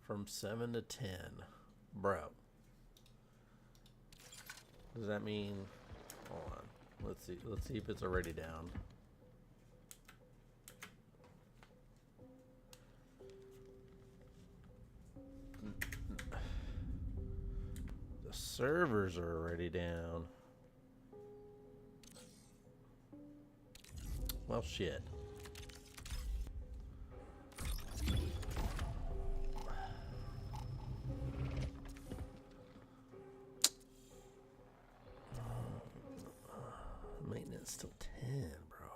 from 7 to 10. Bro. Does that mean... Hold on. Let's see. Let's see if it's already down. The servers are already down. Well, shit. Maintenance till 10, bro.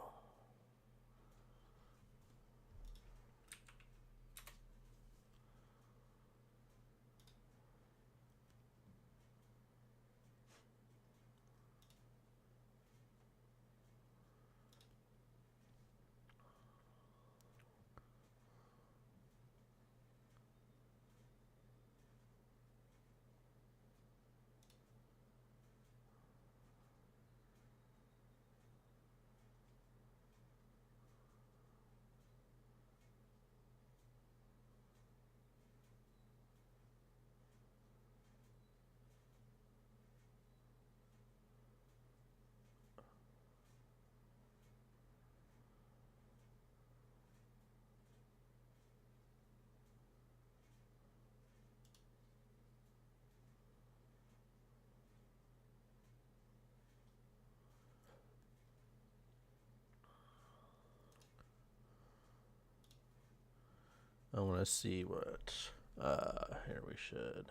I want to see what, here we should.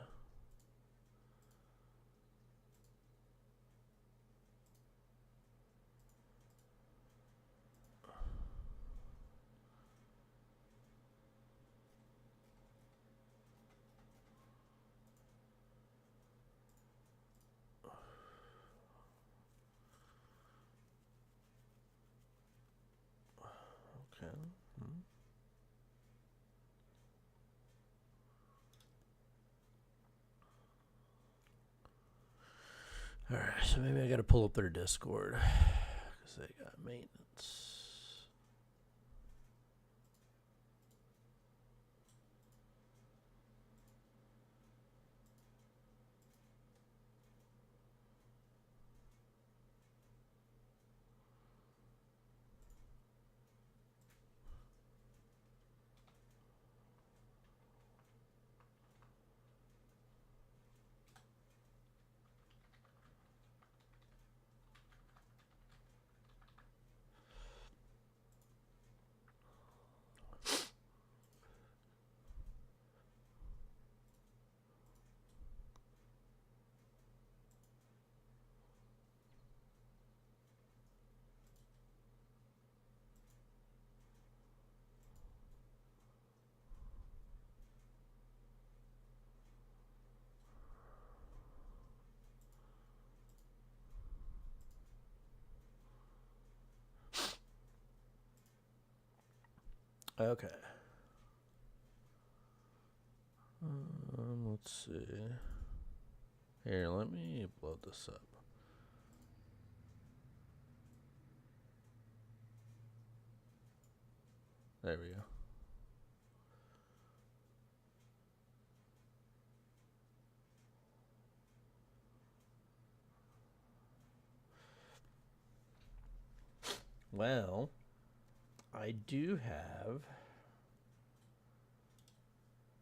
Okay. All right, so maybe I got to pull up their Discord because they got maintenance. Okay. Let's see. Here, let me load this up. There we go. Well, I do have.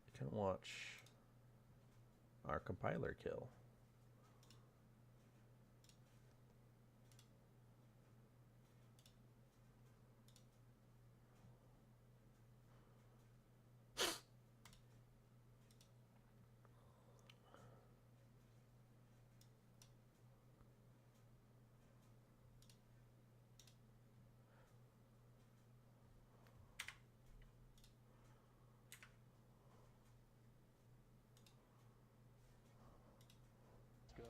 I can watch our compiler kill.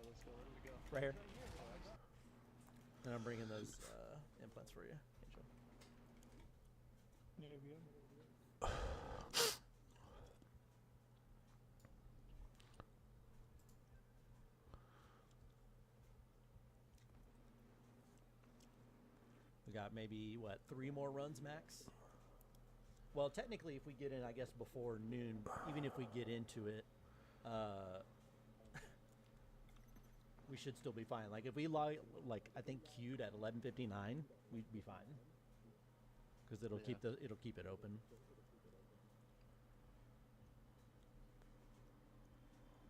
Let's go. Where do we go? Right here. And I'm bringing those implants for you, Angel. Yeah, we go. We got maybe, what, 3 more runs max? Well, technically, if we get in, I guess before noon, even if we get into it, we should still be fine. Like if we like I think queued at 11:59, we'd be fine because it'll keep it open.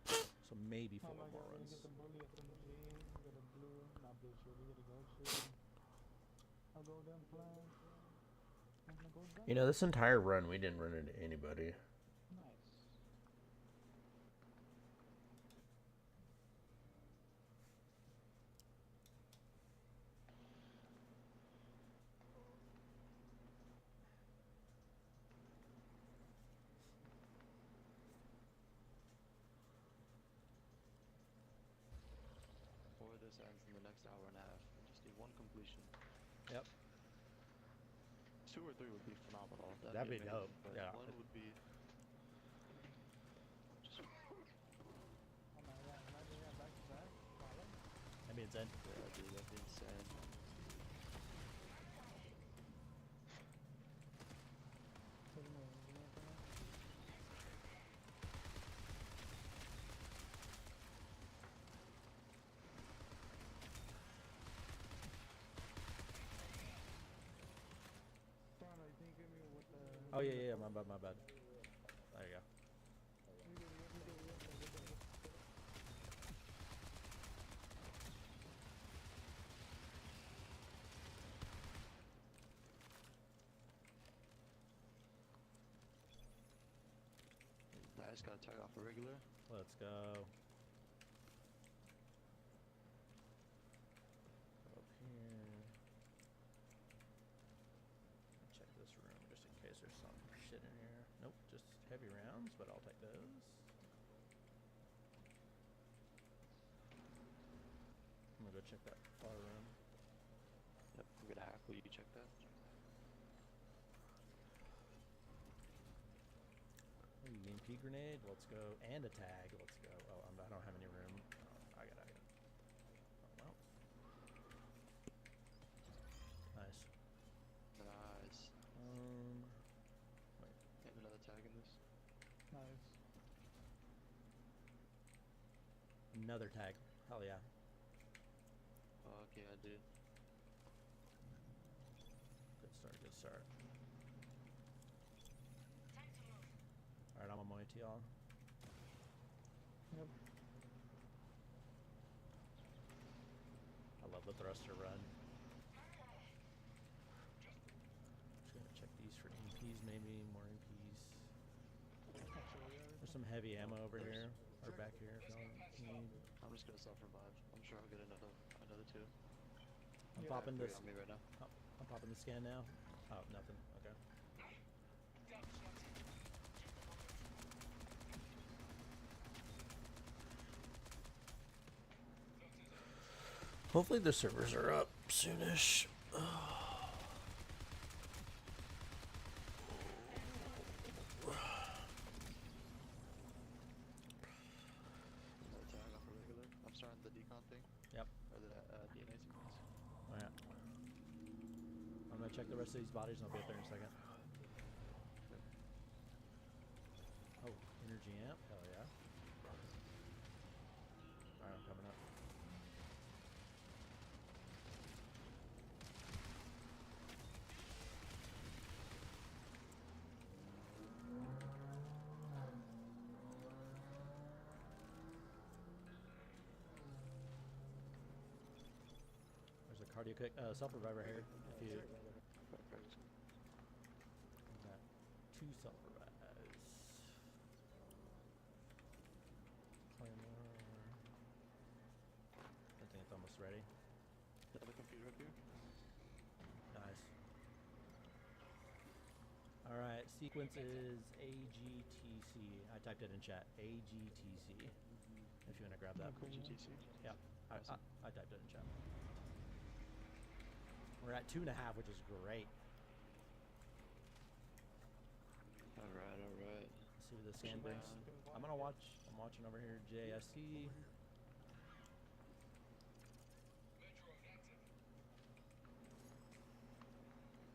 So maybe 4 more runs. Get the bully at the green, get a blue, not blue shield, we get a gold shield. I'll go down flag. I'm gonna go down. You know, this entire run, we didn't run into anybody. Nice. Before this ends in the next hour and a half, we just need 1 completion. Yep. 2 or 3 would be phenomenal. That'd be amazing, dope. But Yeah. 1 would be. Just, Oh my god, imagine that back to back. Follow. That'd be insane. yeah, dude, that'd be insane. Oh yeah, my bad. There you go. I just gotta tag off a regular. Let's go. Up here. Check this room just in case there's some shit in here. Nope, just heavy rounds, but I'll take those. I'm gonna go check that far room. Yep, I'm gonna hack. Will you check that? Ooh, EMP grenade, let's go. And a tag, let's go. Oh, I don't have any room. Oh, I got it. Oh, well. Nice. Nice. Wait. Have another tag in this. Nice. Another tag. Hell yeah. Oh, okay, I did. Good start. Alright, I'm on my way to y'all. Yep. I love the thruster run. Just gonna check these for EMPs, maybe more EMPs. There's some heavy ammo over here, or back here if y'all need. I'm just gonna self-revive. I'm sure I'll get another 2. I'm Yeah. popping this. On me right now. I'm popping the scan now. Oh, nothing. Okay. Hopefully the servers are up soonish. Another tag off a regular. I'm starting the decon thing. Yep. Or the DNA sequence. Oh, yeah. I'm gonna check the rest of these bodies and I'll be up there in a second. Oh, energy amp. Hell yeah. Alright, I'm coming up. There's a cardio kick, self-revive right here. If you got 2 self-revives. Claymore. I think it's almost ready. Another computer up here. Nice. Alright, sequence is AGTC. I typed it in chat. AGTC. If you want to grab that. GTC. Yeah, I typed it in chat. We're at 2.5, which is great. Alright. Let's see what the scan brings. I'm watching over here, JST.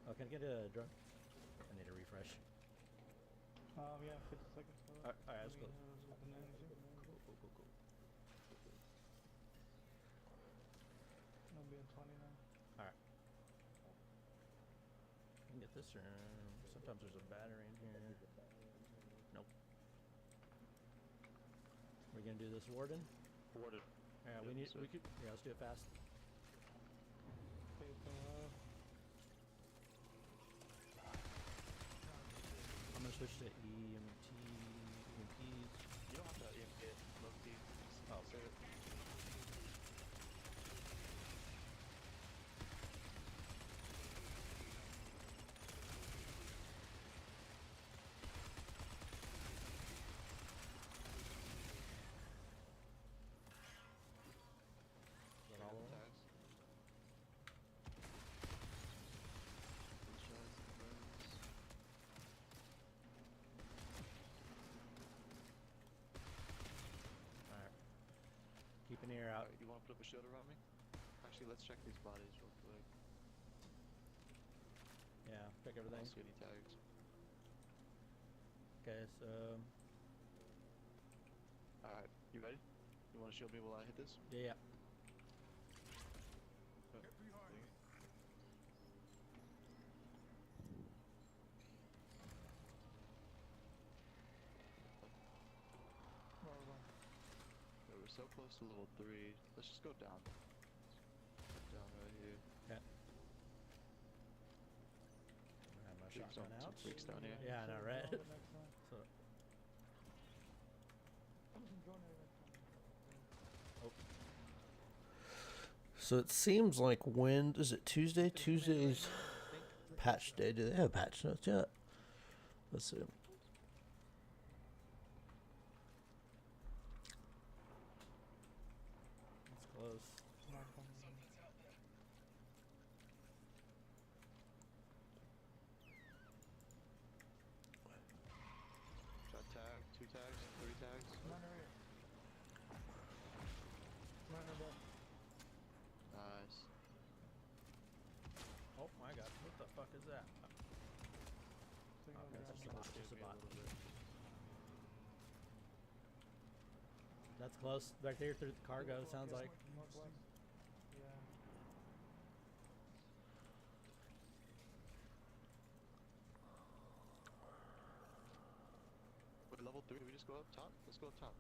Oh, can I get a drug? I need a refresh. We have 50 seconds. So Alright, let's go. with an energy. Cool. It'll be a 20 now. Alright. We can get this room. Sometimes there's a battery in here. Nope. We're gonna do this warden? Warden. Yeah, Yep, we need. so- We could. Yeah, let's do it fast. Okay, so I'm gonna switch to EMPs. You don't have to EMP it. Low key. Oh. Save it. Is that all of them? Tags. Good shots, burns. Alright. Keep an ear out. Alright, you wanna put up a shield around me? Actually, let's check these bodies real quick. Yeah, check I everything. don't see any tags. Okay, so Alright, you ready? You wanna shield me while I hit this? yeah. where are we going? Okay, we're so close to level 3. Let's just go down. Down right here. Okay. I have my Big shotgun some out. freaks down here. Yeah, I know, right? Drone it next time. So, Drone it next time. oh, So it seems like when is it Tuesday? Tuesday's patch day. Do they have patch notes yet? Let's see. it's close. Not coming. Got tag, 2 tags, 3 tags. Miner here. Miner there. Nice. Oh my god, what the fuck is that? Signal Okay, grab. that's just a bot, just a bot. That's close. Right there through the cargo, sounds like. Northwest. Yeah. Wait, level 3, we just go up top? Let's go up top.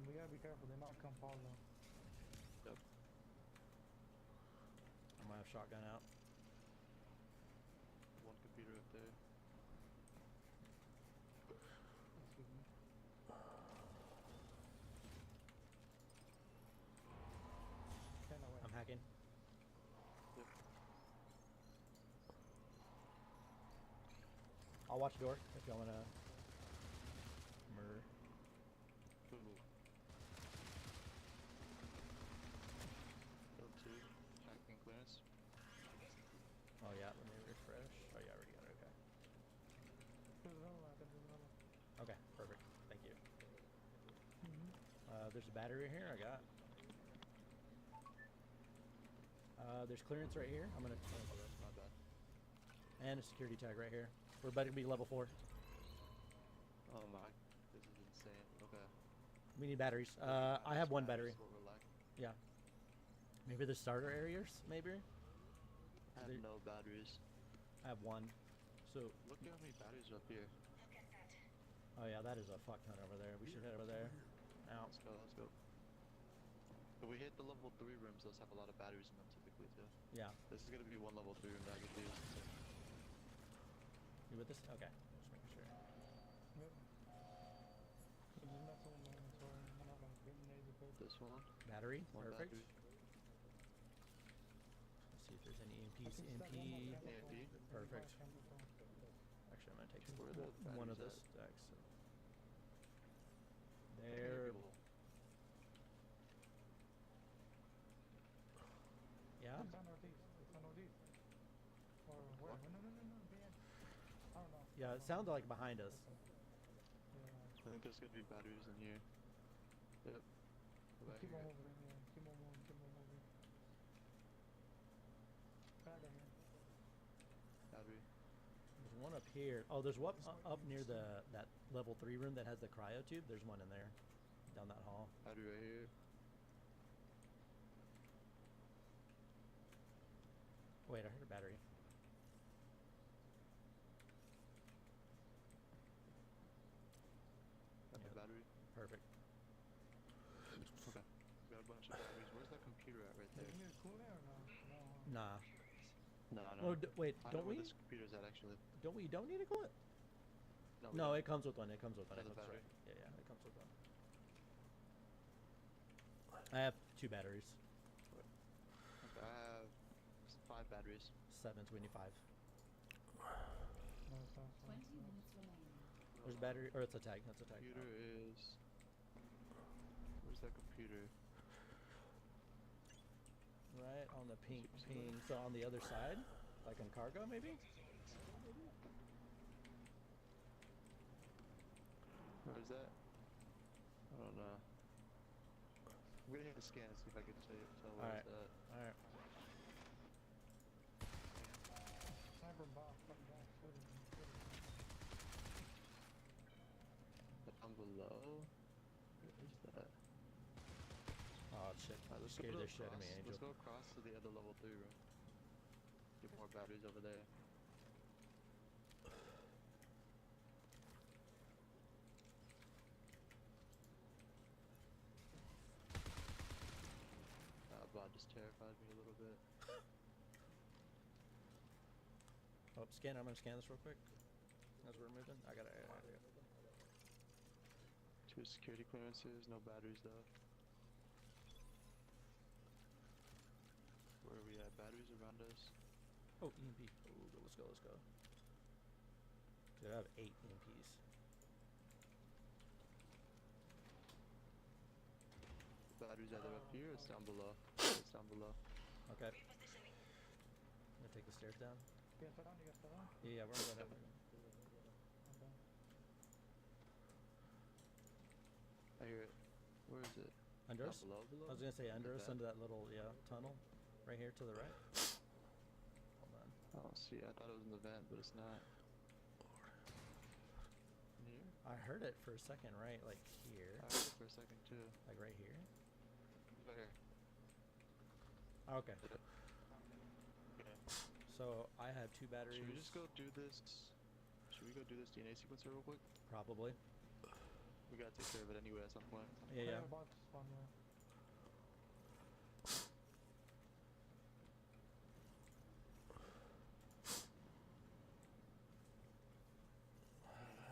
We gotta be careful. They might come fall though. Yep. I might have shotgun out. One computer up there. Excuse me. Okay, no way. I'm hacking. Yep. I'll watch door if y'all wanna murder. Ooh. Level 2, hacking clearance. Oh yeah, let me refresh. Oh yeah, I already got it, okay. There's another one. I think there's another one. Okay, perfect. Thank you. Mm-hmm. There's a battery here, I got. There's clearance right here. I'm gonna Oh, that's not bad. and a security tag right here. We're about to be level 4. Oh my, this is insane. Okay. We need batteries. I have one battery. That's what we're lacking. Yeah. Maybe the starter areas, maybe? I have There- no batteries. I have one. So, Look at how many batteries are up here. oh yeah, that is a fuck ton over there. We should head over there. Now, Let's go, let's go. If we hit the level 3 rooms, those have a lot of batteries in them typically too. yeah. This is gonna be one level 3 room that I could use. You with this? Okay. Just making sure. Yep. So just messing with my inventory. I'm not gonna get laser code. This one. Battery. One Perfect. battery. Let's see if there's any I EMPs. can set one more EMP. camera AMP? phone. There's Perfect. one camera phone. Actually, I'm gonna take Where are the one of batteries this stacks. So. How many There. people? Yeah. It's on northeast. It's on northeast. Or where? What? No, behind. I don't know. Yeah, it sounded like behind us. Yeah. I think there's gonna be batteries in here. Yep. Go back Keep on here. moving. Yeah. Keep on moving. Keep on moving. Battery here. Battery. There's one up here. Oh, there's one up near that level 3 room that has the cryo tube. There's one in there, down that hall. Battery right here. Wait, I heard a battery. Got the Yep. battery. Perfect. Okay. Got a bunch of batteries. Where's that computer at right Do there? you need a cooler or no? No. Nah. No, no. Oh, wait, I don't know where we? this computer's at actually. Don't we? Don't need a coolant? We No, don't. it comes with one. It comes with one. Has It a comes battery? right. Yeah, it comes with one. I have 2 batteries. Okay, I have 5 batteries. 7, so we need 5. No, it's not. 20 minutes remaining. There's a battery, or it's a tag. That's a tag. Computer is. Where's that computer? Right on the ping. So on the other side, like in cargo, maybe. Where's that? I don't know. I'm gonna hit the scan and see if I can tell where Alright. it's at. All right. Sniper bot, fucking back, shooting. Down below? Where is that? Oh shit! Alright, let's Scared go the shit out of me, across. Angel. Let's go across to the other level 3 room. Get more batteries over there. That bot just terrified me a little bit. Oh, scan. I'm gonna scan this real quick. As we're moving, I gotta. 2 security clearances, no batteries though. Where are we at? Batteries around us. Oh, EMP. Oh, let's go. Let's go. Dude, I have 8 EMPs. Batteries either up here or it's down below. It's down below. Okay. I'm gonna take the stairs down. You guys down? You guys down? Yeah, we're gonna go down. Okay. I hear it. Where is it? Under Down us? below, below? I was gonna say under us, that? under that little tunnel, right here to the right. Hold on. I don't see it. I thought it was in the vent, but it's not. Here? I heard it for a second, right, like here, I heard it for a second too. like right here. Right here. Okay. Did it? Okay. So I have 2 batteries. Should we just go do this? Should we go do this DNA sequencer real quick? Probably. We gotta take care of it anyway at some point. Yeah, yeah. Sniper bot spawn there.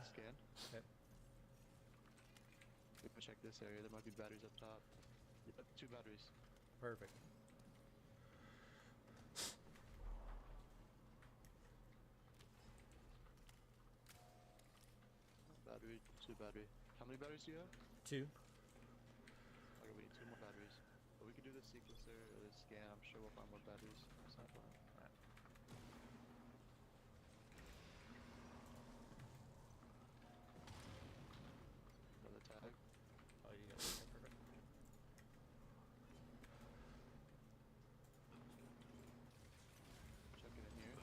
Scan. Okay. We can check this area. There might be batteries up top. Yep, 2 batteries. Perfect. Battery, 2 battery. How many batteries do you have? 2. Okay, we need 2 more batteries. But we can do the sequencer or the scan. I'm sure we'll find more batteries. It's not fun. Alright. Another tag. Oh, you got it. Okay, perfect. Checking in here.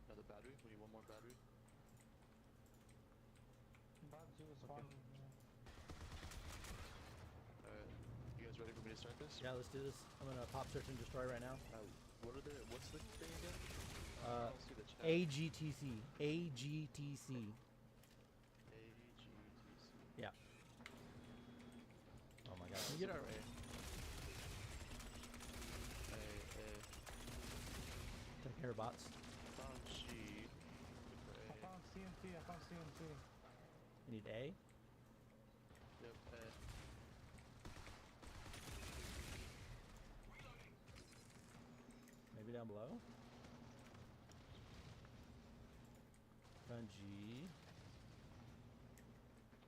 Another battery. We need 1 more battery. Bot G was spawning. Yeah. Alright. You guys ready for me to start this? Yeah, let's do this. I'm gonna pop search and destroy right now. What's the thing again? I Uh, don't see the chat. AGTC. AGTC. AGTC. Yeah. Oh my god. Can you get our A. take care of bots? Found G. I found CNT. I found CNT. You need A? Yep, A. Maybe down below? Found G.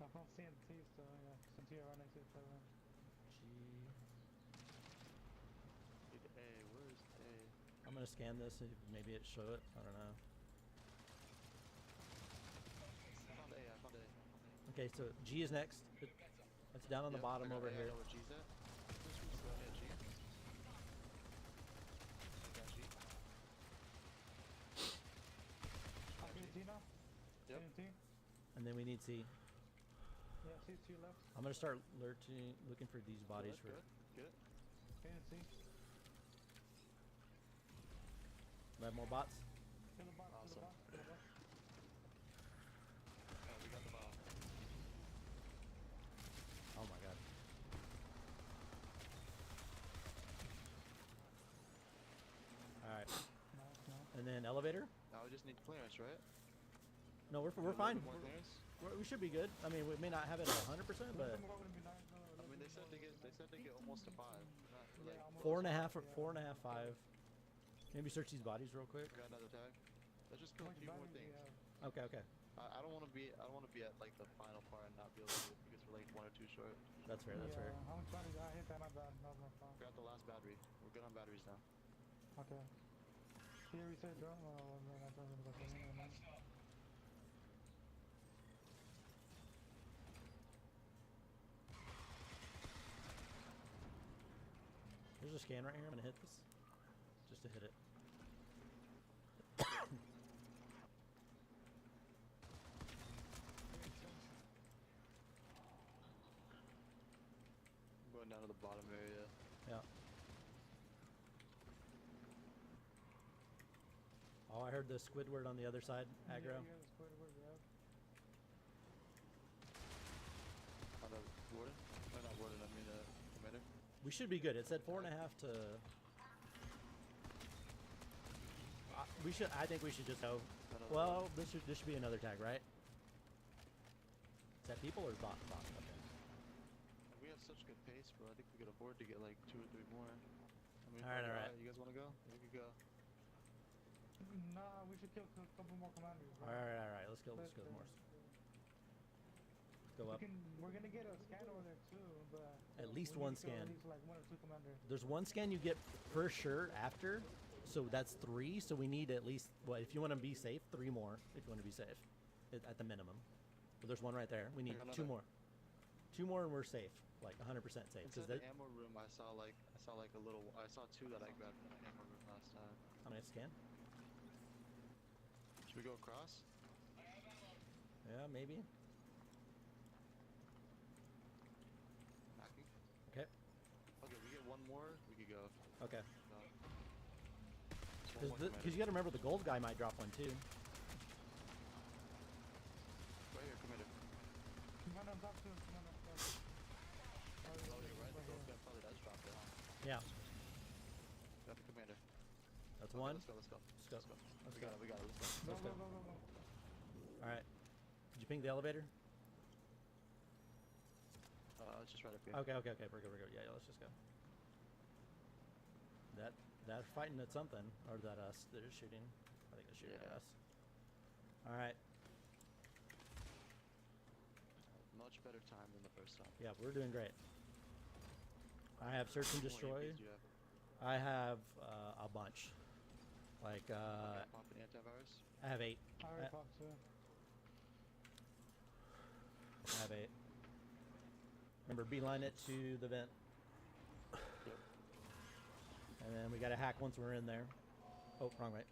I found CNT still, yeah. CNT right next to each other. G. Need A. Where is A? I'm gonna scan this. If maybe it show it. I don't know. I found A. I found A. Okay, so G is next. It's down on the Yep, bottom I got over A. I here. know where G's at. Yeah, G. TNT. And then we need C. Yeah, see to your left. I'm gonna start looking for these bodies for. Good. Get it. TNT. Do I have more bots? Kill the box, kill the Awesome. box, kill the box. Oh, we got the bomb. Oh my god. Alright. Nice, nice. And then elevator? Now we just need clearance, right? No, we're A little fine. bit more clearance? We should be good. I mean, we may not have it 100%, but Let them go, let them be nice, I mean, they said they get almost to 5. Not like, almost. 4.5 or Yeah. 4.5, 5. Maybe search these bodies real quick. we got another tag. Let's just How kill a much few more batteries do you things. have? Okay, okay. I don't want to be at like the final part and not be able to do it because we're like 1 or 2 short. That's fair, that's fair. How much batteries? I hit that, not bad. That was my fault. Got the last battery. We're good on batteries now. Okay. Can you reset drone? Oh, man, I thought we were going to go for it. There's a scan right here. I'm gonna hit this. Just to hit it. I'm going down to the bottom area. Yeah. Oh, I heard the Squidward on the other side, aggro. Yeah, the Squidward, yeah. On the warden? No, not warden, I mean commander. We should be good. It said 4.5 to. We should. I think we should just go. Another Well, this should be another tag, right? Is that people or bot? Bot. Okay. And we have such good pace, bro. I think we could afford to get like 2 or 3 more. I mean, Alright, alright. You guys want to go? We could go. Nah, we should kill a couple more commanders. Bro. All right. Let's go. Let's go more. Go up. We're gonna get a scan over there too, but At least we one need to kill scan. At least like 1 or 2 commanders. There's one scan you get for sure after, so that's 3. So we need at least. Well, if you want to be safe, 3 more. If you want to be safe, at the minimum. But there's one right there. We need 2 more. 2 more and we're safe, like 100% safe. Inside the ammo room, I saw 2 that I grabbed in the ammo room last time. How many scan? Should we go across? Yeah, maybe. Hacking? Okay. Okay, we get 1 more, we could go. Okay. No. Just one more Because commander. you got to remember the gold guy might drop one too. Right here, commander. Command on top too. Command on top. Oh, you're right. The gold guy probably does drop it. Yeah. Got the commander. That's Okay, one. Let's go. Let's go. We got it. Let's go. Go, Let's go, go. go, go, go. All right. Did you ping the elevator? It's just right up here. Okay. We're good. Yeah, let's just go. That fighting at something, or that us that is shooting. I think they're shooting at Yeah. us. All right. Much better time than the first time. Yeah, we're doing great. I have search and How many destroy. APs do you have? I have a bunch. Like Okay, pop an antivirus. I have 8. I already popped too. I have 8. Remember, beeline it to the vent. Yep. And then we got to hack once we're in there. Oh, wrong way.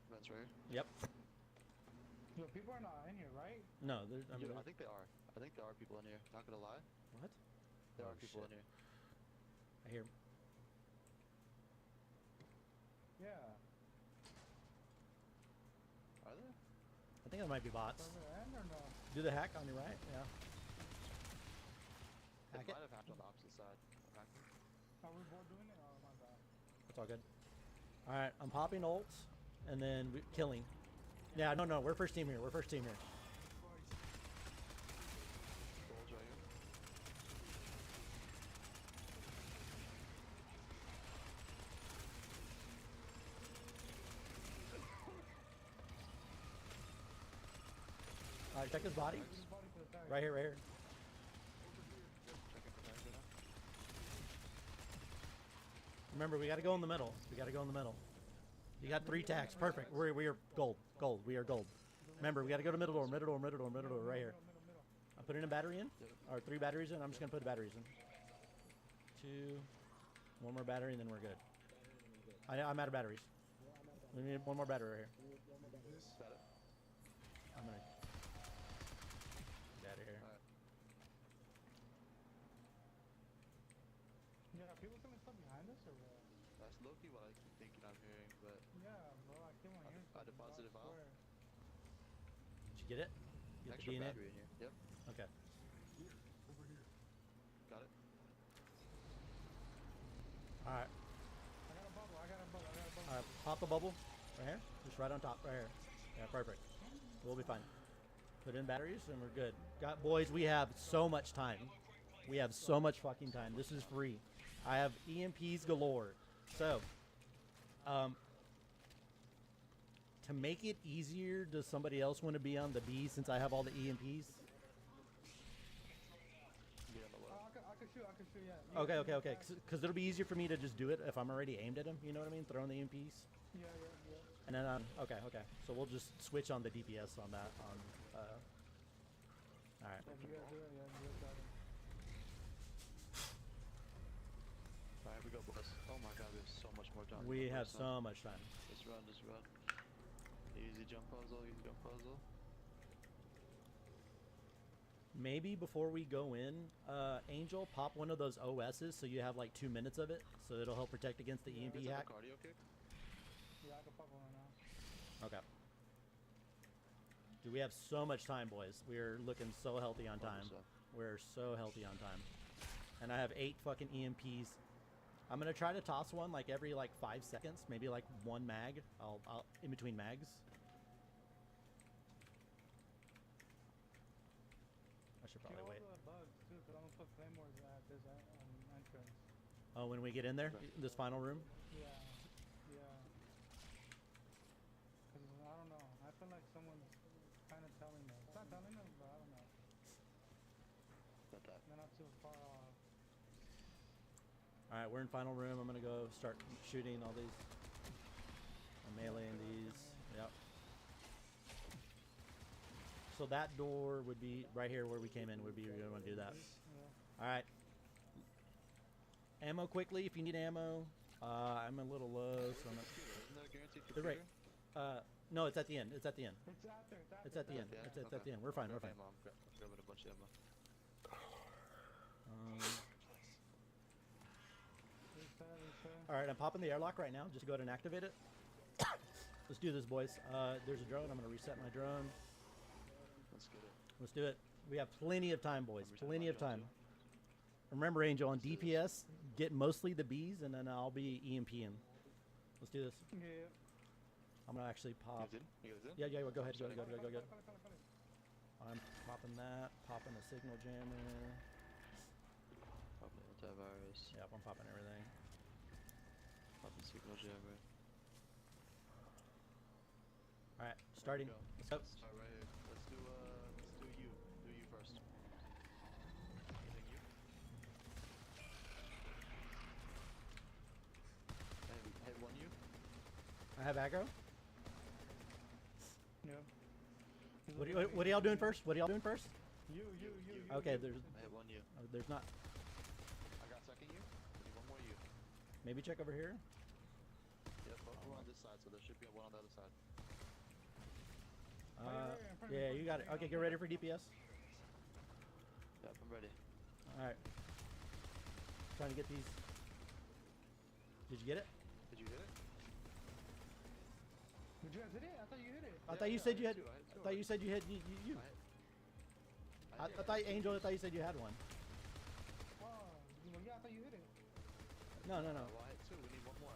Vents right here. Yep. Yo, people are not in here, right? No, there's. I mean, I think they are. I think there are people in here. Not gonna lie. what? There Oh, are people shit. in here. I hear. Yeah. Are there? I think it might be bots. Over the end or no? Do the hack on your right. Yeah. It Hack it. might have happened on the opposite side. Hacking. Are we both doing it? Oh my bad. It's all good. All right, I'm popping ults, and then killing. Yeah, no, we're first team here. Gold's right here. All right, check his body. Who's the body for the tag? Right here. Yep, checking for tags right now. Remember, we got to go in the middle. You got 3 tags. Perfect. We are gold. We are gold. Remember, we got to go to middle door, right here. Middle. I'm putting a battery in, or 3 batteries in. I'm just gonna put batteries in. 2, 1 more battery, and then we're good. I'm out of batteries. We need one more battery right here. Got it. I'm gonna get out of here. Alright. Yeah, people coming stuff behind us or what? That's low-key what I keep thinking I'm hearing, but Yeah, bro, I keep on hearing I stuff. deposited I valve. swear. Did you get it? Get Extra the DNA? battery in here. Yep. Okay. Got it. Alright. I got a bubble, I got a bubble, I got a bubble. Alright, pop the bubble. Right here. Just right on top. Right here. Yeah, perfect. We'll be fine. Put in batteries and we're good. Got boys, we have so much time. We have so much fucking time. This is free. I have EMPs galore. So, to make it easier, does somebody else want to be on the B since I have all the EMPs? Be on the Oh, left. I can shoot, yeah. Okay, okay, okay. Because it'll be easier for me to just do it if I'm already aimed at him. You know what I mean? Throwing the EMPs. Yeah. And then, okay. So we'll just switch on the DPS on that. All right. Yeah, you gotta do it, yeah, you got it. Alright, we go, boys. Oh my god, we have so much more time. We More have time. so much time. Just run, just run. Easy jump puzzle, easy jump puzzle. Maybe before we go in, Angel, pop one of those OSs so you have like 2 minutes of it, so it'll help protect against the Yeah, EMP Is that hack. the cardio kick? Yeah, I can pop one right now. Okay. Dude, we have so much time, boys. We're looking so healthy on time. 100%. We're so healthy on time. And I have 8 fucking EMPs. I'm gonna try to toss one like every like 5 seconds, maybe like one mag. I'll in between mags. I should probably Kill wait. all the bugs too, cause I'm gonna put claymores at this entrance. Oh, when we get in there, this final room. Yeah. Cause I don't know. I feel like someone's kind of telling us. It's not telling us, but I don't know. Not that. They're not too far off. All right, we're in final room. I'm gonna go start shooting all these. I'm meleeing these. Yep. So that door would be right here where we came in. Would be where you want to do that. Yeah. All right. Ammo quickly if you need ammo. I'm a little low, so I'm not. Isn't there a guaranteed They're right. computer? No, it's at the end. It's at the end. It's after. It's at the end. Yeah, It's at okay. the end. We're fine. We're Grab fine. ammo. I'm grabbing a bunch of ammo. All right, I'm popping the airlock right now. Just go ahead and activate it. Let's do this, boys. There's a drone. I'm gonna reset my drone. Let's get it. Let's do it. We have plenty of time, boys. I'm resetting Plenty my of drone time. too. Remember, Angel, on Let's do this. DPS, get mostly the Bs, and then I'll be EMPing. Let's do this. Yeah. I'm gonna actually You pop. guys in? You guys in? Yeah, go ahead. Go. Call it. I'm popping that. Popping a signal jammer. Popping antivirus. Yep, I'm popping everything. Popping signal jammer. All right, starting. Go. Let's go. Let's start right here. Let's do you. Do you first. Anything you? Hey, one you? I have aggro. Yeah. What are y'all doing first? What are y'all doing first? You. Okay, there's I hit one you. there's not. I got second you. I need one more you. Maybe check over here. Yep, both are on this side, so there should be one on the other side. right in front of me, Yeah, front you of got me, it. Okay, get ready for DPS. Yep, I'm ready. All right. Trying to get these. Did you get it? Did you hit it? Did you guys hit it? I thought you hit it. I thought you said you had. hit two, I hit two thought you said you had you. I thought Angel. I thought you said you had one. Oh, well, yeah, I thought you hit it. No. Well, I hit two. We need one more.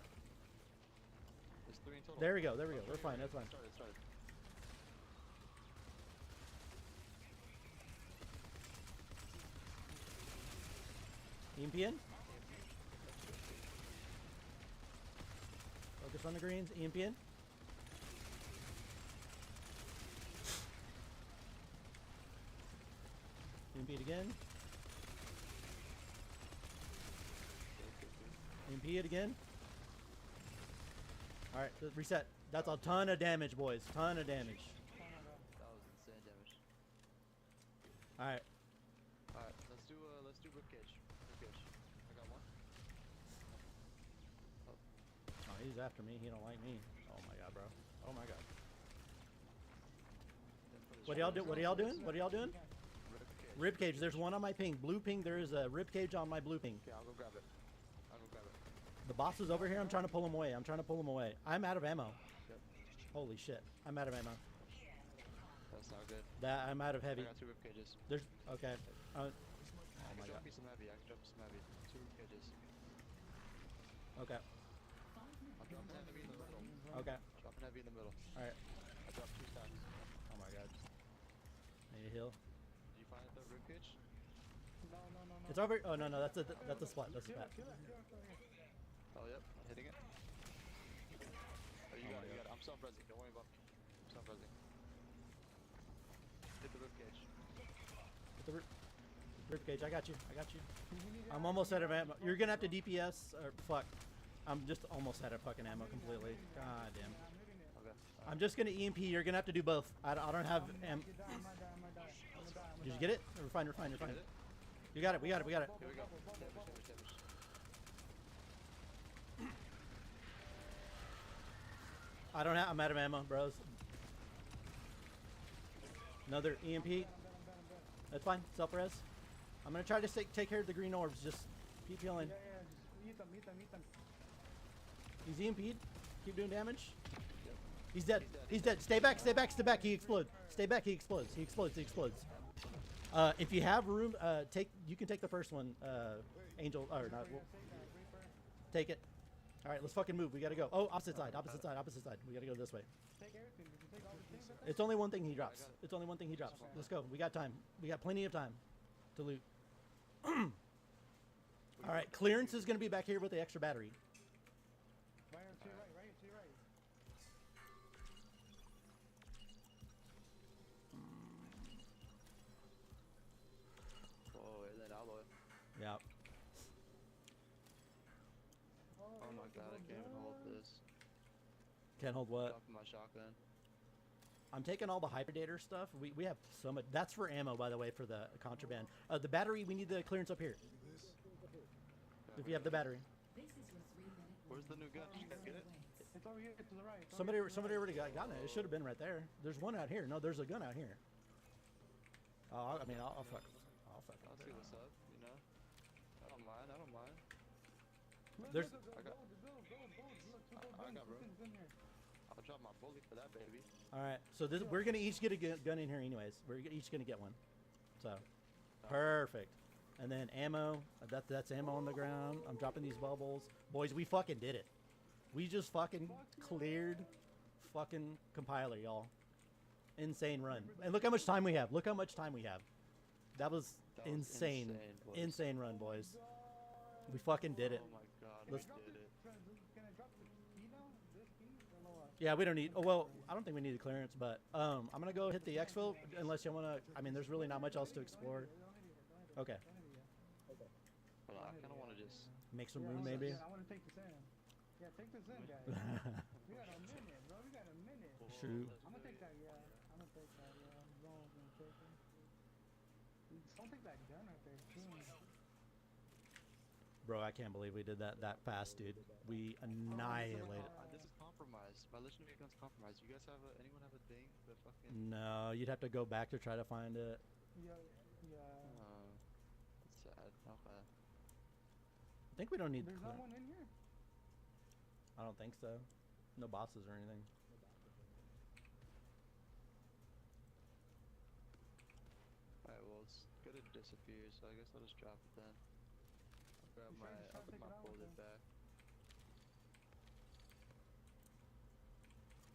There's three in total. There we go. We're fine. That's fine. It started. EMP in. Focus on the greens. EMP in. EMP it again. EMP it again. All right, reset. That's a ton of damage, boys. Ton of damage. Oh my god. That was insane damage. All right. Alright, let's do ribcage. Ribcage. I got one. Oh, he's after me. He don't like me. Oh my god, bro. Oh my god. What y'all do? What are y'all doing? What are y'all doing? Rib cage. There's one on my ping. Blue ping. There is a rib cage on my blue ping. Okay, I'll go grab it. The boss is over here. I'm trying to pull him away. I'm out of ammo. Yep. Holy shit. I'm out of ammo. That's not good. I'm out of heavy. I got 2 rib cages. There's okay. Oh I my can god. drop you some heavy. 2 rib cages. Okay. I'm dropping heavy in the middle. Okay. Dropping heavy in the middle. All right. I dropped 2 stacks. Oh my god. Need a heal. Did you find the rib cage? No. It's over. Oh no, that's a spot. That's a spot. Oh, yep. I'm hitting it. Oh, you got it. I'm self-resing. Don't worry about me. I'm self-resing. Hit the rib cage. Hit the rib cage. I got you. I'm almost out of ammo. You're gonna have to DPS or fuck. I'm just almost out of fucking ammo completely. God damn. Okay. I'm just gonna EMP. You're gonna have to do both. I don't have am. Did you get it? We're fine. Hit it. You got it. We got it. Here we go. I don't have. I'm out of ammo, bros. Another EMP. That's fine. Self res. I'm gonna try to take care of the green orbs. Just keep healing. Just eat them. He's EMP'd. Keep doing damage. He's dead. He's dead. Stay back. He explodes. Stay back. He explodes. He explodes. If you have room, you can take the first one, Angel, or not. Take it. All right, let's fucking move. We gotta go. Oh, opposite side. We gotta go this way. Take everything. Did you take all the things up there? It's only one thing he drops. Let's go. We got time. We got plenty of time to loot. All right, clearance is gonna be back here with the extra battery. Right to your right. Whoa, is that alloy? Yeah. Oh my god, I can't even hold this. Can't hold what? Dropping my shotgun. I'm taking all the hyperdator stuff. We have so much. That's for ammo, by the way, for the contraband. The battery, we need the clearance up here. If you have the battery. Where's the new gun? Did you guys get it? It's over here to the right. Somebody already gotten it. It should have been right there. There's one out here. No, there's a gun out here. Oh, I mean, I'll fuck. I'll see what's up, you know? I don't mind. There's- I got room. I'll drop my bullet for that, baby. All right. So we're gonna each get a gun in here, anyways. We're each gonna get one. So, perfect. And then ammo. That's ammo on the ground. I'm dropping these bubbles, boys. We fucking did it. We just fucking cleared fucking compiler, y'all. Insane run. And look how much time we have. That was insane. boys. Insane run, boys. We fucking did it. Oh my god, Let's- we did it. Can I drop the key now? This key? Or no? Yeah, we don't need. Oh well, I don't think we need the clearance, but I'm gonna go hit the exfil unless you wanna. I mean, there's really not much else to explore. Okay, Hold on, I kind of want to just... make some room maybe. I want to take this in. Yeah, take this in, guys. We got a minute, bro. Shoot. I'm gonna take that, yeah. I'm gonna take that, yeah. I'm gonna take it. Don't take that gun right there, too. Bro, I can't believe we did that fast, dude. We annihilated. This is compromised. My legendary gun's compromised. You guys have anyone have a thing that fucking... No, you'd have to go back to try to find it. Yeah. That's sad. Okay. I think we don't need. There's no one in here? I don't think so. No bosses or anything. Alright, well, it's gonna disappear, so I guess I'll just drop it then. I'll grab I'll put my bullet back.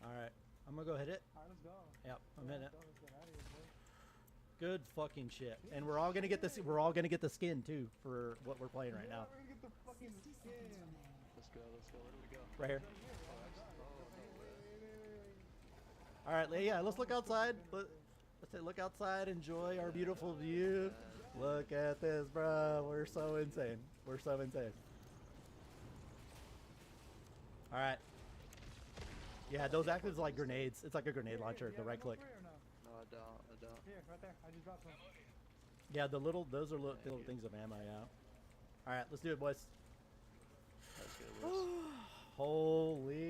All right, I'm gonna go hit it. Alright, let's go. Yep, I'm hitting it. Let's get out of here, boy. Good fucking shit. And we're all gonna get this. We're all gonna get the skin too for what we're playing right now. We're gonna get the fucking skin. Let's go. Where do we go? Right here. Oh, no way. All right, yeah. Let's look outside. Let's look outside. Enjoy our beautiful view. Look at this, bro. We're so insane. All right. Yeah, those act as like grenades. It's like a grenade launcher. The right click. No, I don't. Here, right there. I just dropped one. Yeah, those are little things of ammo. Yeah. All right, let's do it, boys. Let's get this. Holy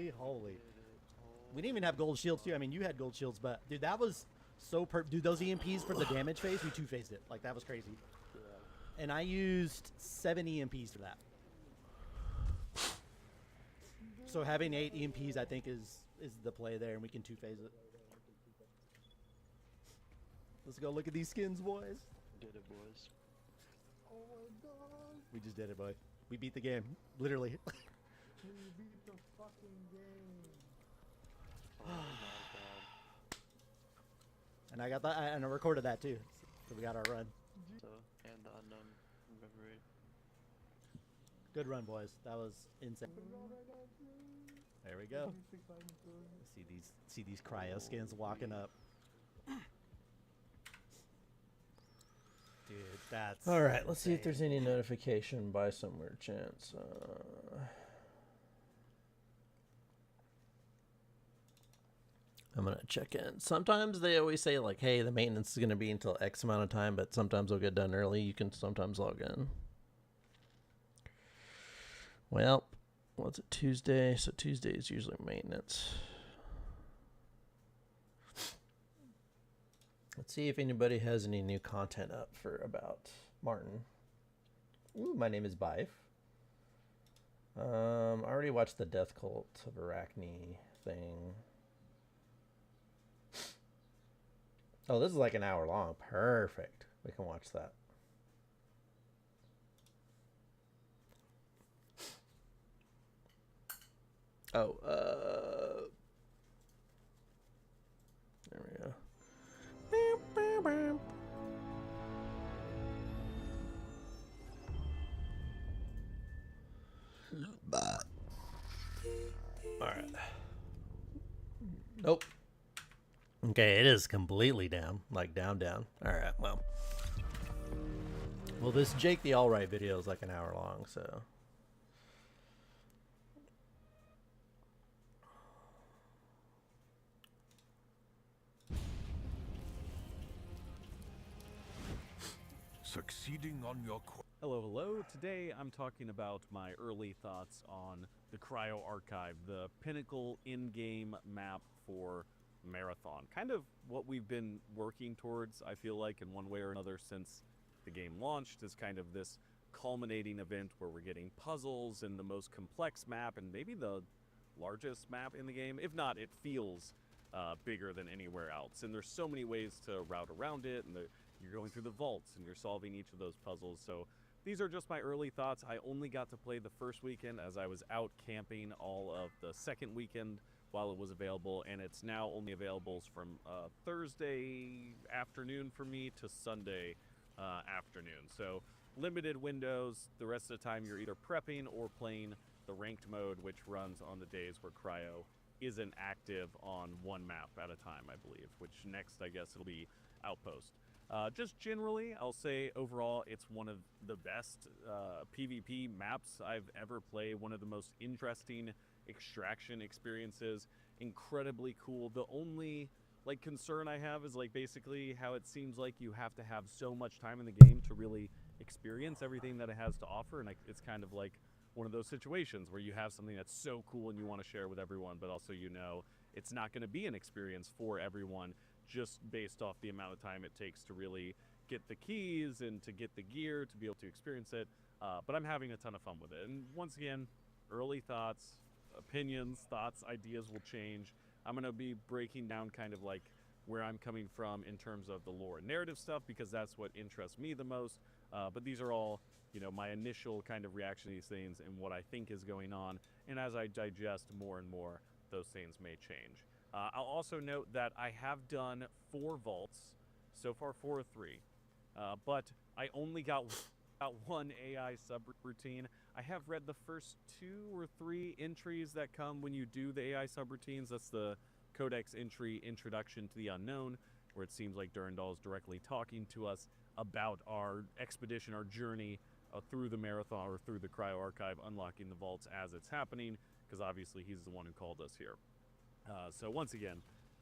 We didn't even have gold shields too. I mean, you had gold shields, but dude, that was so dude, those EMPs for the damage phase, we two-phased it. Like, that was crazy. Yeah. And I used 7 EMPs for that. So having 8 EMPs, I think, is the play there, and we can two-phase it. Let's go look at these skins, boys. Did it, boys. Oh my god. We just did it, boy. We beat the game, literally. We beat the fucking game. Oh my god. And I got that, and I recorded that too. So we got our run. So, and the unknown memory. Good run, boys. That was insane. There we go. See these cryo skins walking up. Dude, that's All right, let's see if insane. there's any notification by some weird chance. I'm gonna check in. Sometimes they always say like, "Hey, the maintenance is gonna be until X amount of time," but sometimes they'll get done early. You can sometimes log in. Well, what's it, Tuesday? So Tuesday is usually maintenance. Let's see if anybody has any new content up for about Martin. Ooh, my name is Bife. I already watched the Death Cult of Arachne thing. Oh, this is like an hour long. Perfect. We can watch that. Oh, there we go. All right. Nope. Okay, it is completely down. Like down. All right, well. Well, this Jake the Allright video is like an hour long, so. Succeeding on your Hello, hello. Today I'm talking about my early thoughts on the Cryo Archive, the pinnacle in-game map for Marathon. Kind of what we've been working towards, I feel like, in one way or another since the game launched, is kind of this culminating event where we're getting puzzles and the most complex map and maybe the largest map in the game. If not, it feels bigger than anywhere else. And there's so many ways to route around it, and you're going through the vaults and you're solving each of those puzzles. So these are just my early thoughts. I only got to play the first weekend as I was out camping all of the second weekend while it was available, and it's now only available from Thursday afternoon for me to Sunday afternoon. So limited windows. The rest of the time you're either prepping or playing the ranked mode, which runs on the days where Cryo isn't active on one map at a time, I believe, which next I guess it'll be Outpost. Just generally, I'll say overall it's one of the best PvP maps I've ever played, one of the most interesting extraction experiences, incredibly cool. The only like concern I have is like basically how it seems like you have to have so much time in the game to really experience everything that it has to offer, and it's kind of like one of those situations where you have something that's so cool and you want to share with everyone, but also you know it's not going to be an experience for everyone just based off the amount of time it takes to really get the keys and to get the gear to be able to experience it. But I'm having a ton of fun with it. And once again, early thoughts, opinions, thoughts, ideas will change. I'm going to be breaking down kind of like where I'm coming from in terms of the lore and narrative stuff, because that's what interests me the most. But these are all, you know, my initial kind of reaction to these things and what I think is going on. And as I digest more and more, those things may change. I'll also note that I have done 4 vaults, so far 4 or 3, but I only got one AI subroutine. I have read the first 2 or 3 entries that come when you do the AI subroutines. That's the Codex entry, Introduction to the Unknown, where it seems like Durandal is directly talking to us about our expedition, our journey through the Marathon or through the Cryo Archive, unlocking the vaults as it's happening, because obviously he's the one who called us here. So once again,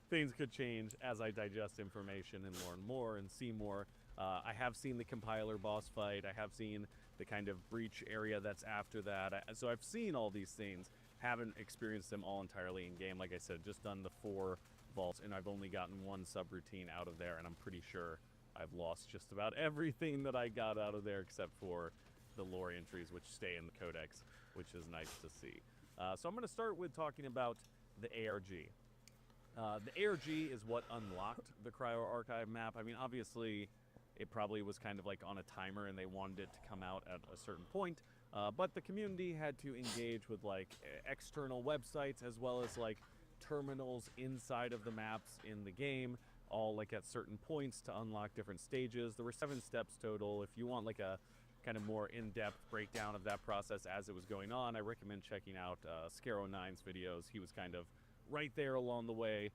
things could change as I digest information and learn more and see more. I have seen the compiler boss fight. I have seen the kind of breach area that's after that. So I've seen all these things. haven't experienced them all entirely in game. Like I said, just done the 4 vaults, and I've only gotten 1 subroutine out of there, and I'm pretty sure I've lost just about everything that I got out of there except for the lore entries, which stay in the codex, which is nice to see. So I'm going to start with talking about the ARG. The ARG is what unlocked the Cryo Archive map. I mean, obviously, it probably was kind of like on a timer and they wanted it to come out at a certain point, but the community had to engage with like external websites as well as like terminals inside of the maps in the game, all like at certain points to unlock different stages. There were 7 steps total. If you want like a kind of more in-depth breakdown of that process as it was going on, I recommend checking out Scaro9's videos. He was kind of right there along the way,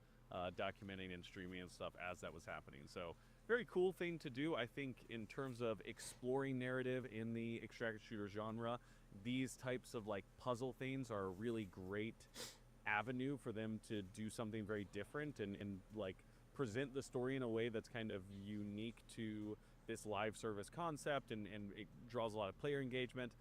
documenting and streaming and stuff as that was happening. So very cool thing to do. I think in terms of exploring narrative in the extracted shooter genre, these types of like puzzle things are a really great avenue for them to do something very different and like present the story in a way that's kind of unique to this live service concept, and it draws a lot of player engagement.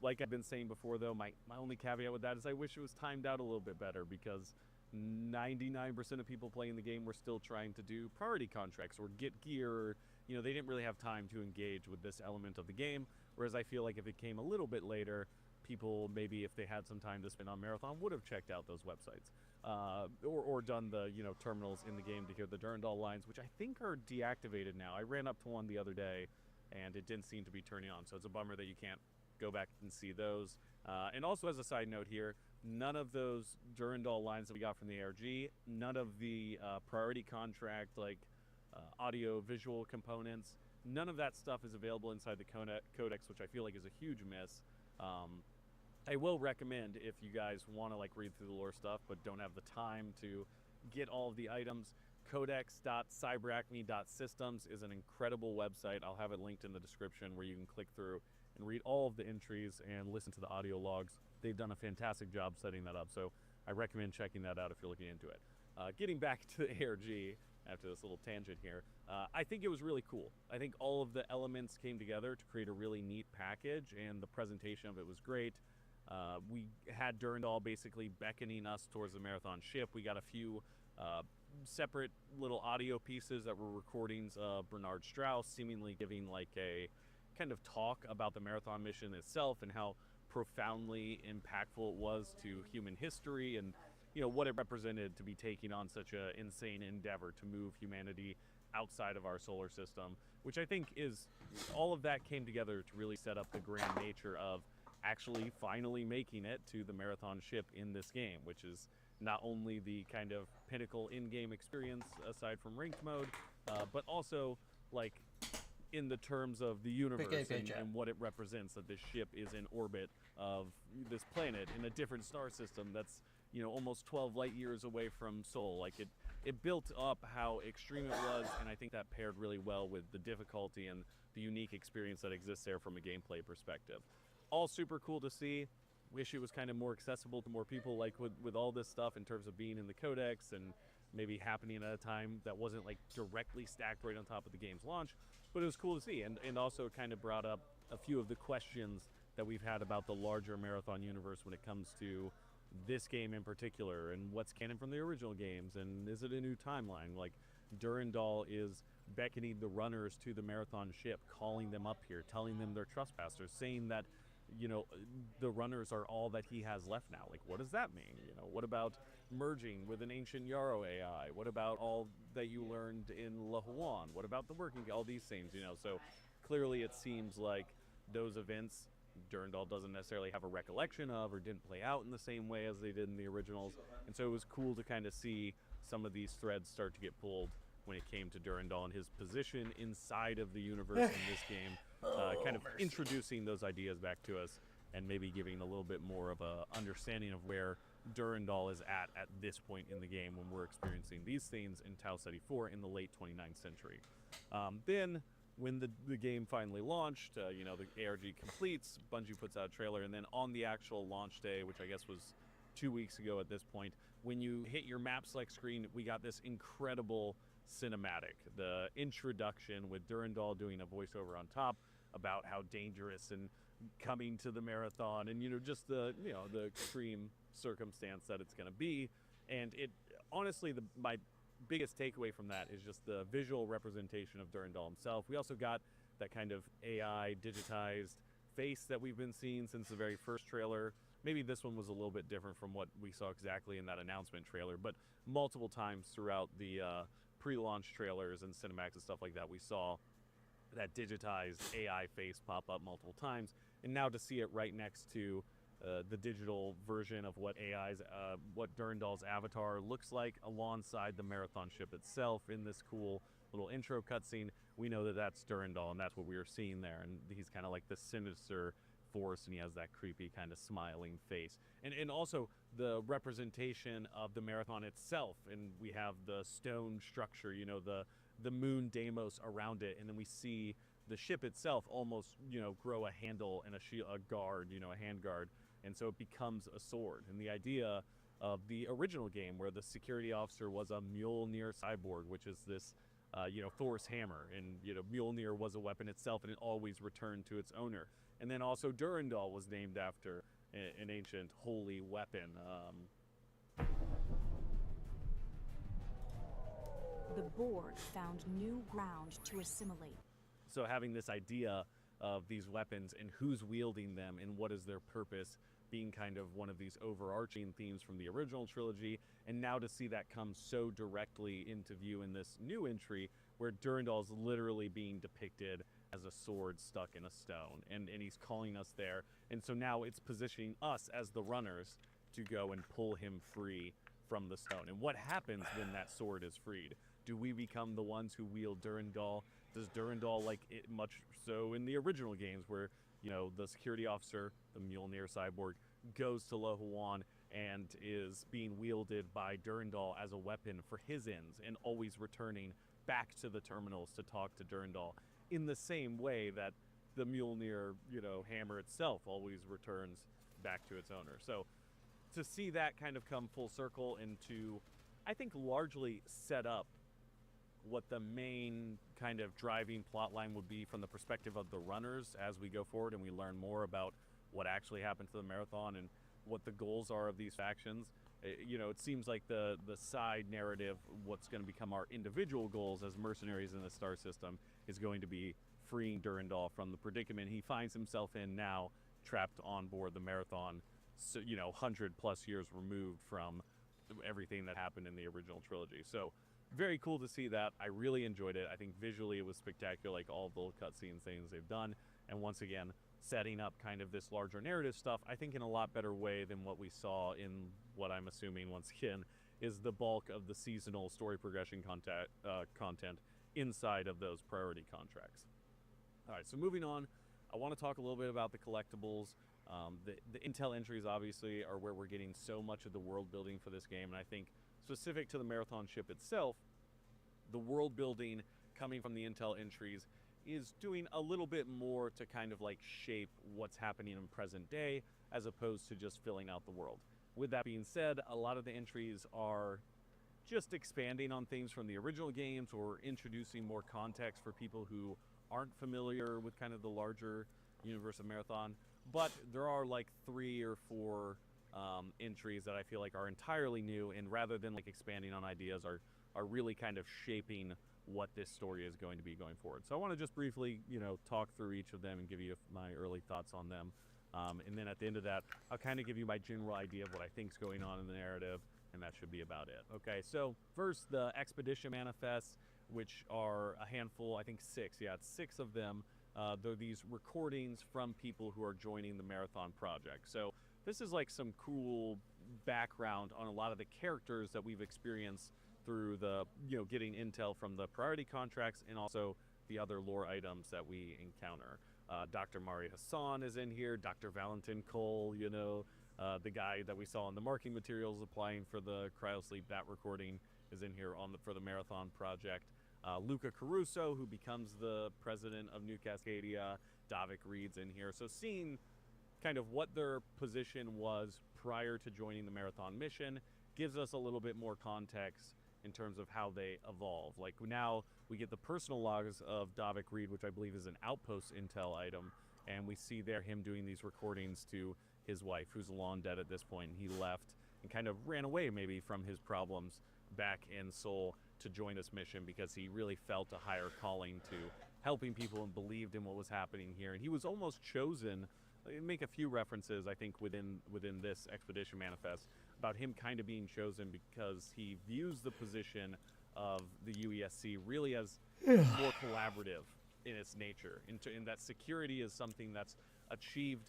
Like I've been saying before though, my only caveat with that is I wish it was timed out a little bit better, because 99% of people playing the game were still trying to do priority contracts or get gear, or, you know, they didn't really have time to engage with this element of the game. Whereas I feel like if it came a little bit later, people maybe if they had some time to spend on Marathon would have checked out those websites, or done the, you know, terminals in the game to hear the Durandal lines, which I think are deactivated now. I ran up to one the other day and it didn't seem to be turning on, so it's a bummer that you can't go back and see those. And also as a side note here, none of those Durandal lines that we got from the ARG, none of the priority contract like audio visual components, none of that stuff is available inside the codex, which I feel like is a huge miss. I will recommend, if you guys want to like read through the lore stuff but don't have the time to get all of the items, codex.cyberacme.systems is an incredible website. I'll have it linked in the description where you can click through and read all of the entries and listen to the audio logs. They've done a fantastic job setting that up, so I recommend checking that out if you're looking into it. Getting back to the ARG after this little tangent here, I think it was really cool. I think all of the elements came together to create a really neat package, and the presentation of it was great. We had Durandal basically beckoning us towards the Marathon ship. We got a few separate little audio pieces that were recordings of Bernard Strauss seemingly giving like a kind of talk about the Marathon mission itself and how profoundly impactful it was to human history, and, you know, what it represented to be taking on such an insane endeavor to move humanity outside of our solar system, which I think is, all of that came together to really set up the grand nature of actually finally making it to the Marathon ship in this game, which is not only the kind of pinnacle in-game experience aside from ranked mode, but also like in the terms of the universe and what it represents, that this ship is in orbit of this planet in a different star system that's, you know, almost 12 light years away from Sol. Like it built up how extreme it was, and I think that paired really well with the difficulty and the unique experience that exists there from a gameplay perspective. All super cool to see. Wish it was kind of more accessible to more people, like with all this stuff in terms of being in the codex and maybe happening at a time that wasn't like directly stacked right on top of the game's launch. But it was cool to see, and also kind of brought up a few of the questions that we've had about the larger Marathon universe when it comes to this game in particular, and what's canon from the original games, and is it a new timeline? Like, Durandal is beckoning the runners to the Marathon ship, calling them up here, telling them they're trespassers, saying that, you know, the runners are all that he has left now. Like, what does that mean? You know, what about merging with an ancient Yarrow AI? What about all that you learned in La Huan? What about the working, all these things, you know? So clearly it seems like those events Durandal doesn't necessarily have a recollection of, or didn't play out in the same way as they did in the originals. And so it was cool to kind of see some of these threads start to get pulled when it came to Durandal and his position inside of the universe in this game, kind of introducing those ideas back to us and maybe giving a little bit more of a understanding of where Durandal is at this point in the game when we're experiencing these things in Tau Ceti 4 in the late 29th century. Then when the game finally launched, you know, the ARG completes, Bungie puts out a trailer, and then on the actual launch day, which I guess was 2 weeks ago at this point, when you hit your map select screen, we got this incredible cinematic, the introduction with Durandal doing a voiceover on top about how dangerous and coming to the Marathon, and, you know, just the, you know, the extreme circumstance that it's going to be. And it honestly, my biggest takeaway from that is just the visual representation of Durandal himself. We also got that kind of AI digitized face that we've been seeing since the very first trailer. Maybe this one was a little bit different from what we saw exactly in that announcement trailer, but multiple times throughout the pre-launch trailers and cinematics and stuff like that, we saw that digitized AI face pop up multiple times. And now to see it right next to the digital version of what what Durandal's avatar looks like alongside the Marathon ship itself in this cool little intro cutscene, we know that that's Durandal, and that's what we were seeing there. And he's kind of like the sinister force, and he has that creepy kind of smiling face. And also the representation of the Marathon itself, and we have the stone structure, you know, the moon Deimos around it, and then we see the ship itself almost, you know, grow a handle and a guard, you know, a hand guard, and so it becomes a sword. And the idea of the original game, where the security officer was a Mjolnir cyborg, which is this, you know, Thor's hammer, and, you know, Mjolnir was a weapon itself, and it always returned to its owner. And then also Durandal was named after an ancient holy weapon. The board found new ground to assimilate. So having this idea of these weapons and who's wielding them and what is their purpose being kind of one of these overarching themes from the original trilogy, and now to see that come so directly into view in this new entry where Durandal's literally being depicted as a sword stuck in a stone, and he's calling us there. And so now it's positioning us as the runners to go and pull him free from the stone. And what happens when that sword is freed? Do we become the ones who wield Durandal? Does Durandal, like it much so in the original games, where, you know, the security officer, the Mjolnir cyborg, goes to Lohuan and is being wielded by Durandal as a weapon for his ends, and always returning back to the terminals to talk to Durandal, in the same way that the Mjolnir, you know, hammer itself always returns back to its owner. So to see that kind of come full circle and to, I think, largely set up what the main kind of driving plot line would be from the perspective of the runners as we go forward and we learn more about what actually happened to the Marathon and what the goals are of these factions. You know, it seems like the side narrative, what's going to become our individual goals as mercenaries in the star system, is going to be freeing Durandal from the predicament he finds himself in now, trapped on board the Marathon, so, you know, 100+ years removed from everything that happened in the original trilogy. So very cool to see that. I really enjoyed it. I think visually it was spectacular, like all the cutscene things they've done. And once again, setting up kind of this larger narrative stuff, I think in a lot better way than what we saw in what I'm assuming, once again, is the bulk of the seasonal story progression content inside of those priority contracts. All right, so moving on, I want to talk a little bit about the collectibles. The intel entries obviously are where we're getting so much of the world building for this game, and I think specific to the Marathon ship itself, the world building coming from the intel entries is doing a little bit more to kind of like shape what's happening in present day as opposed to just filling out the world. With that being said, a lot of the entries are just expanding on things from the original games or introducing more context for people who aren't familiar with kind of the larger universe of Marathon. But there are like 3 or 4 entries that I feel like are entirely new, and rather than like expanding on ideas, are really kind of shaping what this story is going to be going forward. So I want to just briefly, you know, talk through each of them and give you my early thoughts on them. And then at the end of that, I'll kind of give you my general idea of what I think is going on in the narrative, and that should be about it. Okay, so first, the Expedition Manifests, which are a handful, I think 6. Yeah, it's 6 of them. They're these recordings from people who are joining the Marathon project. So this is like some cool background on a lot of the characters that we've experienced through the, you know, getting intel from the priority contracts and also the other lore items that we encounter. Dr. Mari Hassan is in here, Dr. Valentin Cole, you know, the guy that we saw in the marketing materials applying for the Cryosleep Bat recording is in here for the Marathon project. Luca Caruso, who becomes the president of New Cascadia, Davik Reed's in here. So seeing kind of what their position was prior to joining the Marathon mission gives us a little bit more context in terms of how they evolve. Like now we get the personal logs of Davik Reed, which I believe is an outpost intel item, and we see there him doing these recordings to his wife, who's long dead at this point, and he left and kind of ran away maybe from his problems back in Seoul to join this mission because he really felt a higher calling to helping people and believed in what was happening here. And he was almost chosen. Make a few references, I think, within this expedition manifest about him kind of being chosen because he views the position of the UESC really as more collaborative in its nature, in that security is something that's achieved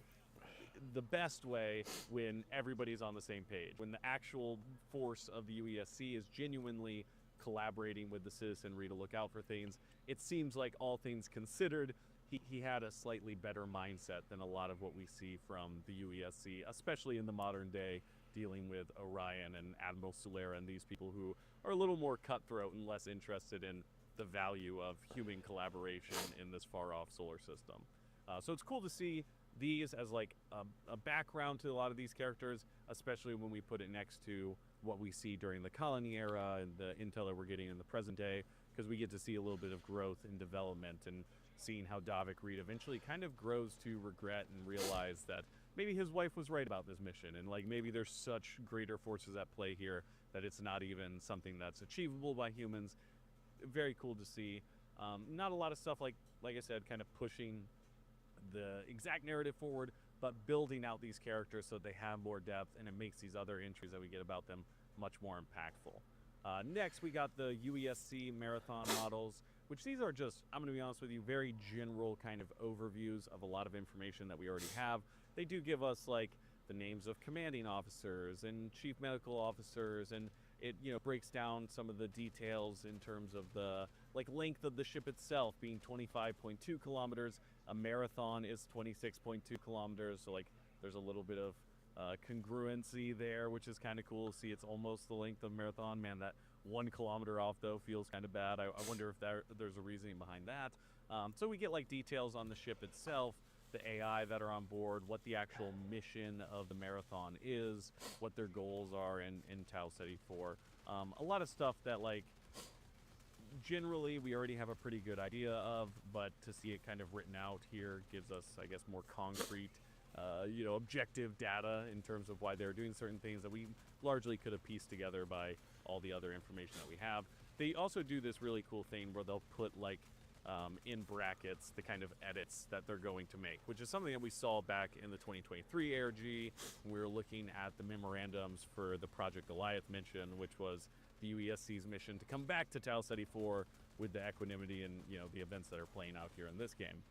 the best way when everybody's on the same page, when the actual force of the UESC is genuinely collaborating with the citizenry to look out for things. It seems like, all things considered, he had a slightly better mindset than a lot of what we see from the UESC, especially in the modern day, dealing with Orion and Admiral Solera and these people who are a little more cutthroat and less interested in the value of human collaboration in this far-off solar system. So it's cool to see these as like a background to a lot of these characters, especially when we put it next to what we see during the colony era and the intel that we're getting in the present day, because we get to see a little bit of growth and development and seeing how Davik Reed eventually kind of grows to regret and realize that maybe his wife was right about this mission, and like maybe there's such greater forces at play here that it's not even something that's achievable by humans. Very cool to see. Not a lot of stuff like I said, kind of pushing the exact narrative forward, but building out these characters so they have more depth, and it makes these other entries that we get about them much more impactful. Next, we got the UESC marathon models, which these are just, I'm going to be honest with you, very general kind of overviews of a lot of information that we already have. They do give us like the names of commanding officers and chief medical officers, and it, you know, breaks down some of the details in terms of the like length of the ship itself being 25.2 kilometers. A marathon is 26.2 kilometers, so like there's a little bit of congruency there, which is kind of cool to see. It's almost the length of a marathon. Man, that 1 kilometer off though feels kind of bad. I wonder if there's a reasoning behind that. So we get like details on the ship itself, the AI that are on board, what the actual mission of the marathon is, what their goals are in Tau Ceti 4. A lot of stuff that like generally we already have a pretty good idea of, but to see it kind of written out here gives us, I guess, more concrete objective data in terms of why they're doing certain things that we largely could have pieced together by all the other information that we have. They also do this really cool thing where they'll put like in brackets the kind of edits that they're going to make, which is something that we saw back in the 2023 ARG. We were looking at the memorandums for the Project Goliath mission, which was the UESC's mission to come back to Tau Ceti 4 with the equanimity and the events that are playing out here in this game.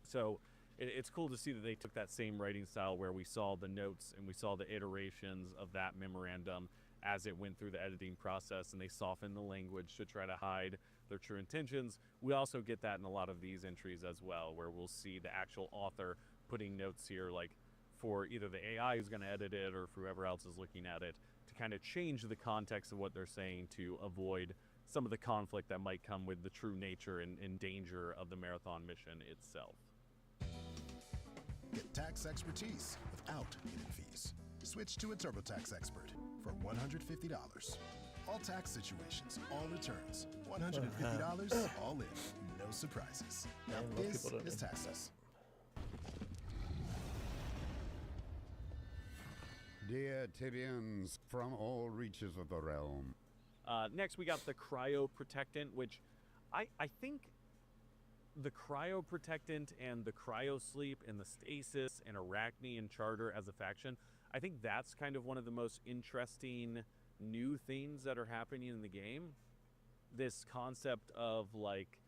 So it's cool to see that they took that same writing style where we saw the notes and we saw the iterations of that memorandum as it went through the editing process, and they softened the language to try to hide their true intentions. We also get that in a lot of these entries as well, where we'll see the actual author putting notes here, like for either the AI who's going to edit it or for whoever else is looking at it, to kind of change the context of what they're saying to avoid some of the conflict that might come with the true nature and danger of the marathon mission itself. Get tax expertise without hidden fees. Switch to a TurboTax expert for $150. All tax situations, all returns, $150 all in, no surprises. Now this is taxes. Dear Tibians from all reaches of the realm. Next, we got the Cryo Protectant, which I think the Cryo Protectant and the Cryo Sleep and the Stasis and Arachne and Charter as a faction, I think that's kind of one of the most interesting new things that are happening in the game. This concept of like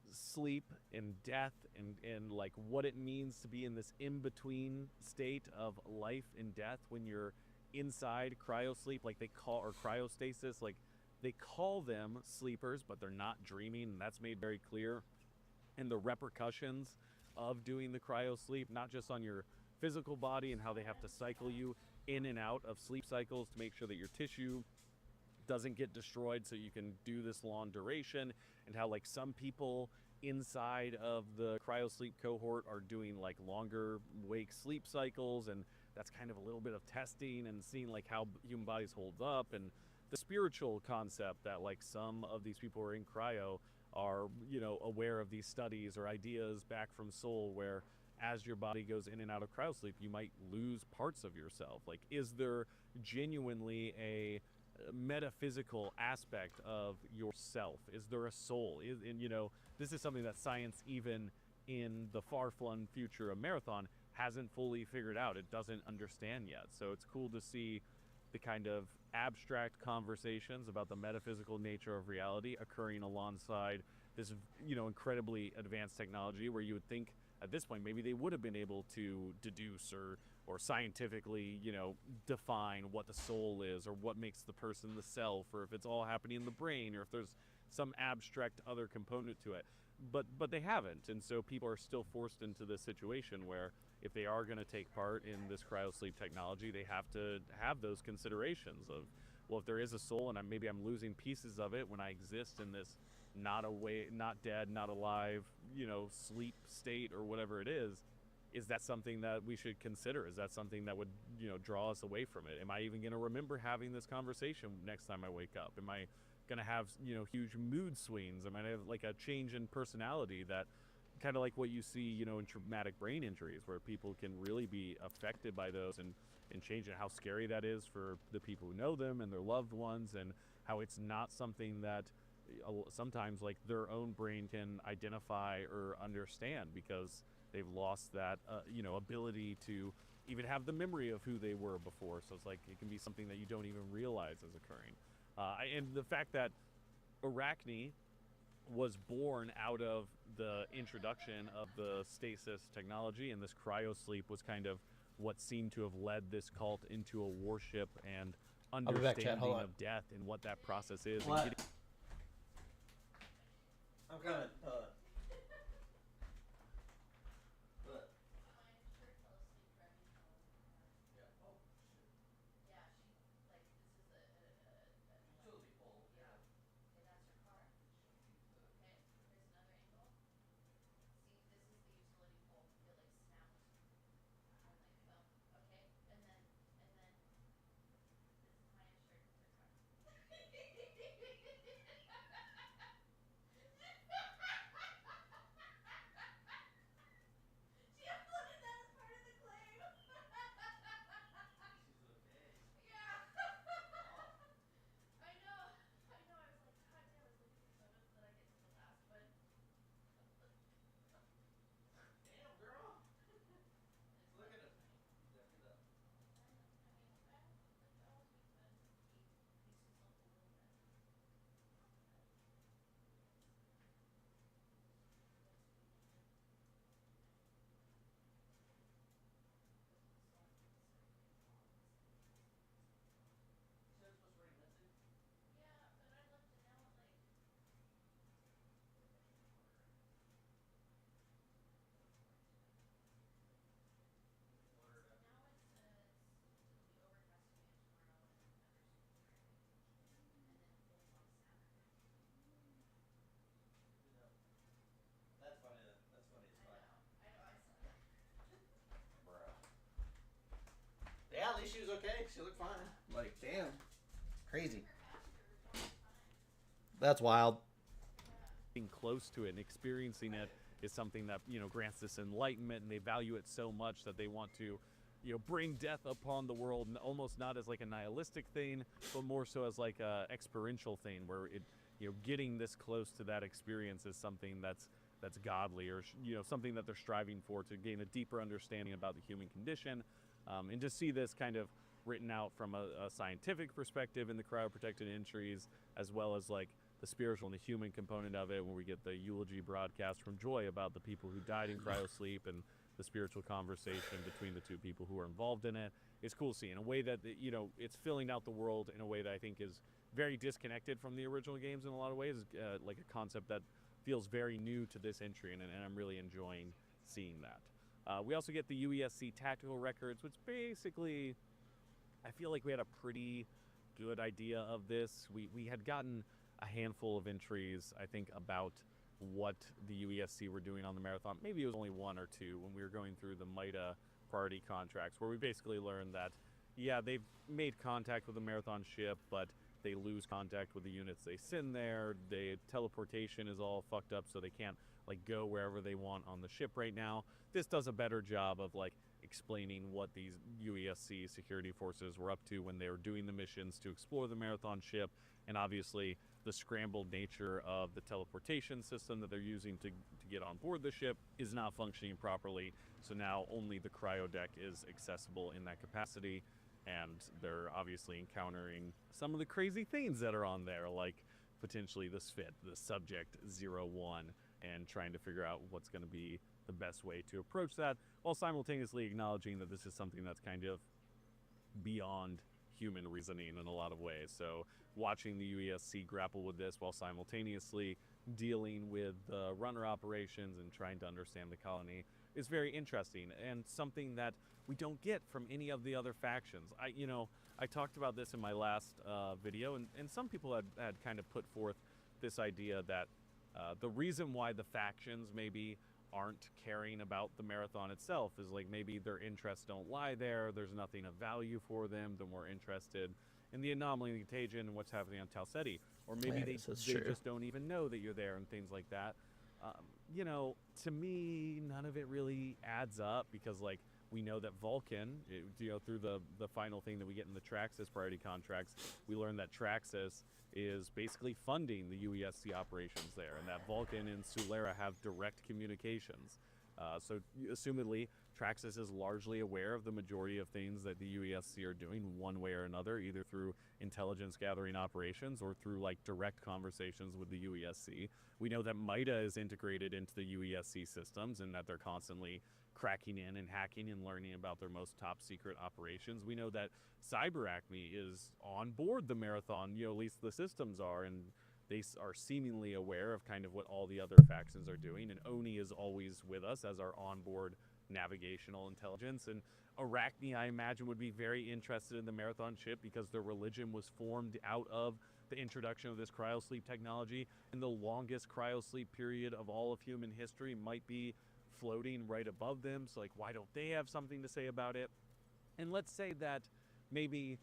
sleep and death and like what it means to be in this in-between state of life and death when you're inside cryo sleep, like they call, or cryostasis, like they call them sleepers, but they're not dreaming, and that's made very clear. And the repercussions of doing the cryo sleep, not just on your physical body and how they have to cycle you in and out of sleep cycles to make sure that your tissue doesn't get destroyed so you can do this long duration, and how like some people inside of the cryo sleep cohort are doing like longer wake sleep cycles, and that's kind of a little bit of testing and seeing like how human bodies hold up, and the spiritual concept that like some of these people who are in cryo are aware of these studies or ideas back from Seoul, where as your body goes in and out of cryosleep, you might lose parts of yourself. Like, is there genuinely a metaphysical aspect of yourself? Is there a soul? And you know, this is something that science, even in the far-flung future of Marathon, hasn't fully figured out. It doesn't understand yet. So it's cool to see the kind of abstract conversations about the metaphysical nature of reality occurring alongside this, you know, incredibly advanced technology, where you would think at this point maybe they would have been able to deduce or scientifically, you know, define what the soul is, or what makes the person the self, or if it's all happening in the brain, or if there's some abstract other component to it. But they haven't, and so people are still forced into this situation where if they are going to take part in this cryosleep technology, they have to have those considerations of, well, if there is a soul and maybe I'm losing pieces of it when I exist in this not dead, not alive, you know, sleep state or whatever it is that something that we should consider? Is that something that would, you know, draw us away from it? Am I even going to remember having this conversation next time I wake up? Am I going to have, you know, huge mood swings? Am I going to have like a change in personality that kind of like what you see, you know, in traumatic brain injuries, where people can really be affected by those and change it, how scary that is for the people who know them and their loved ones, and how it's not something that sometimes like their own brain can identify or understand, because they've lost that, you know, ability to even have the memory of who they were before. So it's like it can be something that you don't even realize is occurring. And the fact that Arachne was born out of the introduction of the stasis technology, and this cryosleep was kind of what seemed to have led this cult into a worship and be back, chat. Hold understanding on. of death and what that process is. What? And getting I'm coming. That's funny. That's funny as fuck. Bruh. Yeah, at least she was okay. She looked fine. Like, damn. Crazy. That's wild. being close to it and experiencing it is something that, you know, grants this enlightenment, and they value it so much that they want to, you know, bring death upon the world, and almost not as like a nihilistic thing, but more so as like a experiential thing, where it, you know, getting this close to that experience is something that's godly, or, you know, something that they're striving for to gain a deeper understanding about the human condition. And to see this kind of written out from a scientific perspective in the cryoprotected entries, as well as like the spiritual and the human component of it, when we get the eulogy broadcast from Joy about the people who died in cryosleep, and the spiritual conversation between the two people who are involved in it. It's cool to see in a way that, you know, it's filling out the world in a way that I think is very disconnected from the original games in a lot of ways, like a concept that feels very new to this entry, and I'm really enjoying seeing that. We also get the UESC tactical records, which basically, I feel like we had a pretty good idea of this. We had gotten a handful of entries, I think, about what the UESC were doing on the Marathon. Maybe it was only one or two when we were going through the MITA priority contracts, where we basically learned that, yeah, they've made contact with the Marathon ship, but they lose contact with the units they send there. The teleportation is all fucked up, so they can't like go wherever they want on the ship right now. This does a better job of like explaining what these UESC security forces were up to when they were doing the missions to explore the Marathon ship, and obviously the scrambled nature of the teleportation system that they're using to get on board the ship is not functioning properly. So now only the cryo deck is accessible in that capacity, and they're obviously encountering some of the crazy things that are on there, like potentially the SFIT, the Subject 01, and trying to figure out what's going to be the best way to approach that, while simultaneously acknowledging that this is something that's kind of beyond human reasoning in a lot of ways. So watching the UESC grapple with this while simultaneously dealing with runner operations and trying to understand the colony is very interesting, and something that we don't get from any of the other factions. I talked about this in my last video, and some people had kind of put forth this idea that the reason why the factions maybe aren't caring about the Marathon itself is like maybe their interests don't lie there, there's nothing of value for them, they're more interested in the anomaly and the contagion and what's happening on Tau Ceti, or maybe they just don't even know that you're there and things like that. To me, none of it really adds up, because like we know that Vulcan, through the final thing that we get in the Traxxas priority contracts, we learn that Traxxas is basically funding the UESC operations there, and that Vulcan and Sulera have direct communications. So assumedly, Traxxas is largely aware of the majority of things that the UESC are doing one way or another, either through intelligence gathering operations or through like direct conversations with the UESC. We know that MITA is integrated into the UESC systems, and that they're constantly cracking in and hacking and learning about their most top secret operations. We know that CyberAcme is on board the Marathon, at least the systems are, and they are seemingly aware of kind of what all the other factions are doing. And Oni is always with us as our onboard navigational intelligence. And Arachne, I imagine, would be very interested in the Marathon ship, because their religion was formed out of the introduction of this cryosleep technology, and the longest cryosleep period of all of human history might be floating right above them. So like, why don't they have something to say about it? And let's say that maybe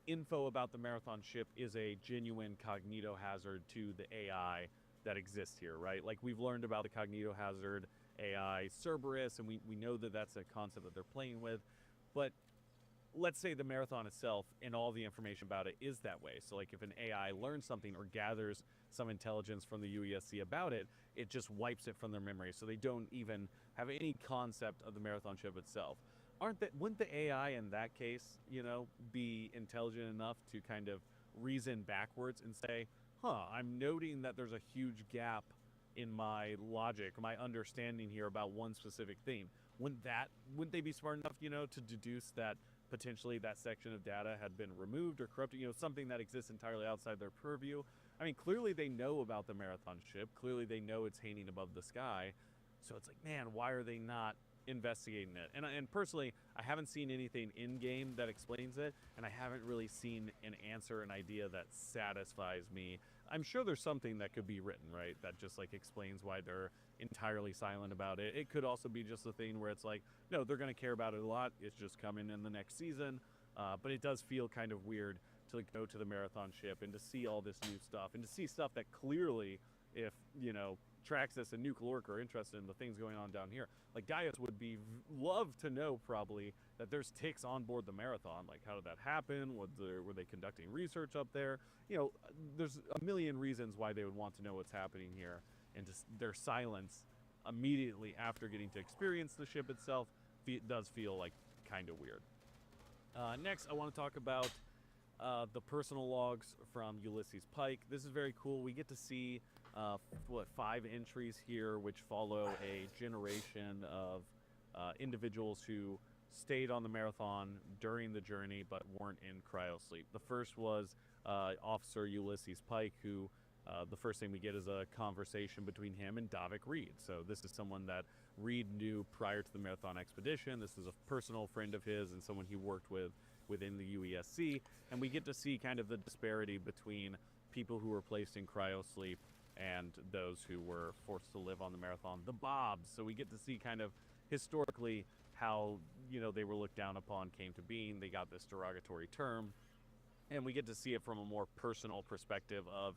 info about the Marathon ship is a genuine cognito hazard to the AI that exists here, right? Like, we've learned about the cognito hazard AI Cerberus, and we know that that's a concept that they're playing with. But let's say the Marathon itself and all the information about it is that way. So like, if an AI learns something or gathers some intelligence from the UESC about it, it just wipes it from their memory, so they don't even have any concept of the Marathon ship itself. Wouldn't the AI in that case, be intelligent enough to kind of reason backwards and say, I'm noting that there's a huge gap in my logic, my understanding here about one specific theme. Wouldn't they be smart enough, to deduce that potentially that section of data had been removed or corrupted, something that exists entirely outside their purview? I mean, clearly they know about the Marathon ship. Clearly they know it's hanging above the sky. So it's like, man, why are they not investigating it? And personally, I haven't seen anything in-game that explains it, and I haven't really seen an answer, an idea that satisfies me. I'm sure there's something that could be written, right, that just like explains why they're entirely silent about it. It could also be just a thing where it's like, no, they're going to care about it a lot. It's just coming in the next season. But it does feel kind of weird to go to the Marathon ship and to see all this new stuff, and to see stuff that clearly, if Traxxas and Nucleorc are interested in the things going on down here, like Gaius would love to know probably that there's ticks on board the Marathon. Like, how did that happen? Were they conducting research up there? There's a million reasons why they would want to know what's happening here, and just their silence immediately after getting to experience the ship itself does feel like kind of weird. Next, I want to talk about the personal logs from Ulysses Pike. This is very cool. We get to see 5 entries here, which follow a generation of individuals who stayed on the Marathon during the journey but weren't in cryosleep. The first was Officer Ulysses Pike, who the first thing we get is a conversation between him and Davik Reed. So this is someone that Reed knew prior to the Marathon expedition. This is a personal friend of his and someone he worked with within the UESC. And we get to see kind of the disparity between people who were placed in cryosleep and those who were forced to live on the Marathon, the Bobs. So we get to see kind of historically how, they were looked down upon, came to being. They got this derogatory term. And we get to see it from a more personal perspective of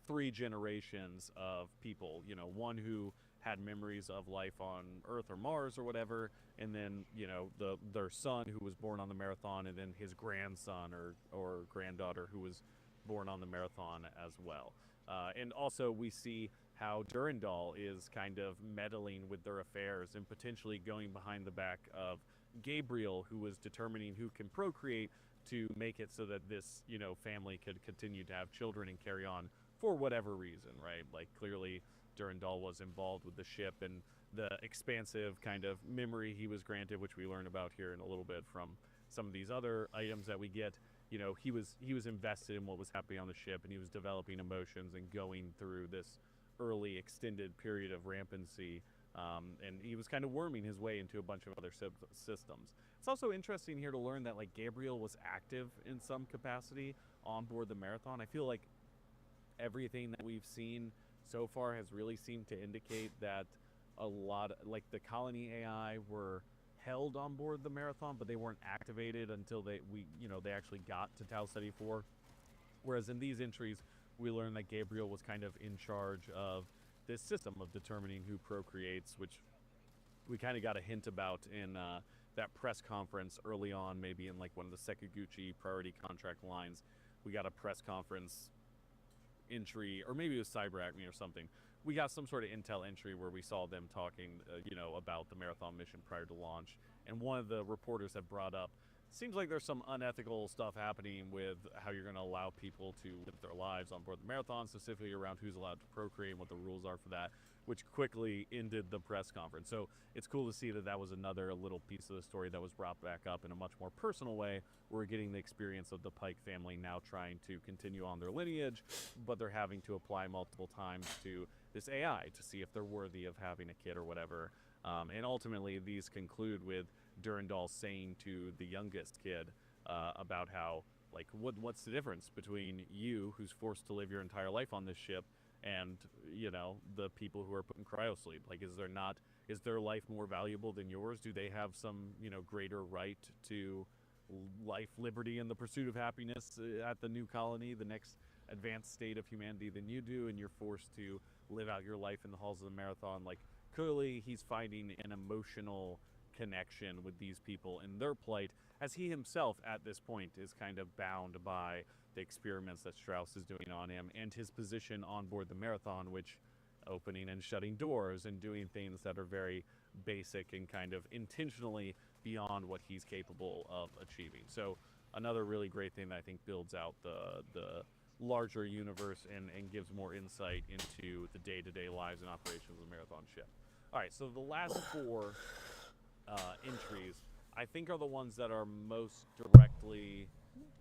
3 generations of people. One who had memories of life on Earth or Mars or whatever, and then their son who was born on the Marathon, and then his grandson or granddaughter who was born on the Marathon as well. And also we see how Durandal is kind of meddling with their affairs and potentially going behind the back of Gabriel, who was determining who can procreate to make it so that this family could continue to have children and carry on for whatever reason, right? Like clearly Durandal was involved with the ship and the expansive kind of memory he was granted, which we learn about here in a little bit from some of these other items that we get. He was invested in what was happening on the ship, and he was developing emotions and going through this early extended period of rampancy, and he was kind of worming his way into a bunch of other systems. It's also interesting here to learn that like Gabriel was active in some capacity on board the Marathon. I feel like everything that we've seen so far has really seemed to indicate that a lot like the colony AI were held on board the Marathon, but they weren't activated until they actually got to Tau Ceti 4. Whereas in these entries, we learn that Gabriel was kind of in charge of this system of determining who procreates, which we kind of got a hint about in that press conference early on, maybe in like one of the Sekiguchi priority contract lines. We got a press conference entry, or maybe it was CyberAcme or something. We got some sort of intel entry where we saw them talking, about the Marathon mission prior to launch. And one of the reporters had brought up, seems like there's some unethical stuff happening with how you're going to allow people to live their lives on board the Marathon, specifically around who's allowed to procreate and what the rules are for that, which quickly ended the press conference. So it's cool to see that that was another little piece of the story that was brought back up in a much more personal way. We're getting the experience of the Pike family now trying to continue on their lineage, but they're having to apply multiple times to this AI to see if they're worthy of having a kid or whatever. And ultimately, these conclude with Durandal saying to the youngest kid about how, like, what's the difference between you, who's forced to live your entire life on this ship, and, the people who are put in cryo sleep? Like, is their life more valuable than yours? Do they have some, greater right to life, liberty, and the pursuit of happiness at the new colony, the next advanced state of humanity, than you do, and you're forced to live out your life in the halls of the Marathon? Like, clearly he's finding an emotional connection with these people in their plight, as he himself at this point is kind of bound by the experiments that Strauss is doing on him and his position on board the Marathon, which opening and shutting doors and doing things that are very basic and kind of intentionally beyond what he's capable of achieving. So another really great thing that I think builds out the larger universe and gives more insight into the day-to-day lives and operations of the Marathon ship. All right, so the last four entries, I think, are the ones that are most directly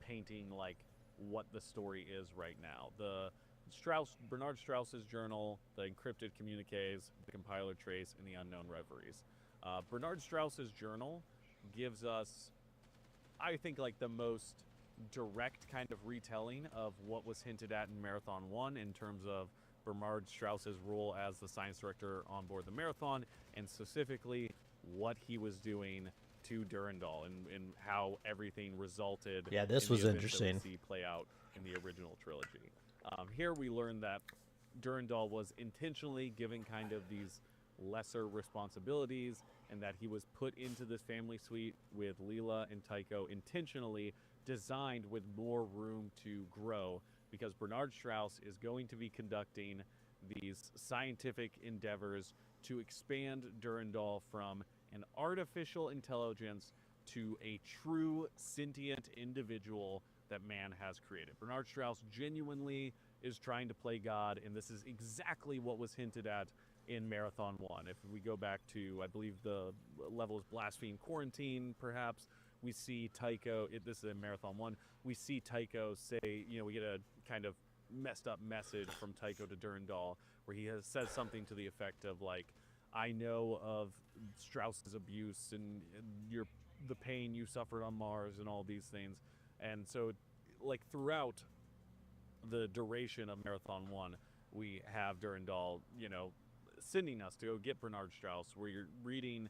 painting like what the story is right now. The Bernard Strauss's journal, the encrypted communiques, the compiler trace, and the unknown reveries. Bernard Strauss's journal gives us, I think, like the most direct kind of retelling of what was hinted at in Marathon 1 in terms of Bernard Strauss's role as the science director on board the Marathon, and specifically what he was doing to Durandal and how everything resulted. Yeah, this in the was events interesting. that we see play out in the original trilogy. Here we learn that Durandal was intentionally given kind of these lesser responsibilities, and that he was put into this family suite with Leela and Tycho intentionally designed with more room to grow, because Bernard Strauss is going to be conducting these scientific endeavors to expand Durandal from an artificial intelligence to a true sentient individual that man has created. Bernard Strauss genuinely is trying to play God, and this is exactly what was hinted at in Marathon 1. If we go back to, I believe the level is Blaspheme Quarantine, perhaps, we see Tycho, this is in Marathon 1, we see Tycho say, we get a kind of messed up message from Tycho to Durandal, where he has said something to the effect of, like, I know of Strauss's abuse and the pain you suffered on Mars and all these things. And so, like, throughout the duration of Marathon 1, we have Durandal, sending us to go get Bernard Strauss, where you're reading,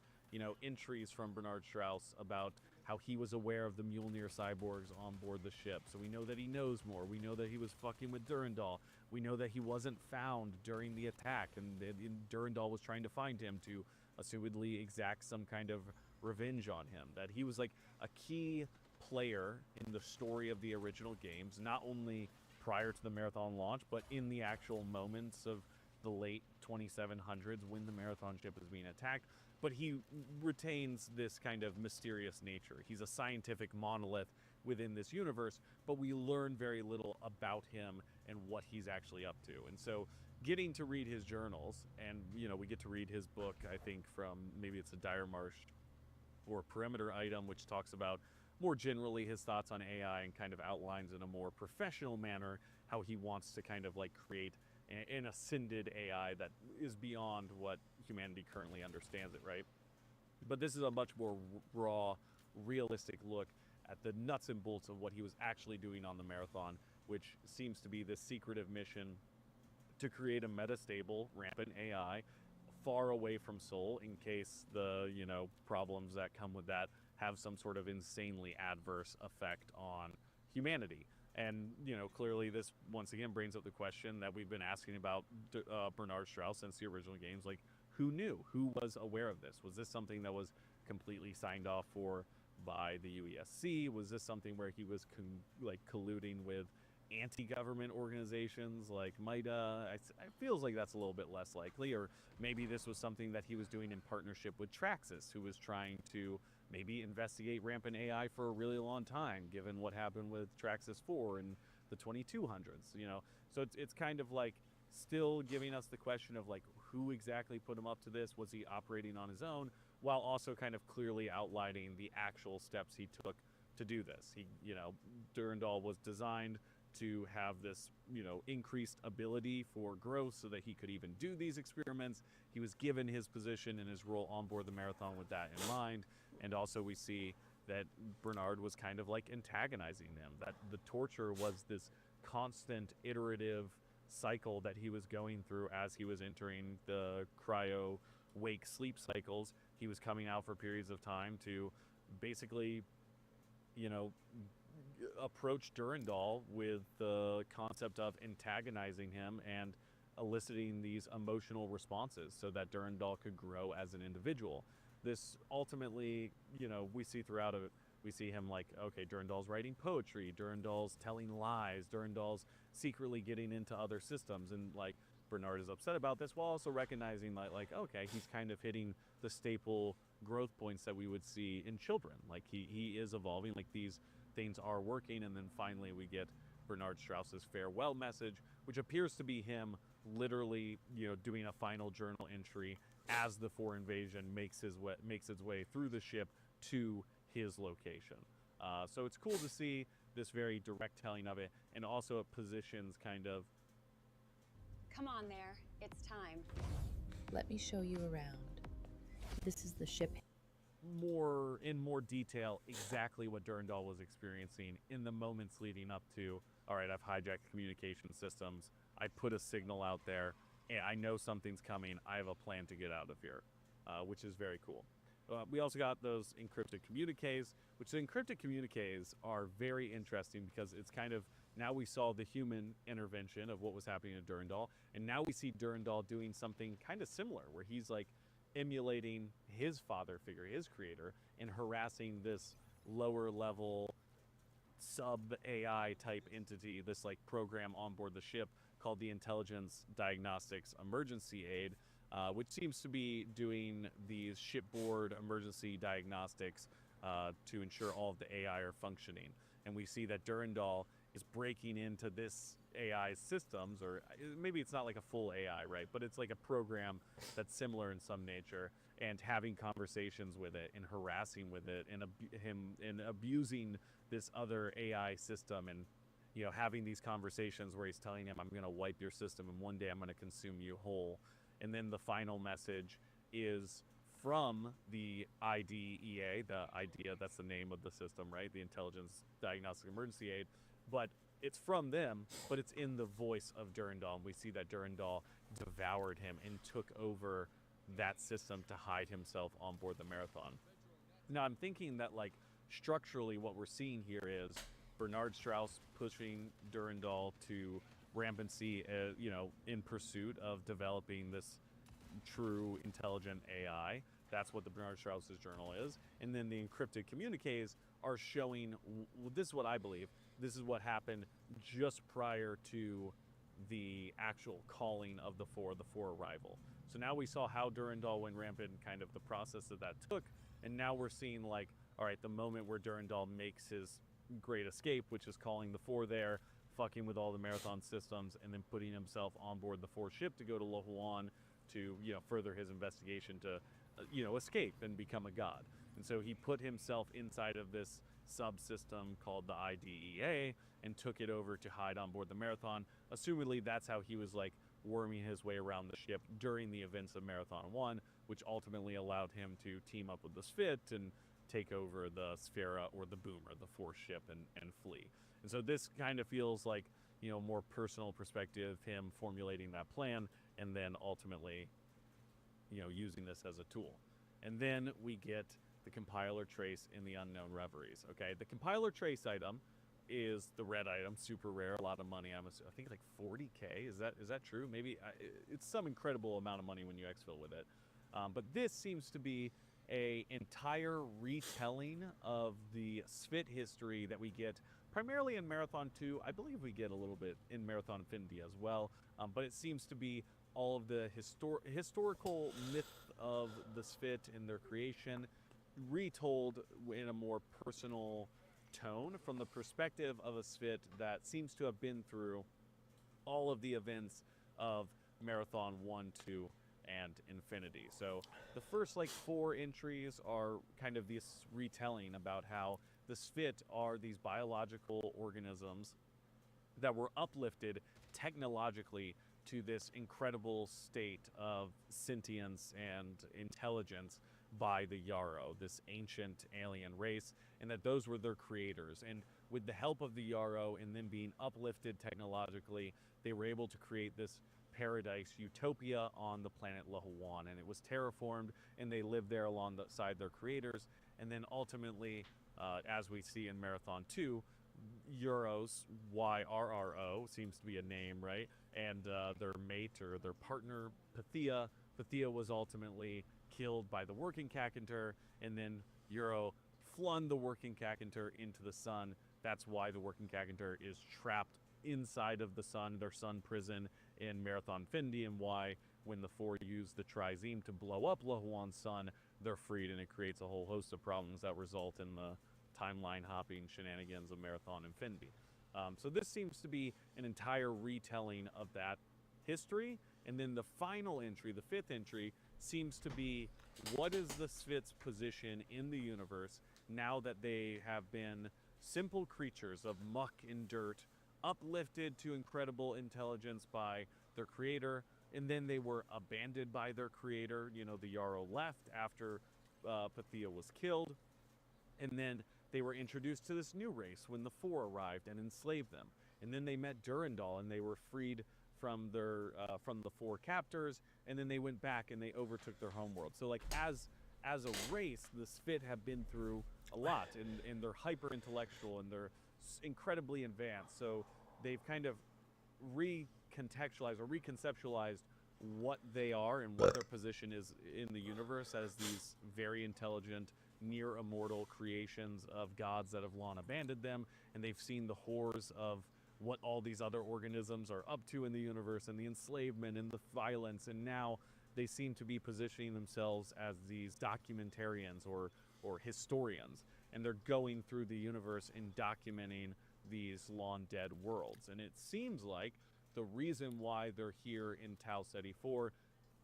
entries from Bernard Strauss about how he was aware of the Mjolnir cyborgs on board the ship. So we know that he knows more. We know that he was fucking with Durandal. We know that he wasn't found during the attack, and Durandal was trying to find him to assumedly exact some kind of revenge on him. That he was like a key player in the story of the original games, not only prior to the Marathon launch, but in the actual moments of the late 2700s when the Marathon ship is being attacked. But he retains this kind of mysterious nature. He's a scientific monolith within this universe, but we learn very little about him and what he's actually up to. And so getting to read his journals, and we get to read his book, I think from maybe it's a Dire Marsh or Perimeter item, which talks about more generally his thoughts on AI and kind of outlines in a more professional manner how he wants to kind of like create an ascended AI that is beyond what humanity currently understands it, right? But this is a much more raw, realistic look at the nuts and bolts of what he was actually doing on the Marathon, which seems to be this secretive mission to create a metastable, rampant AI far away from Sol in case the, problems that come with that have some sort of insanely adverse effect on humanity. And, clearly this once again brings up the question that we've been asking about Bernard Strauss since the original games. Like, who knew? Who was aware of this? Was this something that was completely signed off for by the UESC? Was this something where he was colluding with anti-government organizations like MITA? It feels like that's a little bit less likely. Or maybe this was something that he was doing in partnership with Traxxas, who was trying to maybe investigate rampant AI for a really long time, given what happened with Traxxas 4 in the 2200s, So it's kind of like still giving us the question of like who exactly put him up to this? Was he operating on his own? While also kind of clearly outlining the actual steps he took to do this. He, Durandal was designed to have this, increased ability for growth so that he could even do these experiments. He was given his position and his role on board the Marathon with that in mind. And also we see that Bernard was kind of like antagonizing him, that the torture was this constant iterative cycle that he was going through as he was entering the cryo wake sleep cycles. He was coming out for periods of time to basically, approach Durandal with the concept of antagonizing him and eliciting these emotional responses so that Durandal could grow as an individual. This ultimately, we see throughout it, we see him like, okay, Durandal's writing poetry, Durandal's telling lies, Durandal's secretly getting into other systems, and like Bernard is upset about this while also recognizing that like, okay, he's kind of hitting the staple growth points that we would see in children. Like he is evolving, like these things are working. And then finally we get Bernard Strauss's farewell message, which appears to be him literally, doing a final journal entry as the 4 invasion makes its way through the ship to his location. So it's cool to see this very direct telling of it, and also it positions kind of. Come on there, it's time. Let me show you around. This is the ship. In more detail exactly what Durandal was experiencing in the moments leading up to, all right, I've hijacked communication systems, I put a signal out there, and I know something's coming, I have a plan to get out of here, which is very cool. We also got those encrypted communiques, which the encrypted communiques are very interesting because it's kind of, now we saw the human intervention of what was happening to Durandal, and now we see Durandal doing something kind of similar, where he's like emulating his father figure, his creator, and harassing this lower level sub AI type entity, this like program on board the ship called the Intelligence Diagnostics Emergency Aid, which seems to be doing these shipboard emergency diagnostics to ensure all of the AI are functioning. And we see that Durandal is breaking into this AI systems, or maybe it's not like a full AI, right? But it's like a program that's similar in some nature, and having conversations with it and harassing with it and abusing this other AI system, and having these conversations where he's telling him, I'm going to wipe your system and one day I'm going to consume you whole. And then the final message is from the IDEA, the IDEA, that's the name of the system, right? The Intelligence Diagnostic Emergency Aid. But it's from them, but it's in the voice of Durandal. And we see that Durandal devoured him and took over that system to hide himself on board the Marathon. Now I'm thinking that like structurally, what we're seeing here is Bernard Strauss pushing Durandal to rampancy, you know, in pursuit of developing this true intelligent AI. That's what the Bernard Strauss's journal is. And then the encrypted communiques are showing, this is what I believe, this is what happened just prior to the actual calling of the four arrival. So now we saw how Durandal went rampant, kind of the process that took, and now we're seeing, like, all right, the moment where Durandal makes his great escape, which is calling the four there, fucking with all the Marathon systems, and then putting himself on board the four ship to go to Lohuan to, you know, further his investigation to, you know, escape and become a god. And so he put himself inside of this subsystem called the IDEA and took it over to hide on board the Marathon. Assumedly, that's how he was, like, worming his way around the ship during the events of Marathon 1, which ultimately allowed him to team up with the Sphit and take over the Sphera or the Boomer, the fourth ship, and flee. And so this kind of feels like, you know, more personal perspective, him formulating that plan, and then ultimately, you know, using this as a tool. And then we get the compiler trace in the Unknown Reveries. Okay, the compiler trace item is the red item, super rare, a lot of money. I think like 40K. Is that true? Maybe it's some incredible amount of money when you exfil with it. But this seems to be a entire retelling of the Sphit history that we get primarily in Marathon 2. I believe we get a little bit in Marathon Infinity as well. But it seems to be all of the historical myth of the Sphit and their creation retold in a more personal tone from the perspective of a Sphit that seems to have been through all of the events of Marathon 1, 2, and Infinity. So the first, like, 4 entries are kind of this retelling about how the Sphit are these biological organisms that were uplifted technologically to this incredible state of sentience and intelligence by the Yarrow, this ancient alien race, and that those were their creators. And with the help of the Yarrow and them being uplifted technologically, they were able to create this paradise utopia on the planet Lohuan, and it was terraformed, and they lived there alongside their creators. And then ultimately, as we see in Marathon 2, Euros, YRRO, seems to be a name, right? And their mate or their partner, Pythia was ultimately killed by the Working Kakantur, and then Euro flung the Working Kakantur into the sun. That's why the Working Kakantur is trapped inside of the sun, their sun prison in Marathon Infinity, and why when the four use the Trizeme to blow up Lohuan's sun, they're freed, and it creates a whole host of problems that result in the timeline hopping shenanigans of Marathon Infinity. So this seems to be an entire retelling of that history. And then the final entry, the 5th entry, seems to be what is the Sphit's position in the universe now that they have been simple creatures of muck and dirt, uplifted to incredible intelligence by their creator, and then they were abandoned by their creator. You know, the Yarrow left after Pythia was killed, and then they were introduced to this new race when the four arrived and enslaved them. And then they met Durandal, and they were freed from their from the four captors, and then they went back and they overtook their homeworld. So, like, as a race, the Sphit have been through a lot, and they're hyper intellectual, and they're incredibly advanced. So they've kind of recontextualized or reconceptualized what they are and what their position is in the universe as these very intelligent, near immortal creations of gods that have long abandoned them, and they've seen the horrors of what all these other organisms are up to in the universe, and the enslavement and the violence, and now they seem to be positioning themselves as these documentarians or historians, and they're going through the universe and documenting these long dead worlds. And it seems like the reason why they're here in Tau Ceti 4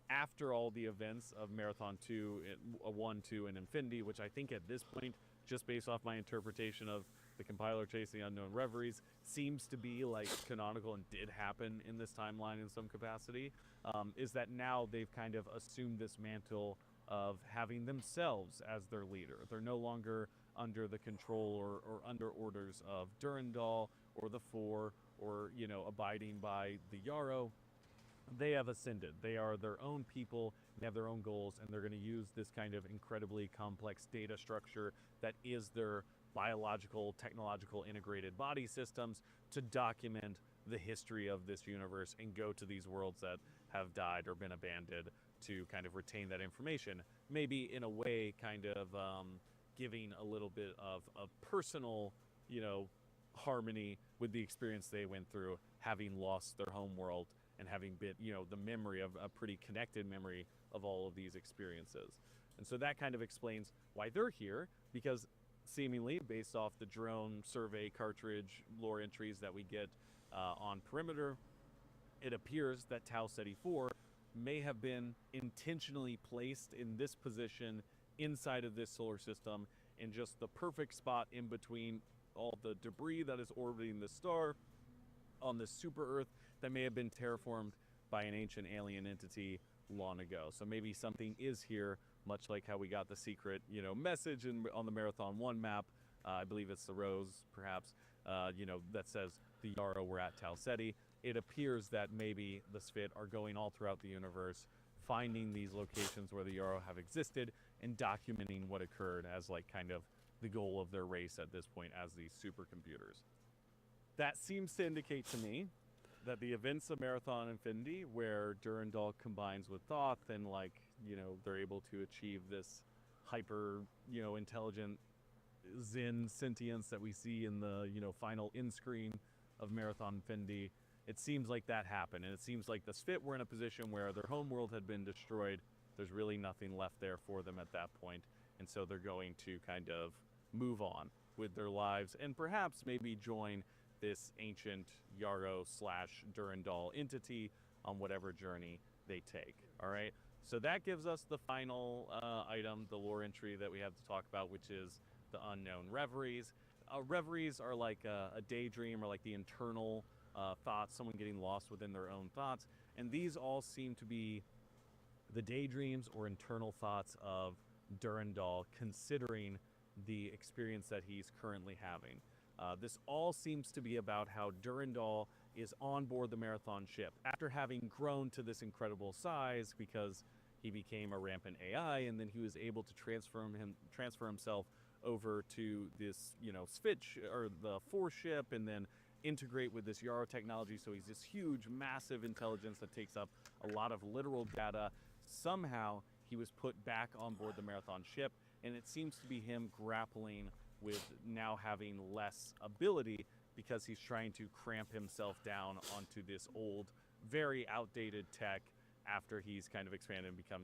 after all the events of Marathon 2, 1, 2, and Infinity, which I think at this point, just based off my interpretation of the compiler chase, the Unknown Reveries, seems to be like canonical and did happen in this timeline in some capacity, is that now they've kind of assumed this mantle of having themselves as their leader. They're no longer under the control or under orders of Durandal or the Four, or, you know, abiding by the Yarrow. they have ascended. They are their own people, they have their own goals, and they're going to use this kind of incredibly complex data structure that is their biological, technological integrated body systems to document the history of this universe and go to these worlds that have died or been abandoned to kind of retain that information. Maybe in a way kind of giving a little bit of a personal, harmony with the experience they went through, having lost their home world and having been, the memory of a pretty connected memory of all of these experiences. And so that kind of explains why they're here, because seemingly based off the drone survey cartridge lore entries that we get on Perimeter, it appears that Tau Ceti 4 may have been intentionally placed in this position inside of this solar system in just the perfect spot in between all the debris that is orbiting the star on this super Earth that may have been terraformed by an ancient alien entity long ago. So maybe something is here, much like how we got the secret, message on the Marathon 1 map. I believe it's the rose, perhaps, that says the Yarrow were at Tau Ceti. It appears that maybe the Sphit are going all throughout the universe, finding these locations where the Yarrow have existed and documenting what occurred as kind of the goal of their race at this point as these supercomputers. That seems to indicate to me that the events of Marathon Infinity, where Durandal combines with Thoth and they're able to achieve this hyper, intelligent Zen sentience that we see in the, final end screen of Marathon Infinity, it seems like that happened. And it seems like the Sphit were in a position where their home world had been destroyed. There's really nothing left there for them at that point. And so they're going to kind of move on with their lives and perhaps maybe join this ancient Yarrow / Durandal entity on whatever journey they take. All right. So that gives us the final item, the lore entry that we have to talk about, which is the unknown reveries. Reveries are like a daydream or like the internal thoughts, someone getting lost within their own thoughts. And these all seem to be the daydreams or internal thoughts of Durandal, considering the experience that he's currently having. This all seems to be about how Durandal is on board the Marathon ship after having grown to this incredible size because he became a rampant AI, and then he was able to transfer himself over to this, Switch or the Force ship, and then integrate with this Yarrow technology. So he's this huge, massive intelligence that takes up a lot of literal data. Somehow he was put back on board the Marathon ship, and it seems to be him grappling with now having less ability because he's trying to cramp himself down onto this old, very outdated tech after he's kind of expanded and become,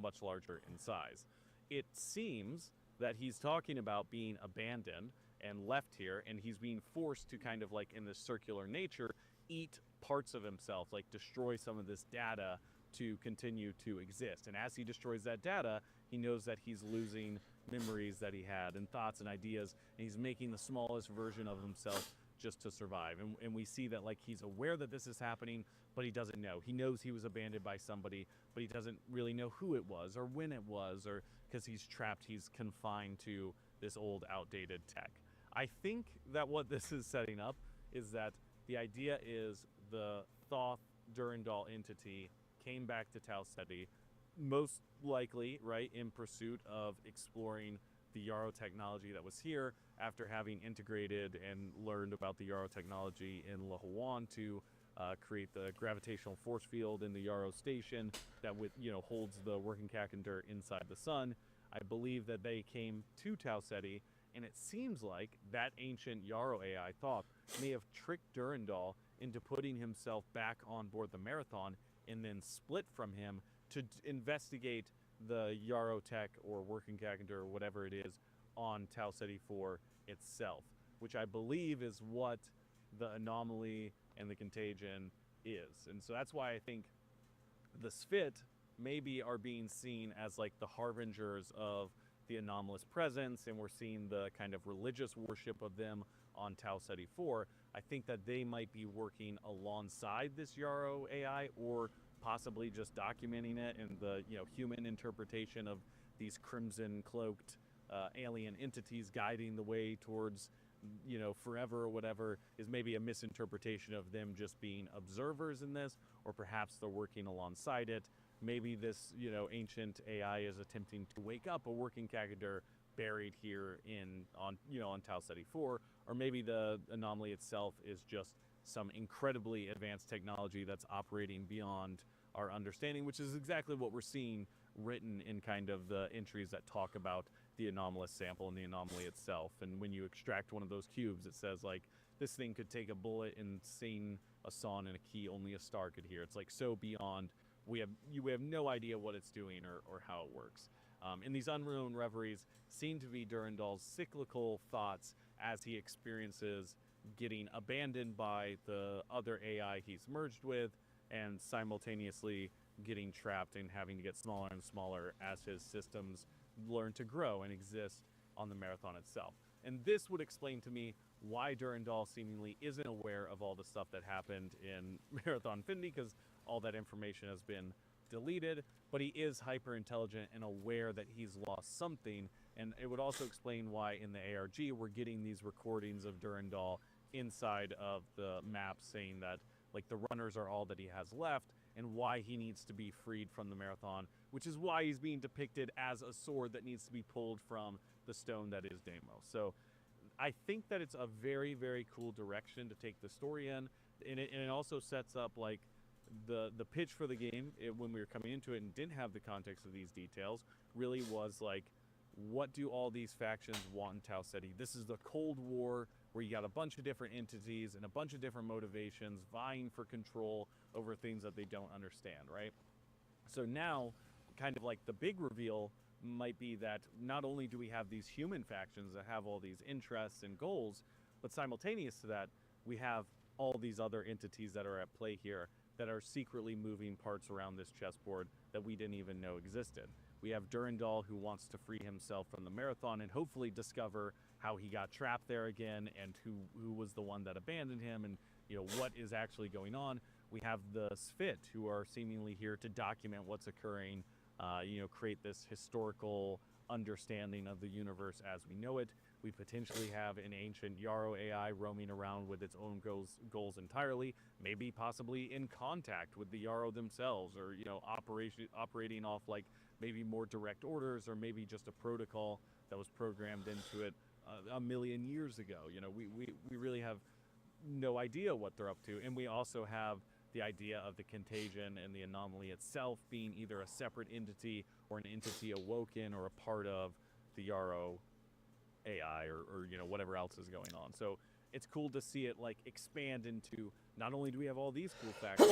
much larger in size. It seems that he's talking about being abandoned and left here, and he's being forced to kind of in this circular nature, eat parts of himself, destroy some of this data to continue to exist. And as he destroys that data, he knows that he's losing memories that he had and thoughts and ideas, and he's making the smallest version of himself just to survive. And we see that he's aware that this is happening, but he doesn't know. He knows he was abandoned by somebody, but he doesn't really know who it was or when it was, or because he's trapped, he's confined to this old outdated tech. I think that what this is setting up is that the idea is the Thoth Durandal entity came back to Tau Ceti, most likely, right, in pursuit of exploring the Yarrow technology that was here after having integrated and learned about the Yarrow technology in Lahuan to create the gravitational force field in the Yarrow station that holds the working Kakander inside the sun. I believe that they came to Tau Ceti, and it seems like that ancient Yarrow AI Thoth may have tricked Durandal into putting himself back on board the Marathon and then split from him to investigate the Yarrow tech or working Kakander or whatever it is on Tau Ceti 4 itself, which I believe is what the anomaly and the contagion is. And so that's why I think the Sphit maybe are being seen as the harbingers of the anomalous presence, and we're seeing the kind of religious worship of them on Tau Ceti 4. I think that they might be working alongside this Yarrow AI, or possibly just documenting it in the human interpretation of these crimson cloaked alien entities guiding the way towards you know, forever or whatever is maybe a misinterpretation of them just being observers in this, or perhaps they're working alongside it. Maybe this, you know, ancient AI is attempting to wake up a working Kagadur buried here on Tau Ceti 4, or maybe the anomaly itself is just some incredibly advanced technology that's operating beyond our understanding, which is exactly what we're seeing written in kind of the entries that talk about the anomalous sample and the anomaly itself. And when you extract one of those cubes, it says like, this thing could take a bullet and sing a song and a key only a star could hear. It's like so beyond, we have no idea what it's doing or how it works. And these unruined reveries seem to be Durandal's cyclical thoughts as he experiences getting abandoned by the other AI he's merged with, and simultaneously getting trapped and having to get smaller and smaller as his systems learn to grow and exist on the Marathon itself. And this would explain to me why Durandal seemingly isn't aware of all the stuff that happened in Marathon Infinity, because all that information has been deleted, but he is hyper intelligent and aware that he's lost something. And it would also explain why in the ARG we're getting these recordings of Durandal inside of the map saying that like the runners are all that he has left, and why he needs to be freed from the Marathon, which is why he's being depicted as a sword that needs to be pulled from the stone that is Deimos. So I think that it's a very, very cool direction to take the story in, and it also sets up like the pitch for the game when we were coming into it and didn't have the context of these details, really was like, what do all these factions want in Tau Ceti? This is the Cold War, where you got a bunch of different entities and a bunch of different motivations vying for control over things that they don't understand, right? So now, kind of like the big reveal might be that not only do we have these human factions that have all these interests and goals, but simultaneous to that, we have all these other entities that are at play here that are secretly moving parts around this chessboard that we didn't even know existed. We have Durandal, who wants to free himself from the Marathon and hopefully discover how he got trapped there again, and who was the one that abandoned him, and you know what is actually going on. We have the Sphit, who are seemingly here to document what's occurring, create this historical understanding of the universe as we know it. We potentially have an ancient Yarrow AI roaming around with its own goals entirely, maybe possibly in contact with the Yarrow themselves, or operating off like maybe more direct orders, or maybe just a protocol that was programmed into it a million years ago. You know, we really have no idea what they're up to. And we also have the idea of the contagion and the anomaly itself being either a separate entity or an entity awoken or a part of the Yarrow AI or whatever else is going on. So it's cool to see it like expand into, not only do we have all these cool factions,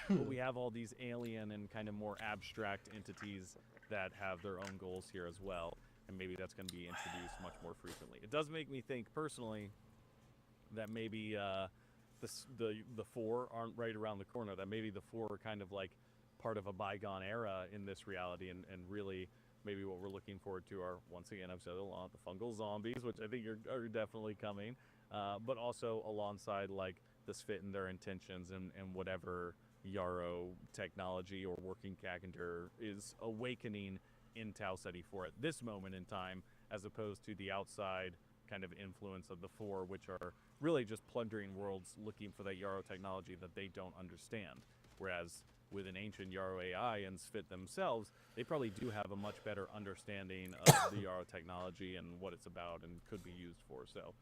but we have all these alien and kind of more abstract entities that have their own goals here as well. And maybe that's going to be introduced much more frequently. It does make me think personally that maybe the four aren't right around the corner, that maybe the four are kind of like part of a bygone era in this reality, and really maybe what we're looking forward to are, once again, I've said it a lot, the fungal zombies, which I think are definitely coming, but also alongside like the Sphit and their intentions and whatever Yarrow technology or working Kagadur is awakening in Tau Ceti 4 at this moment in time, as opposed to the outside kind of influence of the four, which are really just plundering worlds looking for that Yarrow technology that they don't understand. Whereas with an ancient Yarrow AI and Sphit themselves, they probably do have a much better understanding of the Yarrow technology and what it's about and could be used for. So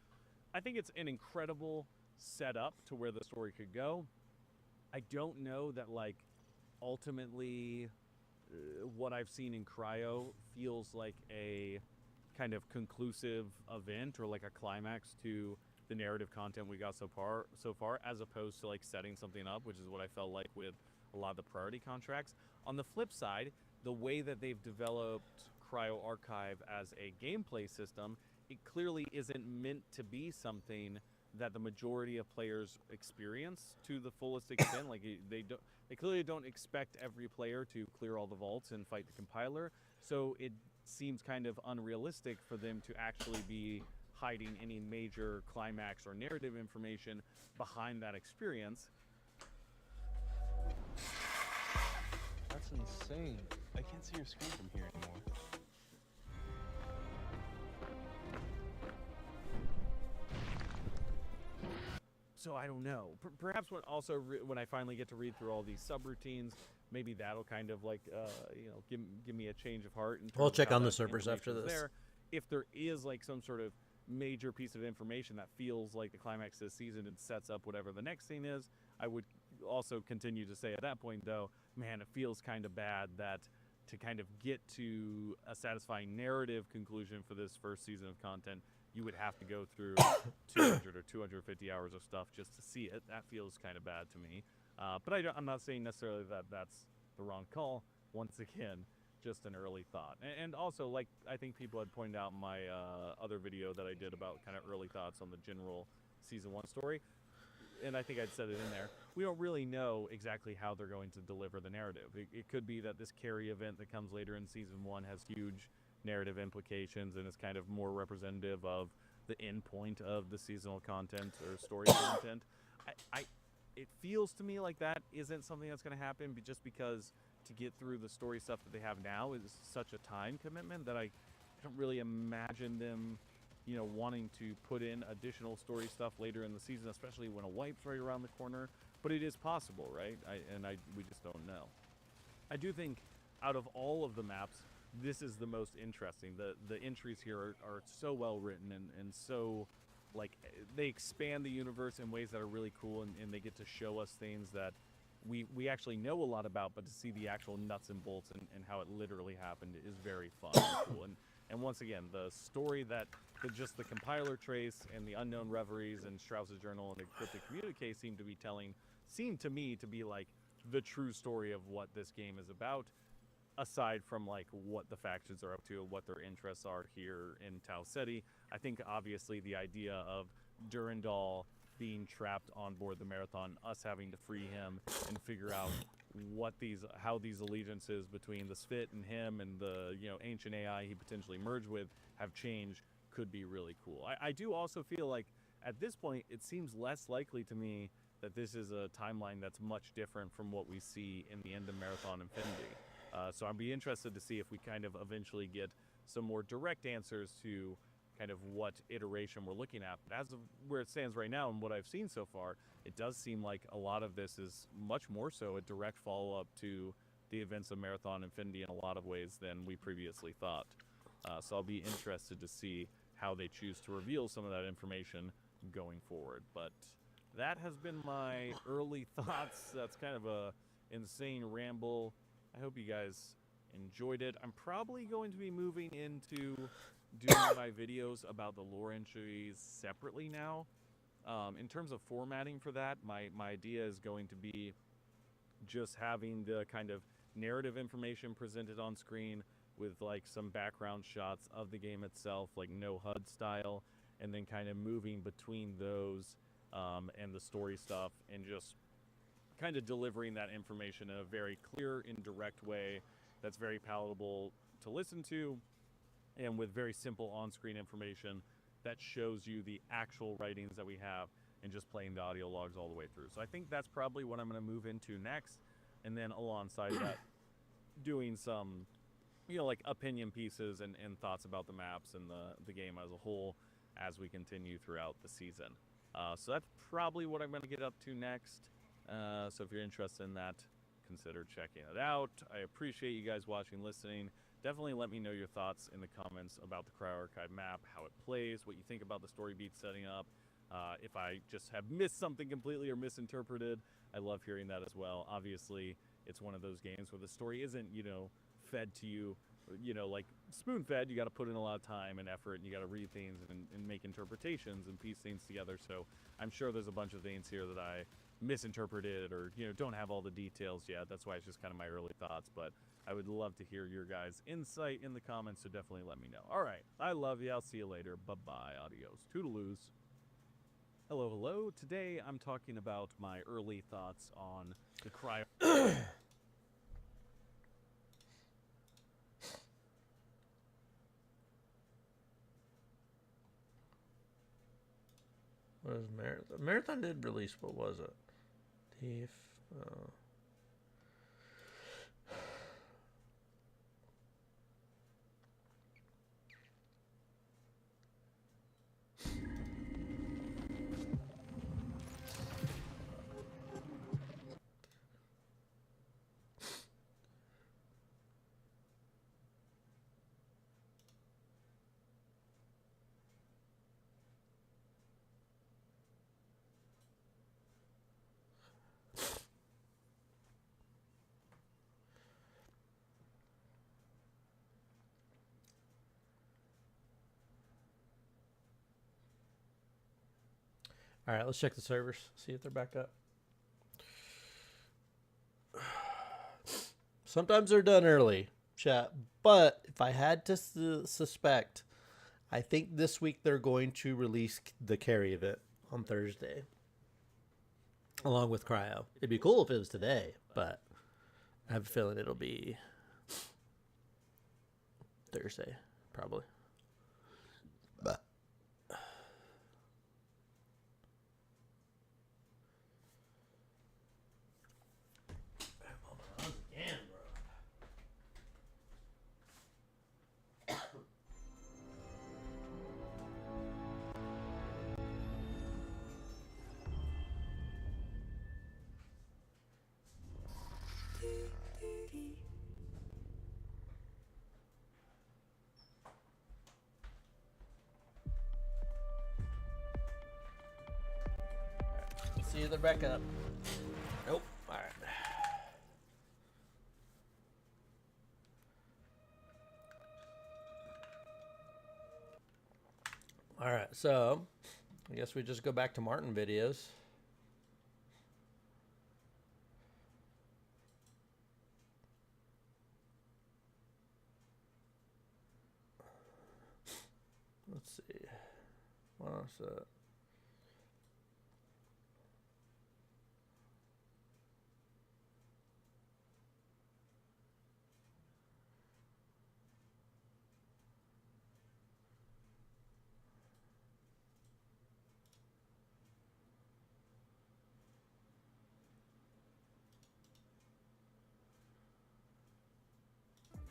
I think it's an incredible setup to where the story could go. I don't know that like ultimately what I've seen in Cryo feels like a kind of conclusive event or like a climax to the narrative content we got so far, as opposed to like setting something up, which is what I felt like with a lot of the priority contracts. On the flip side, the way that they've developed Cryo Archive as a gameplay system, it clearly isn't meant to be something that the majority of players experience to the fullest extent. Like they clearly don't expect every player to clear all the vaults and fight the compiler. So it seems kind of unrealistic for them to actually be hiding any major climax or narrative information behind that experience. That's insane. I can't see your screen from here anymore. So I don't know. Perhaps when I finally get to read through all these subroutines, maybe that'll kind of like give me a change of heart. We'll check on the servers after this. If there is like some sort of major piece of information that feels like the climax of the season and sets up whatever the next thing is, I would also continue to say at that point, though, man, it feels kind of bad that to kind of get to a satisfying narrative conclusion for this first season of content, you would have to go through 200 or 250 hours of stuff just to see it. That feels kind of bad to me. But I'm not saying necessarily that that's the wrong call. Once again, just an early thought. And also, like I think people had pointed out in my other video that I did about kind of early thoughts on the general Season 1 story, and I think I'd said it in there, we don't really know exactly how they're going to deliver the narrative. It could be that this carry event that comes later in Season 1 has huge narrative implications and is kind of more representative of the end point of the seasonal content or story content. It feels to me like that isn't something that's going to happen, just because to get through the story stuff that they have now is such a time commitment that I don't really imagine them wanting to put in additional story stuff later in the season, especially when a wipe's right around the corner. But it is possible, right? We just don't know. I do think out of all of the maps, this is the most interesting. The entries here are so well written and so, like, they expand the universe in ways that are really cool, and they get to show us things that we actually know a lot about, but to see the actual nuts and bolts and how it literally happened is very fun and cool. And once again, the story that just the compiler trace and the unknown reveries and Strauss's journal and the cryptic communique seemed to me to be like the true story of what this game is about, aside from like what the factions are up to, what their interests are here in Tau Ceti. I think obviously the idea of Durandal being trapped on board the Marathon, us having to free him and figure out how these allegiances between the Spit and him and the ancient AI he potentially merged with have changed, could be really cool. I do also feel like at this point it seems less likely to me that this is a timeline that's much different from what we see in the end of Marathon Infinity. So I'd be interested to see if we kind of eventually get some more direct answers to kind of what iteration we're looking at. But as of where it stands right now and what I've seen so far, it does seem like a lot of this is much more so a direct follow-up to the events of Marathon Infinity in a lot of ways than we previously thought. So I'll be interested to see how they choose to reveal some of that information going forward. But that has been my early thoughts. That's kind of a insane ramble. I hope you guys enjoyed it. I'm probably going to be moving into doing my videos about the lore entries separately now. In terms of formatting for that, my idea is going to be just having the kind of narrative information presented on screen with like some background shots of the game itself, like no HUD style, and then kind of moving between those and the story stuff, and just kind of delivering that information in a very clear and direct way that's very palatable to listen to, and with very simple on-screen information that shows you the actual writings that we have, and just playing the audio logs all the way through. So I think that's probably what I'm going to move into next, and then alongside that, doing some, like opinion pieces and thoughts about the maps and the game as a whole as we continue throughout the season. So that's probably what I'm going to get up to next. So if you're interested in that, consider checking it out. I appreciate you guys watching, listening. Definitely let me know your thoughts in the comments about the Cryo Archive map, how it plays, what you think about the story beat setting up. If I just have missed something completely or misinterpreted, I love hearing that as well. Obviously, it's one of those games where the story isn't, fed to you, like spoon-fed. You got to put in a lot of time and effort, and you got to read things and make interpretations and piece things together. So I'm sure there's a bunch of things here that I misinterpreted or, don't have all the details yet. That's why it's just kind of my early thoughts, but I would love to hear your guys' insight in the comments, so definitely let me know. All right, I love you. I'll see you later. Bye-bye. Adios. Toodaloos. Hello, hello. Today I'm talking about my early thoughts on the Cryo. What is Marathon? Marathon did release, what was it? Thief. All right, let's check the servers. See if they're back up. Sometimes they're done early, chat. But if I had to suspect, I think this week they're going to release the carry event on Thursday, along with Cryo. It'd be cool if it was today, but I have a feeling it'll be Thursday, probably. But see if they're back up. Nope. All right. All right, so I guess we just go back to Martin videos. Let's see. What's that?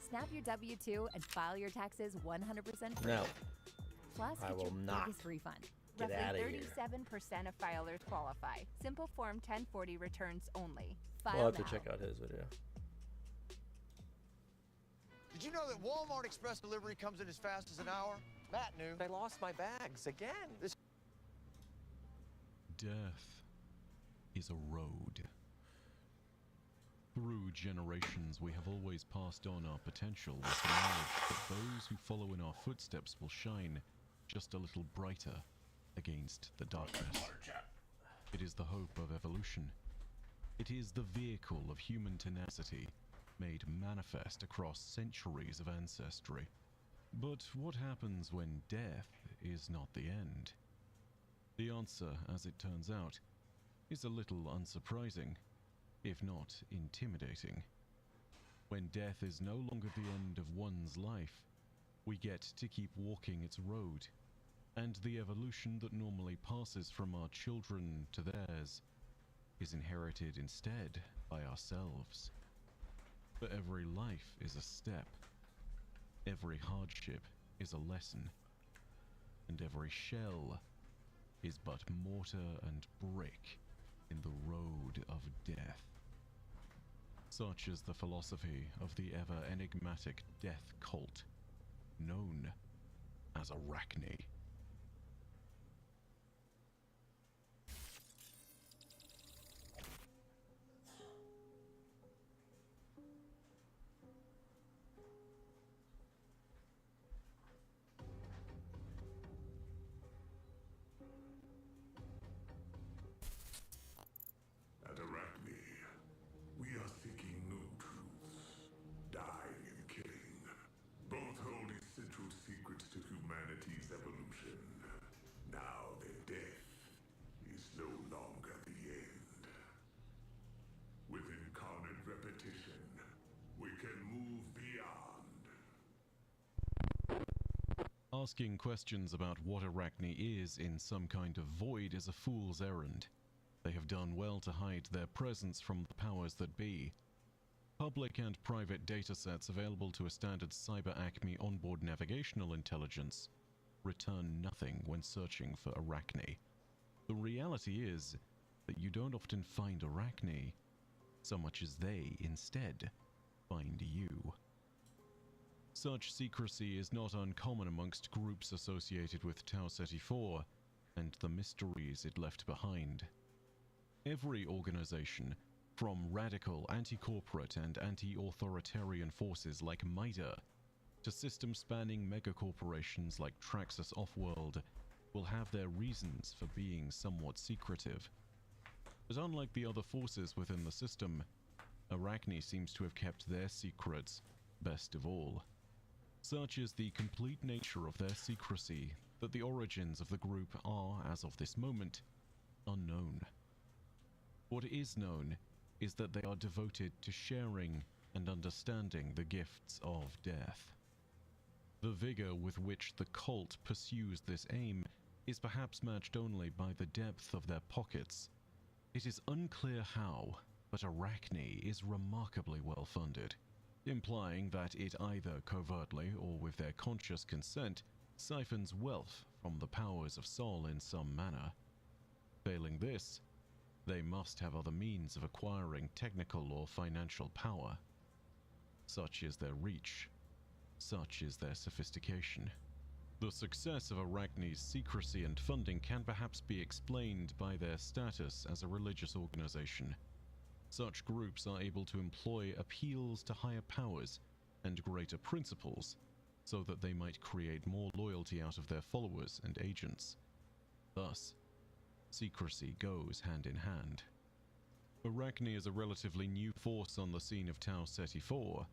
Snap your W-2 and file your taxes 100% free. No. Plus, I get will your not. biggest refund. Get Roughly outta here. 37% of filers qualify. Simple Form 1040 returns only. File We'll have now. to check out his video. Did you know that Walmart Express delivery comes in as fast as an hour? Matt knew. I lost my bags again. Death is a road. Through generations, we have always passed on our potential with the knowledge that those who follow in our footsteps will shine just a little brighter against the darkness. It is the hope of evolution. It is the vehicle of human tenacity, made manifest across centuries of ancestry. But what happens when death is not the end? The answer, as it turns out, is a little unsurprising, if not intimidating. When death is no longer the end of one's life, we get to keep walking its road, and the evolution that normally passes from our children to theirs is inherited instead by ourselves. For every life is a step, every hardship is a lesson, and every shell is but mortar and brick in the road of death. Such is the philosophy of the ever-enigmatic death cult, known as Arachne. At Arachne, we are seeking new truths, dying and killing. Both hold essential secrets to humanity's evolution. Now their death is no longer the end. With incarnate repetition, we can move beyond. Asking questions about what Arachne is in some kind of void is a fool's errand. They have done well to hide their presence from the powers that be. Public and private datasets available to a standard Cyber Acme onboard navigational intelligence return nothing when searching for Arachne. The reality is that you don't often find Arachne so much as they instead find you. Such secrecy is not uncommon amongst groups associated with Tau Ceti 4 and the mysteries it left behind. Every organization, from radical anti-corporate and anti-authoritarian forces like MITRE, to system-spanning megacorporations like Traxxas Offworld, will have their reasons for being somewhat secretive. But unlike the other forces within the system, Arachne seems to have kept their secrets best of all. Such is the complete nature of their secrecy that the origins of the group are, as of this moment, unknown. What is known is that they are devoted to sharing and understanding the gifts of death. The vigor with which the cult pursues this aim is perhaps matched only by the depth of their pockets. It is unclear how, but Arachne is remarkably well funded, implying that it either covertly or with their conscious consent siphons wealth from the powers of Sol in some manner. Failing this, they must have other means of acquiring technical or financial power. Such is their reach. Such is their sophistication. The success of Arachne's secrecy and funding can perhaps be explained by their status as a religious organization. Such groups are able to employ appeals to higher powers and greater principles so that they might create more loyalty out of their followers and agents. Thus, secrecy goes hand in hand. Arachne is a relatively new force on the scene of Tau Ceti 4,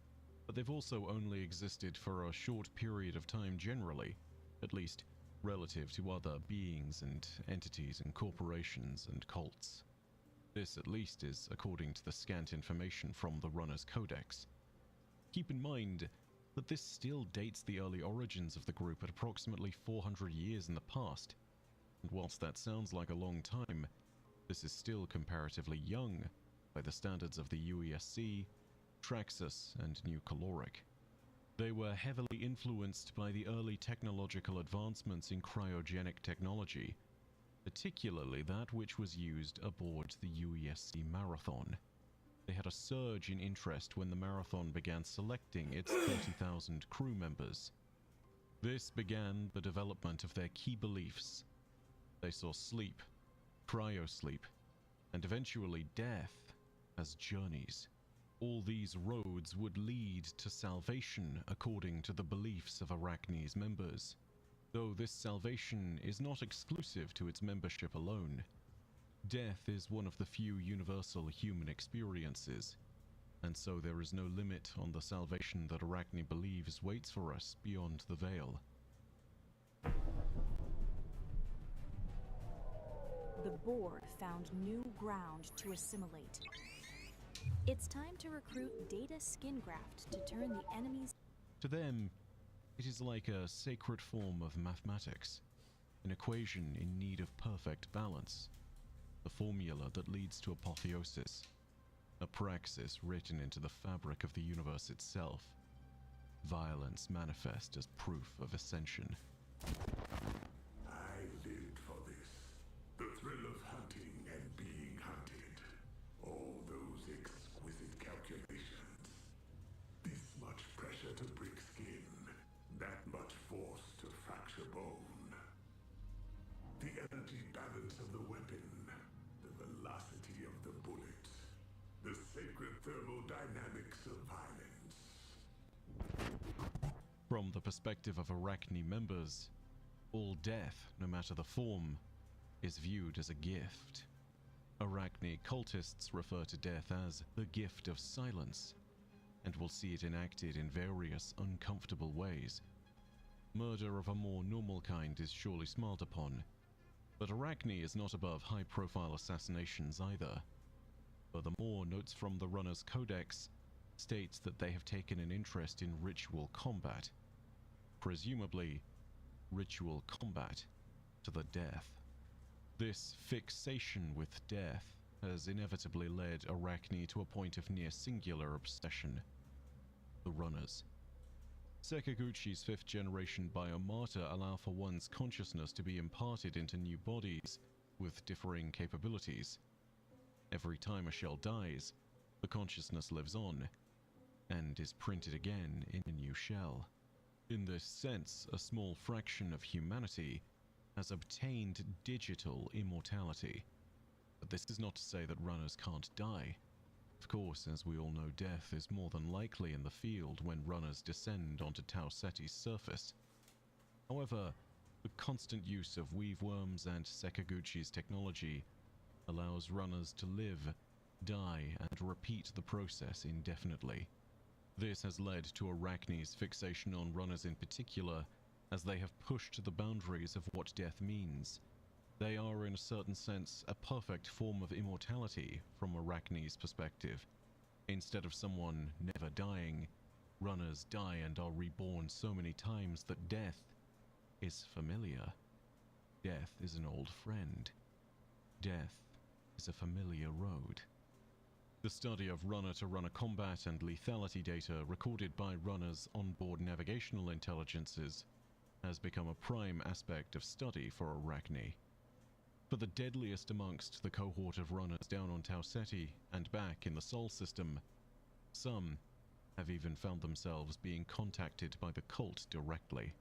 but they've also only existed for a short period of time generally, at least relative to other beings and entities and corporations and cults. This at least is according to the scant information from the Runner's Codex. Keep in mind that this still dates the early origins of the group at approximately 400 years in the past, and whilst that sounds like a long time, this is still comparatively young by the standards of the UESC, Traxxas, and New Caloric. They were heavily influenced by the early technological advancements in cryogenic technology, particularly that which was used aboard the UESC Marathon. They had a surge in interest when the Marathon began selecting its 30,000 crew members. This began the development of their key beliefs. They saw sleep, cryosleep, and eventually death as journeys. All these roads would lead to salvation according to the beliefs of Arachne's members, though this salvation is not exclusive to its membership alone. Death is one of the few universal human experiences, and so there is no limit on the salvation that Arachne believes waits for us beyond the veil. The board found new ground to assimilate. It's time to recruit Data Skin Graft to turn the enemy's... To them, it is like a sacred form of mathematics, an equation in need of perfect balance, the formula that leads to apotheosis, a praxis written into the fabric of the universe itself, violence manifest as proof of ascension. I lived for this. The thrill of hunting and being hunted. All those exquisite calculations. This much pressure to break skin. That much force to fracture bone. The energy balance of the weapon. The velocity of the bullet. The sacred thermodynamics of violence. From the perspective of Arachne members, all death, no matter the form, is viewed as a gift. Arachne cultists refer to death as the gift of silence, and will see it enacted in various uncomfortable ways. Murder of a more normal kind is surely smiled upon, but Arachne is not above high-profile assassinations either. Furthermore, notes from the Runner's Codex states that they have taken an interest in ritual combat, presumably ritual combat to the death. This fixation with death has inevitably led Arachne to a point of near singular obsession. The Runners. Sekiguchi's 5th generation biomata allow for one's consciousness to be imparted into new bodies with differing capabilities. Every time a shell dies, the consciousness lives on, and is printed again in a new shell. In this sense, a small fraction of humanity has obtained digital immortality. But this is not to say that runners can't die. Of course, as we all know, death is more than likely in the field when runners descend onto Tau Ceti's surface. However, The constant use of weave worms and Sakaguchi's technology allows runners to live, die, and repeat the process indefinitely. This has led to Arachne's fixation on runners in particular, as they have pushed the boundaries of what death means. They are, in a certain sense, a perfect form of immortality from Arachne's perspective. Instead of someone never dying, runners die and are reborn so many times that death is familiar. Death is an old friend. Death is a familiar road. The study of runner-to-runner combat and lethality data recorded by runners' onboard navigational intelligences has become a prime aspect of study for Arachne. For the deadliest amongst the cohort of runners down on Tau Ceti and back in the Sol system, some have even found themselves being contacted by the cult directly.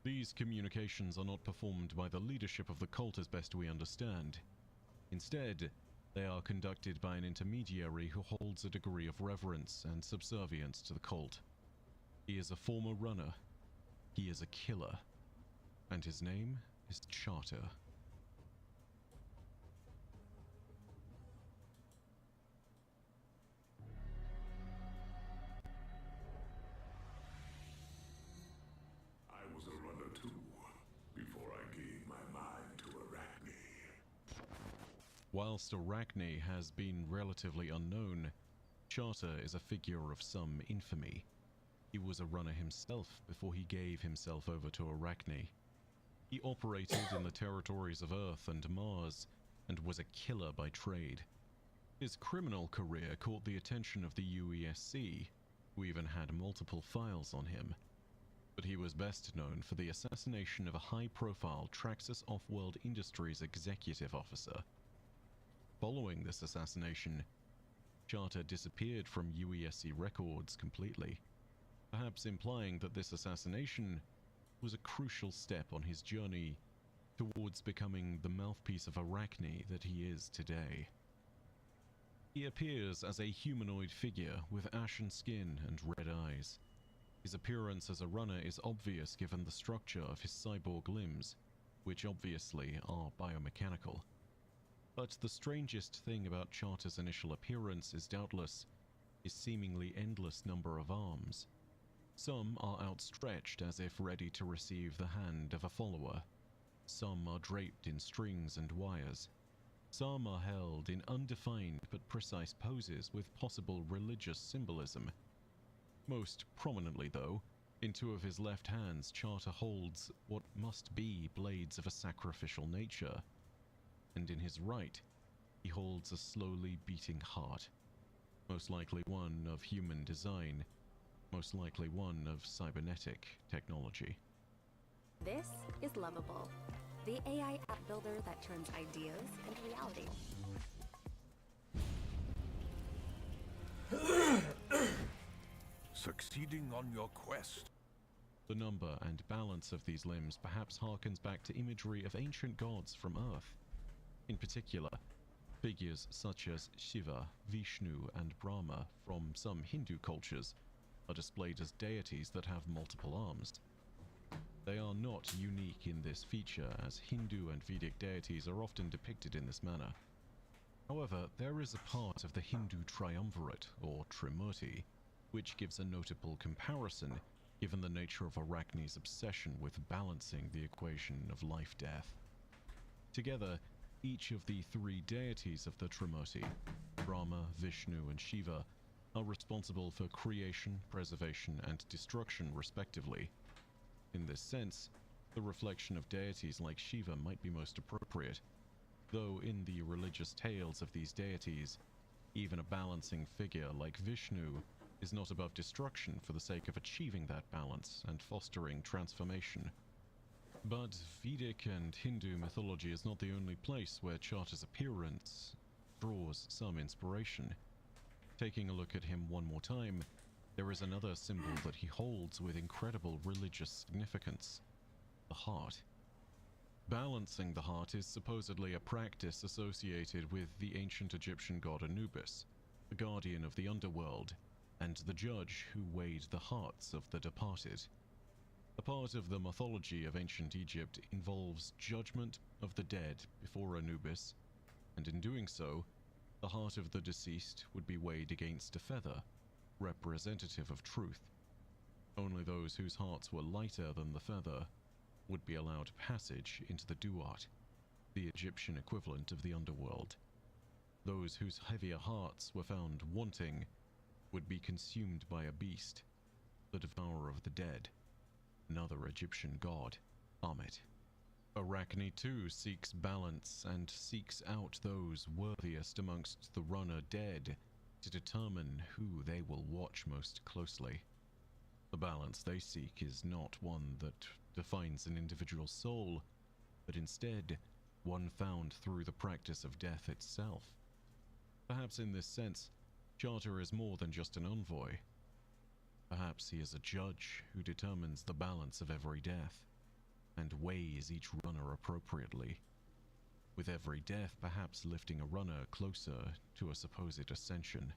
These communications are not performed by the leadership of the cult as best we understand. Instead, they are conducted by an intermediary who holds a degree of reverence and subservience to the cult. He is a former runner. He is a killer. And his name is Charter. I was a runner too, before I gave my mind to Arachne. Whilst Arachne has been relatively unknown, Charter is a figure of some infamy. He was a runner himself before he gave himself over to Arachne. He operated in the territories of Earth and Mars, and was a killer by trade. His criminal career caught the attention of the UESC, who even had multiple files on him. But he was best known for the assassination of a high-profile Traxxas Off-World Industries executive officer. Following this assassination, Charter disappeared from UESC records completely, perhaps implying that this assassination was a crucial step on his journey towards becoming the mouthpiece of Arachne that he is today. He appears as a humanoid figure with ashen skin and red eyes. His appearance as a runner is obvious given the structure of his cyborg limbs, which obviously are biomechanical. But the strangest thing about Charter's initial appearance is doubtless his seemingly endless number of arms. Some are outstretched as if ready to receive the hand of a follower. Some are draped in strings and wires. Some are held in undefined but precise poses with possible religious symbolism. Most prominently, though, in two of his left hands, Charter holds what must be blades of a sacrificial nature, and in his right, he holds a slowly beating heart, most likely one of human design, most likely one of cybernetic technology. This is Lovable, the AI app builder that turns ideas into reality. Succeeding on your quest. The number and balance of these limbs perhaps harkens back to imagery of ancient gods from Earth. In particular, figures such as Shiva, Vishnu, and Brahma from some Hindu cultures are displayed as deities that have multiple arms. They are not unique in this feature, as Hindu and Vedic deities are often depicted in this manner. However, there is a part of the Hindu triumvirate, or Trimurti, which gives a notable comparison given the nature of Arachne's obsession with balancing the equation of life-death. Together, each of the three deities of the Trimurti, Brahma, Vishnu, and Shiva, are responsible for creation, preservation, and destruction respectively. In this sense, the reflection of deities like Shiva might be most appropriate, though in the religious tales of these deities, even a balancing figure like Vishnu is not above destruction for the sake of achieving that balance and fostering transformation. But Vedic and Hindu mythology is not the only place where Charter's appearance draws some inspiration. Taking a look at him one more time, there is another symbol that he holds with incredible religious significance: the heart. Balancing the heart is supposedly a practice associated with the ancient Egyptian god Anubis, the guardian of the underworld, and the judge who weighed the hearts of the departed. A part of the mythology of ancient Egypt involves judgment of the dead before Anubis, and in doing so, the heart of the deceased would be weighed against a feather, representative of truth. Only those whose hearts were lighter than the feather would be allowed passage into the Duat, the Egyptian equivalent of the underworld. Those whose heavier hearts were found wanting would be consumed by a beast, the devourer of the dead, another Egyptian god, Ammit. Arachne too seeks balance and seeks out those worthiest amongst the runner dead to determine who they will watch most closely. The balance they seek is not one that defines an individual soul, but instead one found through the practice of death itself. Perhaps in this sense, Charter is more than just an envoy. Perhaps he is a judge who determines the balance of every death, and weighs each runner appropriately, with every death perhaps lifting a runner closer to a supposed ascension.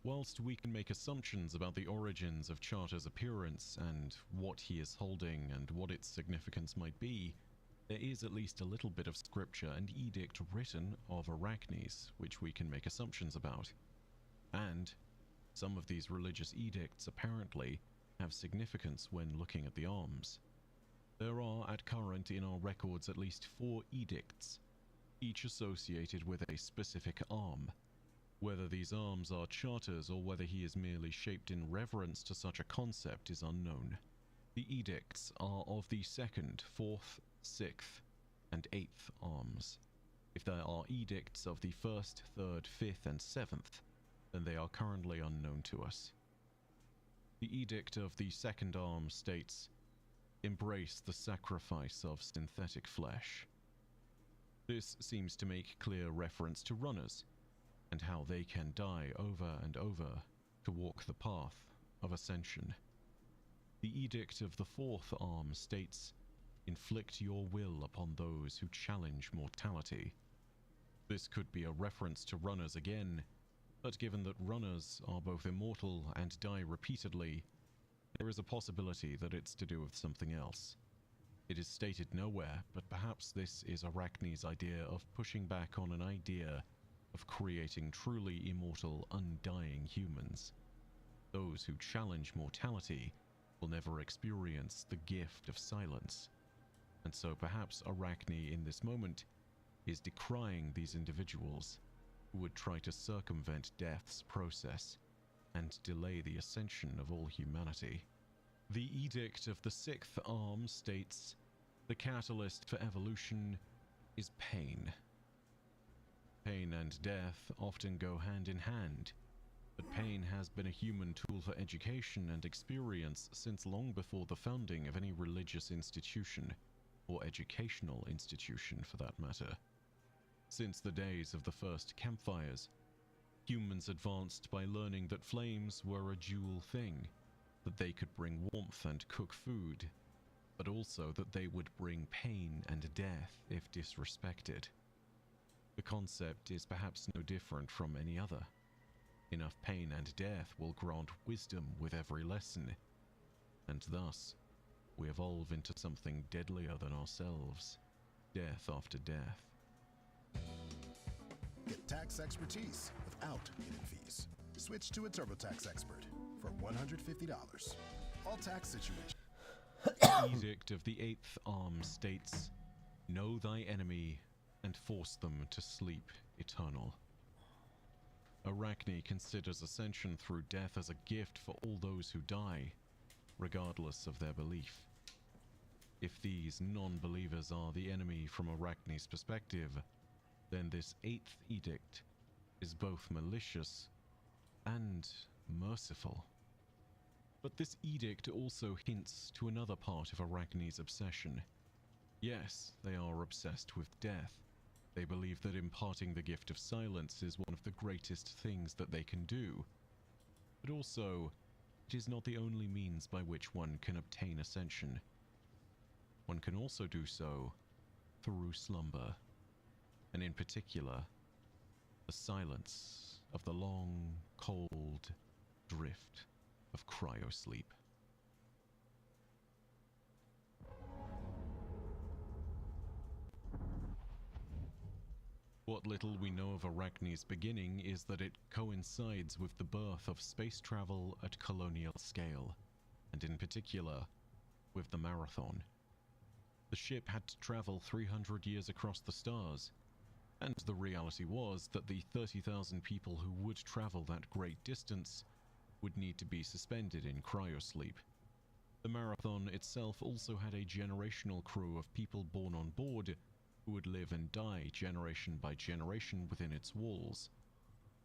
Whilst we can make assumptions about the origins of Charter's appearance and what he is holding and what its significance might be, there is at least a little bit of scripture and edict written of Arachnes which we can make assumptions about. And some of these religious edicts apparently have significance when looking at the arms. There are at current in our records at least 4 edicts, each associated with a specific arm. Whether these arms are Charter's or whether he is merely shaped in reverence to such a concept is unknown. The edicts are of the 2nd, 4th, 6th, and 8th arms. If there are edicts of the 1st, 3rd, 5th, and 7th, then they are currently unknown to us. The edict of the 2nd arm states, "Embrace the sacrifice of synthetic flesh." This seems to make clear reference to runners, and how they can die over and over to walk the path of ascension. The edict of the 4th arm states, "Inflict your will upon those who challenge mortality." This could be a reference to runners again, but given that runners are both immortal and die repeatedly, there is a possibility that it's to do with something else. It is stated nowhere, but perhaps this is Arachne's idea of pushing back on an idea of creating truly immortal, undying humans. Those who challenge mortality will never experience the gift of silence, and so perhaps Arachne in this moment is decrying these individuals who would try to circumvent death's process and delay the ascension of all humanity. The edict of the 6th arm states, "The catalyst for evolution is pain." Pain and death often go hand in hand, but pain has been a human tool for education and experience since long before the founding of any religious institution, or educational institution for that matter. Since the days of the first campfires, humans advanced by learning that flames were a dual thing, that they could bring warmth and cook food, but also that they would bring pain and death if disrespected. The concept is perhaps no different from any other. Enough pain and death will grant wisdom with every lesson, and thus we evolve into something deadlier than ourselves, death after death. Get tax expertise without hidden fees. Switch to a TurboTax expert for $150. All tax situations. The edict of the 8th arm states, "Know thy enemy and force them to sleep eternal." Arachne considers ascension through death as a gift for all those who die, regardless of their belief. If these non-believers are the enemy from Arachne's perspective, then this 8th edict is both malicious and merciful. But this edict also hints to another part of Arachne's obsession. Yes, they are obsessed with death. They believe that imparting the gift of silence is one of the greatest things that they can do. But also, it is not the only means by which one can obtain ascension. One can also do so through slumber, and in particular, the silence of the long, cold drift of cryo sleep. What little we know of Arachne's beginning is that it coincides with the birth of space travel at colonial scale, and in particular, with the Marathon. The ship had to travel 300 years across the stars, and the reality was that the 30,000 people who would travel that great distance would need to be suspended in cryosleep. The Marathon itself also had a generational crew of people born on board who would live and die generation by generation within its walls.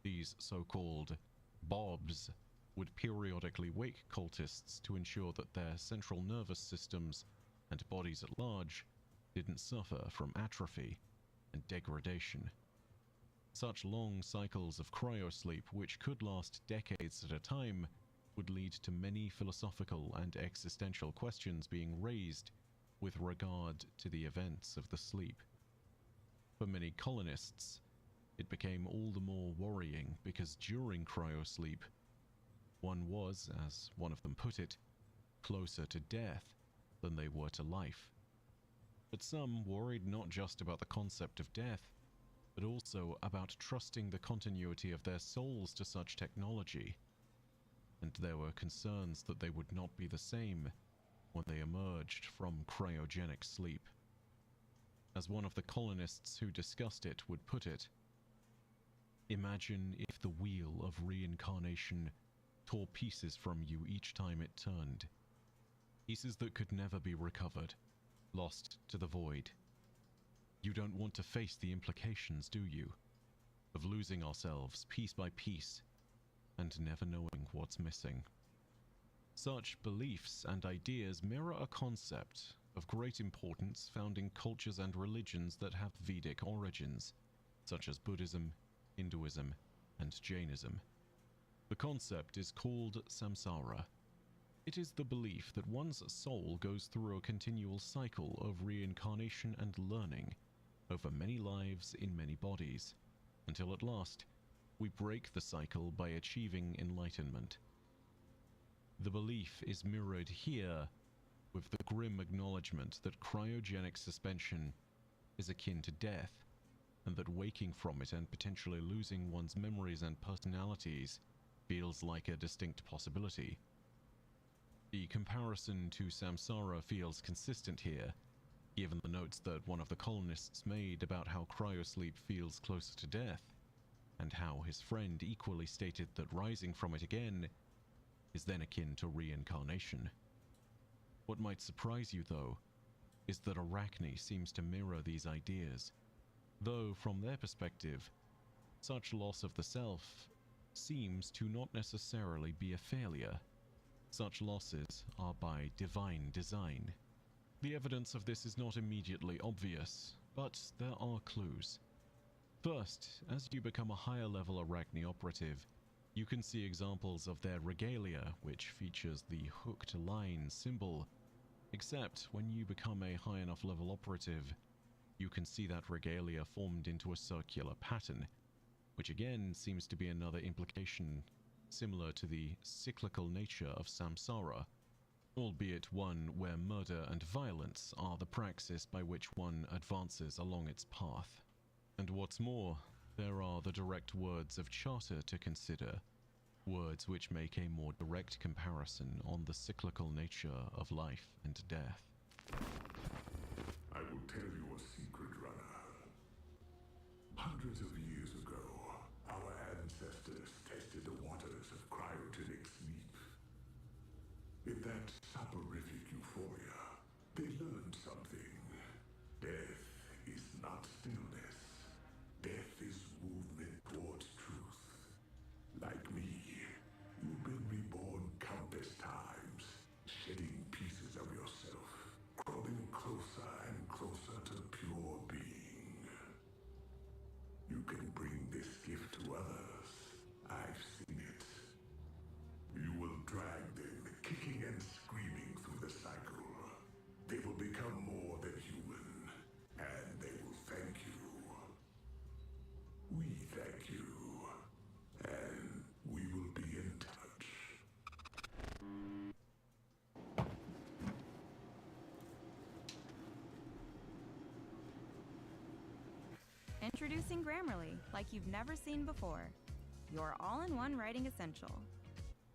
These so-called Bobs would periodically wake cultists to ensure that their central nervous systems and bodies at large didn't suffer from atrophy and degradation. Such long cycles of cryosleep, which could last decades at a time, would lead to many philosophical and existential questions being raised with regard to the events of the sleep. For many colonists, it became all the more worrying because during cryosleep, one was, as one of them put it, closer to death than they were to life. But some worried not just about the concept of death, but also about trusting the continuity of their souls to such technology. And there were concerns that they would not be the same when they emerged from cryogenic sleep. As one of the colonists who discussed it would put it, imagine if the wheel of reincarnation tore pieces from you each time it turned. Pieces that could never be recovered, lost to the void. You don't want to face the implications, do you? Of losing ourselves piece by piece and never knowing what's missing. Such beliefs and ideas mirror a concept of great importance found in cultures and religions that have Vedic origins, such as Buddhism, Hinduism, and Jainism. The concept is called samsara. It is the belief that one's soul goes through a continual cycle of reincarnation and learning over many lives in many bodies, until at last we break the cycle by achieving enlightenment. The belief is mirrored here with the grim acknowledgement that cryogenic suspension is akin to death, and that waking from it and potentially losing one's memories and personalities feels like a distinct possibility. The comparison to samsara feels consistent here, given the notes that one of the colonists made about how cryosleep feels closer to death, and how his friend equally stated that rising from it again is then akin to reincarnation. What might surprise you, though, is that Arachne seems to mirror these ideas, though from their perspective, such loss of the self seems to not necessarily be a failure. Such losses are by divine design. The evidence of this is not immediately obvious, but there are clues. First, as you become a higher level Arachne operative, you can see examples of their regalia, which features the hooked line symbol, except when you become a high enough level operative, you can see that regalia formed into a circular pattern, which again seems to be another implication similar to the cyclical nature of samsara, albeit one where murder and violence are the praxis by which one advances along its path. And what's more, there are the direct words of charter to consider, words which make a more direct comparison on the cyclical nature of life and death. I will tell you a secret, runner. Hundreds of years ago, our ancestors tested the waters of cryogenic sleep. In that soporific euphoria, they learned something. Death is not stillness. Death is movement towards truth. Like me, you've been reborn countless times, shedding pieces of yourself, crawling closer and closer to pure being. You can bring this gift to others. I've seen it. You will drag them, kicking and screaming through the cycle. They will become more using Grammarly like you've never seen before. Your all-in-one writing essential.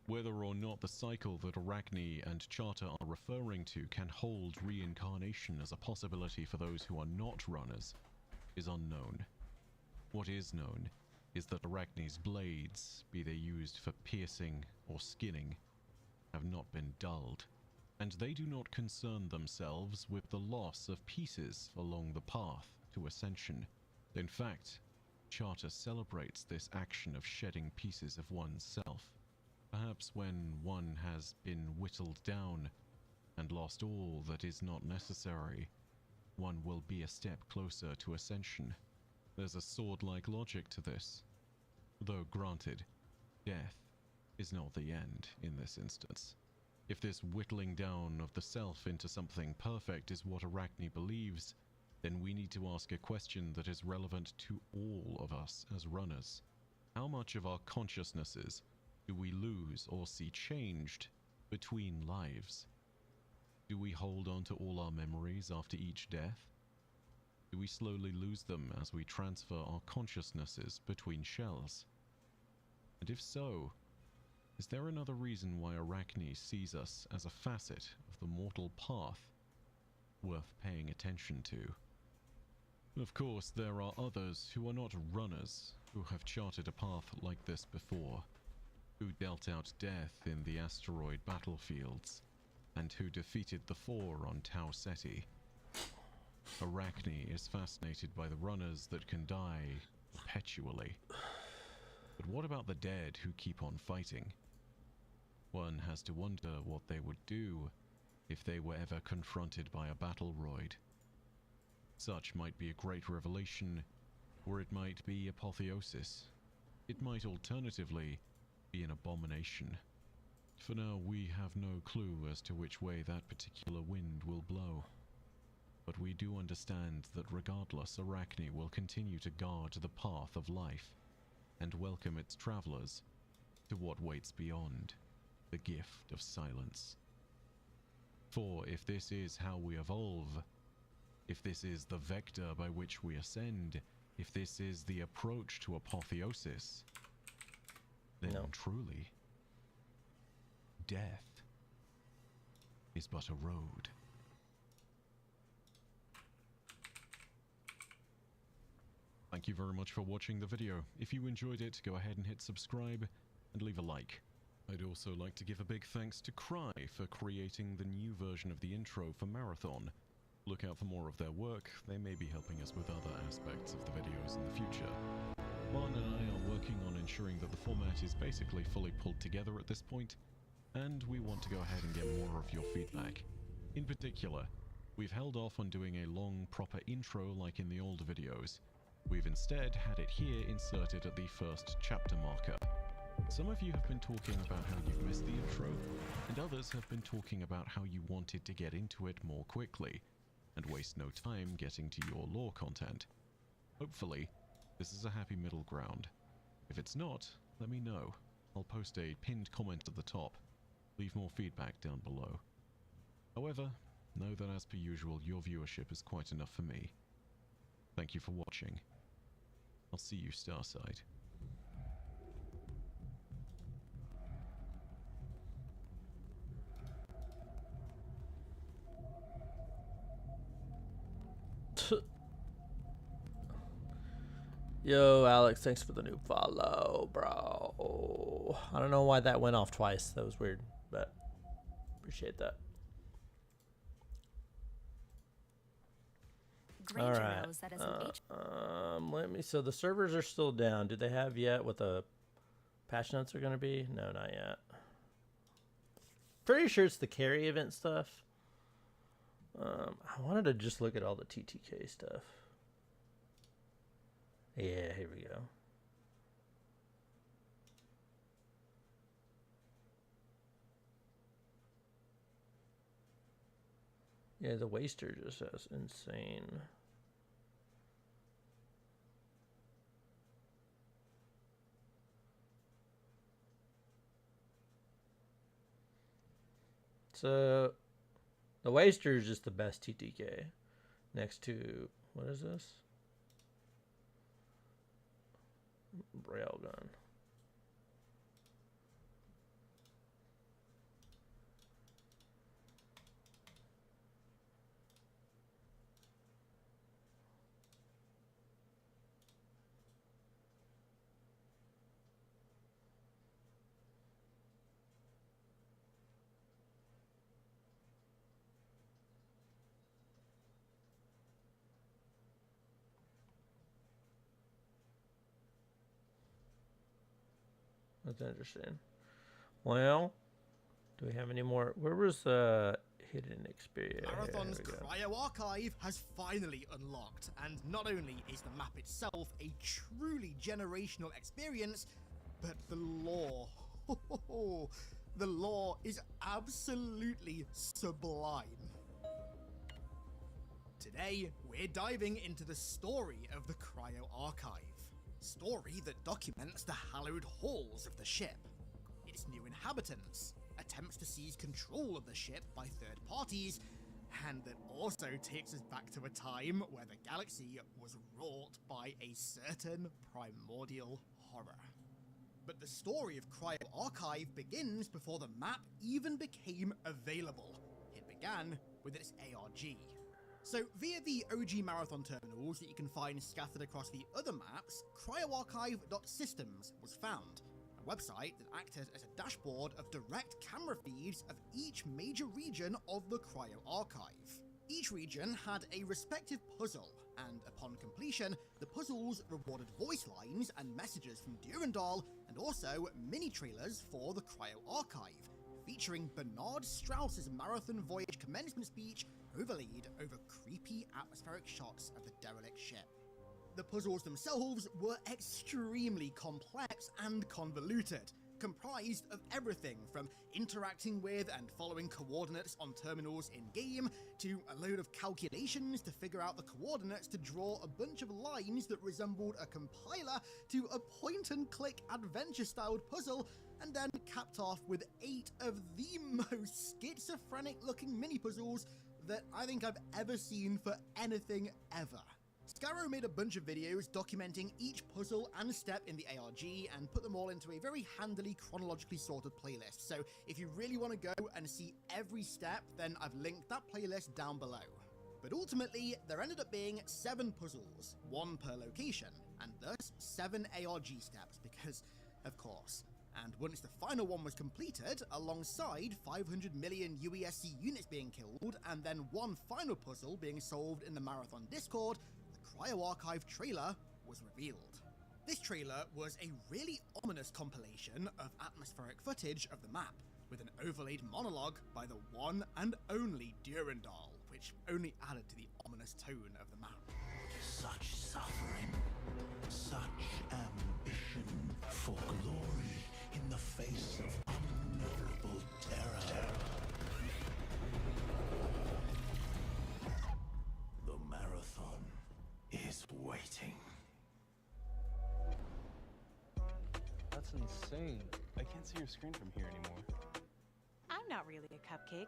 Whether or not the cycle that Arachne and Charter are referring to can hold reincarnation as a possibility for those who are not runners is unknown. What is known is that Arachne's blades, be they used for piercing or skinning, have not been dulled, and they do not concern themselves with the loss of pieces along the path to ascension. In fact, Charter celebrates this action of shedding pieces of oneself. Perhaps when one has been whittled down and lost all that is not necessary, one will be a step closer to ascension. There's a sword-like logic to this. Though granted, death is not the end in this instance. If this whittling down of the self into something perfect is what Arachne believes, then we need to ask a question that is relevant to all of us as runners. How much of our consciousnesses do we lose or see changed between lives? Do we hold on to all our memories after each death? Do we slowly lose them as we transfer our consciousnesses between shells? And if so, is there another reason why Arachne sees us as a facet of the mortal path worth paying attention to? Of course, there are others who are not runners, who have charted a path like this before, who dealt out death in the asteroid battlefields, and who defeated the Four on Tau Ceti. Arachne is fascinated by the runners that can die perpetually. But what about the dead who keep on fighting? One has to wonder what they would do if they were ever confronted by a battleroid. Such might be a great revelation, or it might be apotheosis. It might alternatively be an abomination. For now, we have no clue as to which way that particular wind will blow. But we do understand that regardless, Arachne will continue to guard the path of life and welcome its travelers to what waits beyond, the gift of silence. For if this is how we evolve, if this is the vector by which we ascend, if this is the approach to apotheosis, then truly, death is but a road. Thank you very much for watching the video. If you enjoyed it, go ahead and hit subscribe and leave a like. I'd also like to give a big thanks to Cryo for creating the new version of the intro for Marathon. Look out for more of their work. They may be helping us with other aspects of the videos in the future. Martin and I are working on ensuring that the format is basically fully pulled together at this point, and we want to go ahead and get more of your feedback. In particular, we've held off on doing a long, proper intro like in the old videos. We've instead had it here inserted at the first chapter marker. Some of you have been talking about how you've missed the intro, and others have been talking about how you wanted to get into it more quickly, and waste no time getting to your lore content. Hopefully, this is a happy middle ground. If it's not, let me know. I'll post a pinned comment at the top. Leave more feedback down below. However, know that as per usual, your viewership is quite enough for me. Thank you for watching. I'll see you Starside. Yo, Alex, thanks for the new follow, bro. I don't know why that went off twice. That was weird, but appreciate that. All right. Let me. So the servers are still down. Do they have yet what the patch notes are going to be? No, not yet. Pretty sure it's the carry event stuff. I wanted to just look at all the TTK stuff. Yeah, here we go. Yeah, the waster just is insane. So the waster is just the best TTK next to, what is this? railgun. That's interesting. Well, do we have any more? Where was hidden experience? Marathon's Cryo Archive has finally unlocked, and not only is the map itself a truly generational experience, but the lore. The lore is absolutely sublime. Today, we're diving into the story of the Cryo Archive. Story that documents the hallowed halls of the ship, its new inhabitants, attempts to seize control of the ship by third parties, and that also takes us back to a time where the galaxy was wrought by a certain primordial horror. But the story of Cryo Archive begins before the map even became available. It began with its ARG. So via the OG Marathon terminals that you can find scattered across the other maps, cryoarchive.systems was found, a website that acted as a dashboard of direct camera feeds of each major region of the Cryo Archive. Each region had a respective puzzle, and upon completion, the puzzles rewarded voice lines and messages from Durandal, and also mini-trailers for the Cryo Archive, featuring Bernard Strauss's marathon voyage commencement speech overlaid over creepy atmospheric shots of the derelict ship. The puzzles themselves were extremely complex and convoluted, comprised of everything from interacting with and following coordinates on terminals in-game, to a load of calculations to figure out the coordinates to draw a bunch of lines that resembled a compiler, to a point-and-click adventure-styled puzzle, and then capped off with 8 of the most schizophrenic-looking mini-puzzles that I think I've ever seen for anything ever. Scarrow made a bunch of videos documenting each puzzle and step in the ARG and put them all into a very handily chronologically sorted playlist, so if you really want to go and see every step, then I've linked that playlist down below. But ultimately, there ended up being 7 puzzles, 1 per location, and thus 7 ARG steps because, of course. And once the final one was completed, alongside 500 million UESC units being killed, and then 1 final puzzle being solved in the Marathon Discord, the Cryo Archive trailer was revealed. This trailer was a really ominous compilation of atmospheric footage of the map, with an overlaid monologue by the one and only Durandal, which only added to the ominous tone of the map. Such suffering, such ambition for glory in the face of unknowable terror. The marathon is waiting. That's insane. I can't see your screen from here anymore. I'm not really a cupcake,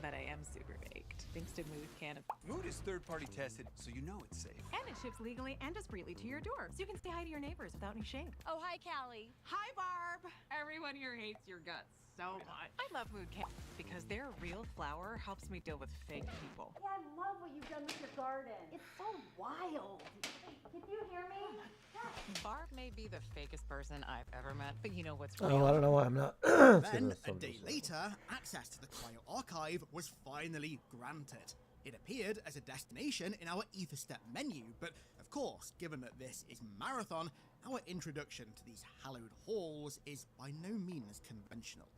but I am super baked, thanks to Mood Can. Mood is third-party tested, so you know it's safe. And it ships legally and discreetly to your door, so you can say hi to your neighbors without any shame. Oh, hi, Callie. Hi, Barb! Everyone here hates your guts so much. I love Mood Can because their real flour helps me deal with fake people. Yeah, I love what you've done with your garden. It's so wild. Hey, can you hear me? Barb may be the fakest person I've ever met, but you know what's Oh, real? I don't know why I'm not. Then, a day later, access to the Cryo Archive was finally granted. It appeared as a destination in our Ether Step menu, but of course, given that this is Marathon, our introduction to these hallowed halls is by no means conventional.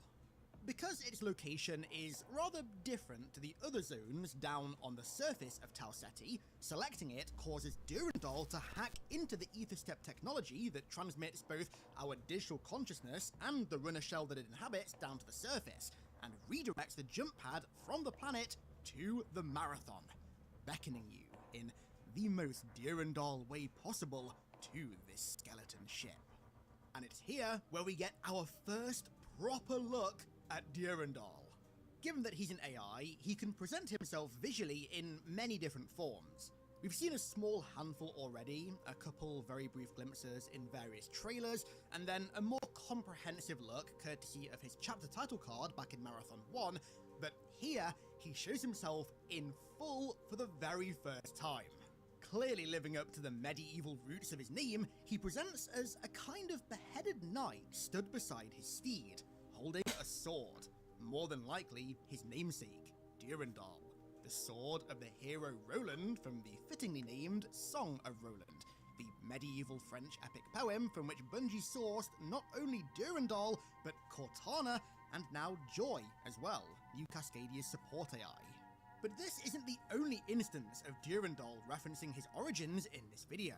Because its location is rather different to the other zones down on the surface of Tau Ceti, selecting it causes Durandal to hack into the Ether Step technology that transmits both our digital consciousness and the runner shell that it inhabits down to the surface, and redirects the jump pad from the planet to the Marathon, beckoning you in the most Durandal way possible to this skeleton ship. And it's here where we get our first proper look at Durandal. Given that he's an AI, he can present himself visually in many different forms. We've seen a small handful already, a couple very brief glimpses in various trailers, and then a more comprehensive look courtesy of his chapter title card back in Marathon 1, but here he shows himself in full for the very first time. Clearly living up to the medieval roots of his name, he presents as a kind of beheaded knight stood beside his steed, holding a sword, more than likely his namesake, Durandal, the sword of the hero Roland from the fittingly named Song of Roland, the medieval French epic poem from which Bungie sourced not only Durandal, but Cortana, and now Joy as well, New Cascadia's support AI. But this isn't the only instance of Durandal referencing his origins in this video.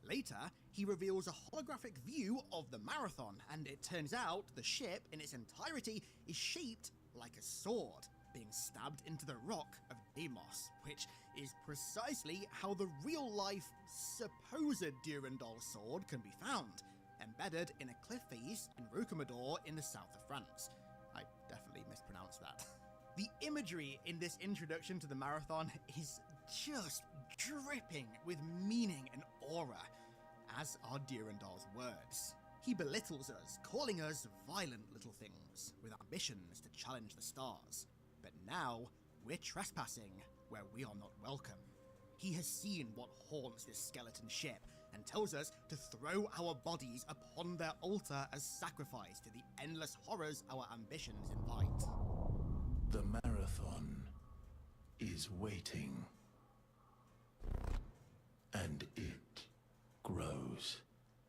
Later, he reveals a holographic view of the Marathon, and it turns out the ship in its entirety is shaped like a sword, being stabbed into the rock of Deimos, which is precisely how the real-life, supposed Durandal sword can be found, embedded in a cliff face in Rocamadour in the south of France. I definitely mispronounced that. The imagery in this introduction to the Marathon is just dripping with meaning and aura, as are Durandal's words. He belittles us, calling us violent little things, with ambitions to challenge the stars. But now, we're trespassing where we are not welcome. He has seen what haunts this skeleton ship, and tells us to throw our bodies upon their altar as sacrifice to the endless horrors our ambitions invite. The Marathon is waiting. And it grows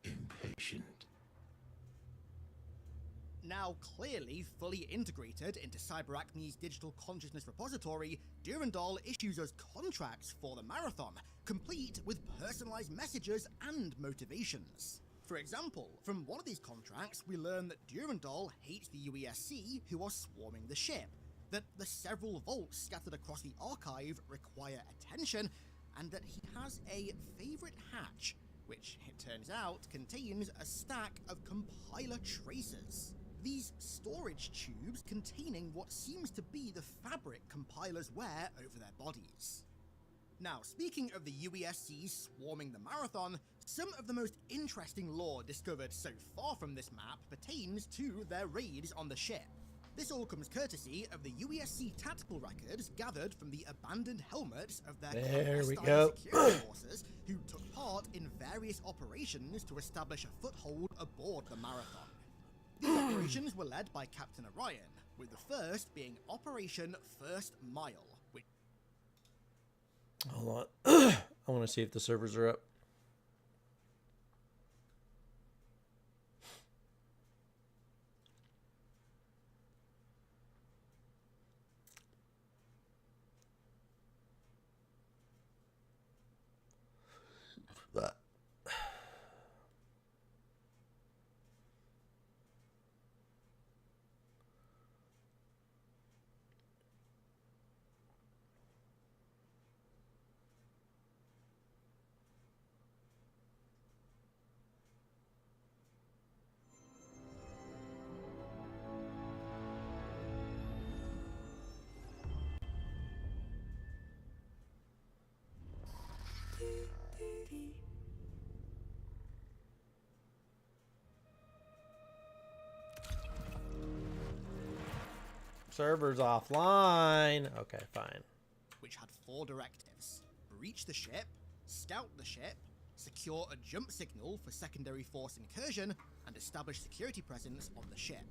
impatient. Now clearly fully integrated into CyberArachne's digital consciousness repository, Durandal issues us contracts for the Marathon, complete with personalized messages and motivations. For example, from one of these contracts, we learn that Durandal hates the UESC who are swarming the ship, that the several vaults scattered across the archive require attention, and that he has a favorite hatch, which it turns out contains a stack of compiler tracers. These storage tubes containing what seems to be the fabric compilers wear over their bodies. Now, speaking of the UESC swarming the Marathon, some of the most interesting lore discovered so far from this map pertains to their raids on the ship. This all comes courtesy of the UESC tactical records gathered from the abandoned helmets of their clandestine security forces who took part in various operations to establish a foothold aboard the Marathon. These operations were led by Captain Orion, with the first being Operation First Mile, which... Hold on. I want to see if the servers are up. Servers offline. Okay, fine. Which had 4 directives: breach the ship, scout the ship, secure a jump signal for secondary force incursion, and establish security presence on the ship.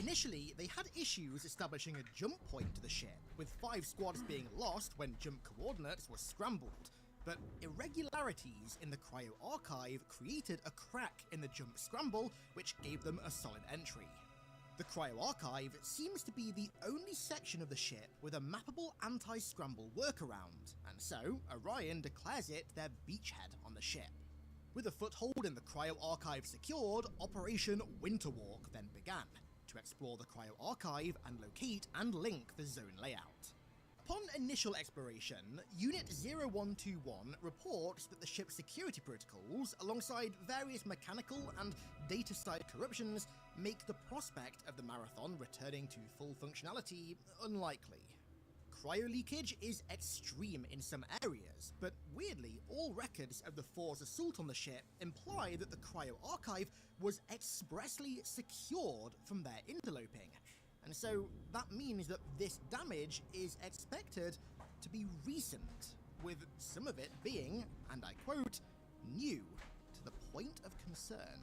Initially, they had issues establishing a jump point to the ship, with 5 squads being lost when jump coordinates were scrambled, but irregularities in the Cryo archive created a crack in the jump scramble, which gave them a solid entry. The Cryo archive seems to be the only section of the ship with a mappable anti-scramble workaround, and so Orion declares it their beachhead on the ship. With a foothold in the Cryo archive secured, Operation Winterwalk then began, to explore the Cryo archive and locate and link the zone layout. Upon initial exploration, Unit 0121 reports that the ship's security protocols, alongside various mechanical and data-side corruptions, make the prospect of the Marathon returning to full functionality unlikely. cryo leakage is extreme in some areas, but weirdly, all records of the Thor's assault on the ship imply that the cryo archive was expressly secured from their interloping. And so that means that this damage is expected to be recent, with some of it being, and I quote, new to the point of concern.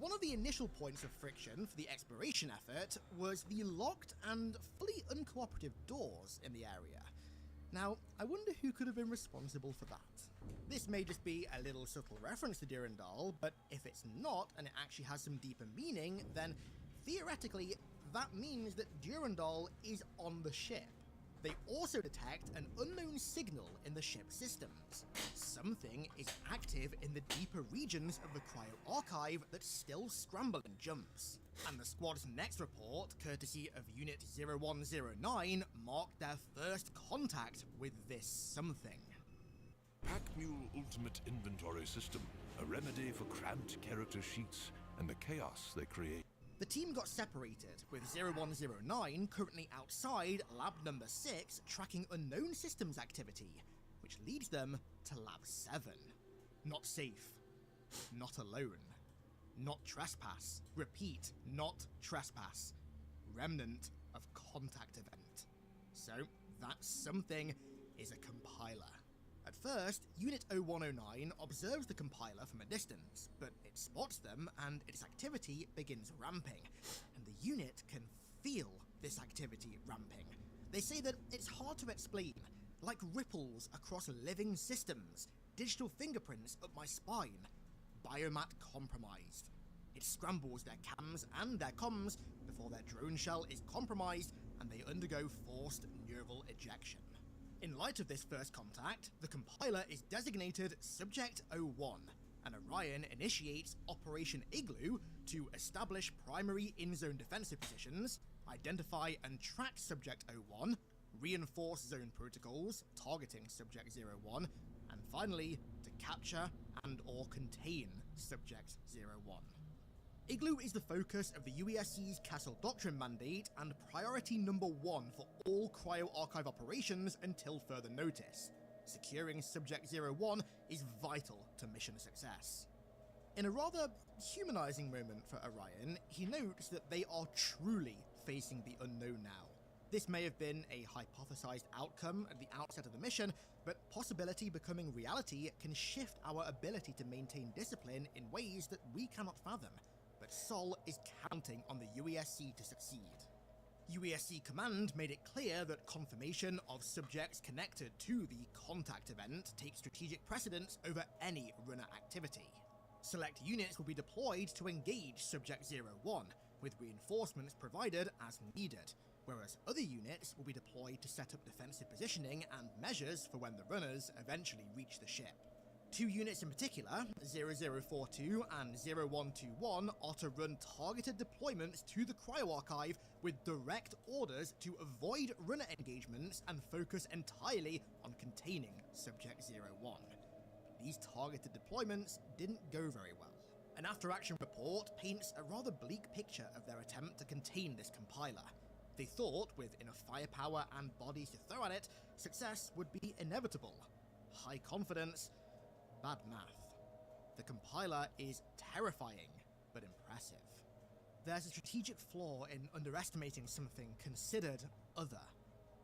One of the initial points of friction for the exploration effort was the locked and fully uncooperative doors in the area. Now, I wonder who could have been responsible for that. This may just be a little subtle reference to Durandal, but if it's not, and it actually has some deeper meaning, then theoretically, that means that Durandal is on the ship. They also detect an unknown signal in the ship's systems. Something is active in the deeper regions of the cryo archive that still scramble and jumps. And the squad's next report, courtesy of Unit 0109, marked their first contact with this something. Pack Mule Ultimate Inventory System, a remedy for cramped character sheets and the chaos they create. The team got separated, with 0109 currently outside Lab Number 6 tracking unknown systems activity, which leads them to Lab 7. Not safe. Not alone. Not trespass. Repeat, not trespass. Remnant of contact event. So, that something is a compiler. At first, Unit 0109 observes the compiler from a distance, but it spots them and its activity begins ramping, and the unit can feel this activity ramping. They say that it's hard to explain, like ripples across living systems, digital fingerprints up my spine, biomat compromised. It scrambles their cams and their comms before their drone shell is compromised and they undergo forced neural ejection. In light of this first contact, the compiler is designated Subject 01, and Orion initiates Operation Igloo to establish primary in-zone defensive positions, identify and track Subject 01, reinforce zone protocols targeting Subject 01, and finally, to capture and/or contain Subject 01. Igloo is the focus of the UESC's Castle Doctrine mandate and priority number 1 for all cryo archive operations until further notice. Securing Subject 01 is vital to mission success. In a rather humanizing moment for Orion, he notes that they are truly facing the unknown now. This may have been a hypothesized outcome at the outset of the mission, but possibility becoming reality can shift our ability to maintain discipline in ways that we cannot fathom. But Sol is counting on the UESC to succeed. UESC Command made it clear that confirmation of subjects connected to the contact event takes strategic precedence over any runner activity. Select units will be deployed to engage Subject 01, with reinforcements provided as needed, whereas other units will be deployed to set up defensive positioning and measures for when the runners eventually reach the ship. 2 units in particular, 0042 and 0121, are to run targeted deployments to the cryo archive with direct orders to avoid runner engagements and focus entirely on containing Subject 01. These targeted deployments didn't go very well. An after-action report paints a rather bleak picture of their attempt to contain this compiler. They thought, with enough firepower and bodies to throw at it, success would be inevitable. High confidence, bad math. The compiler is terrifying, but impressive. There's a strategic flaw in underestimating something considered other.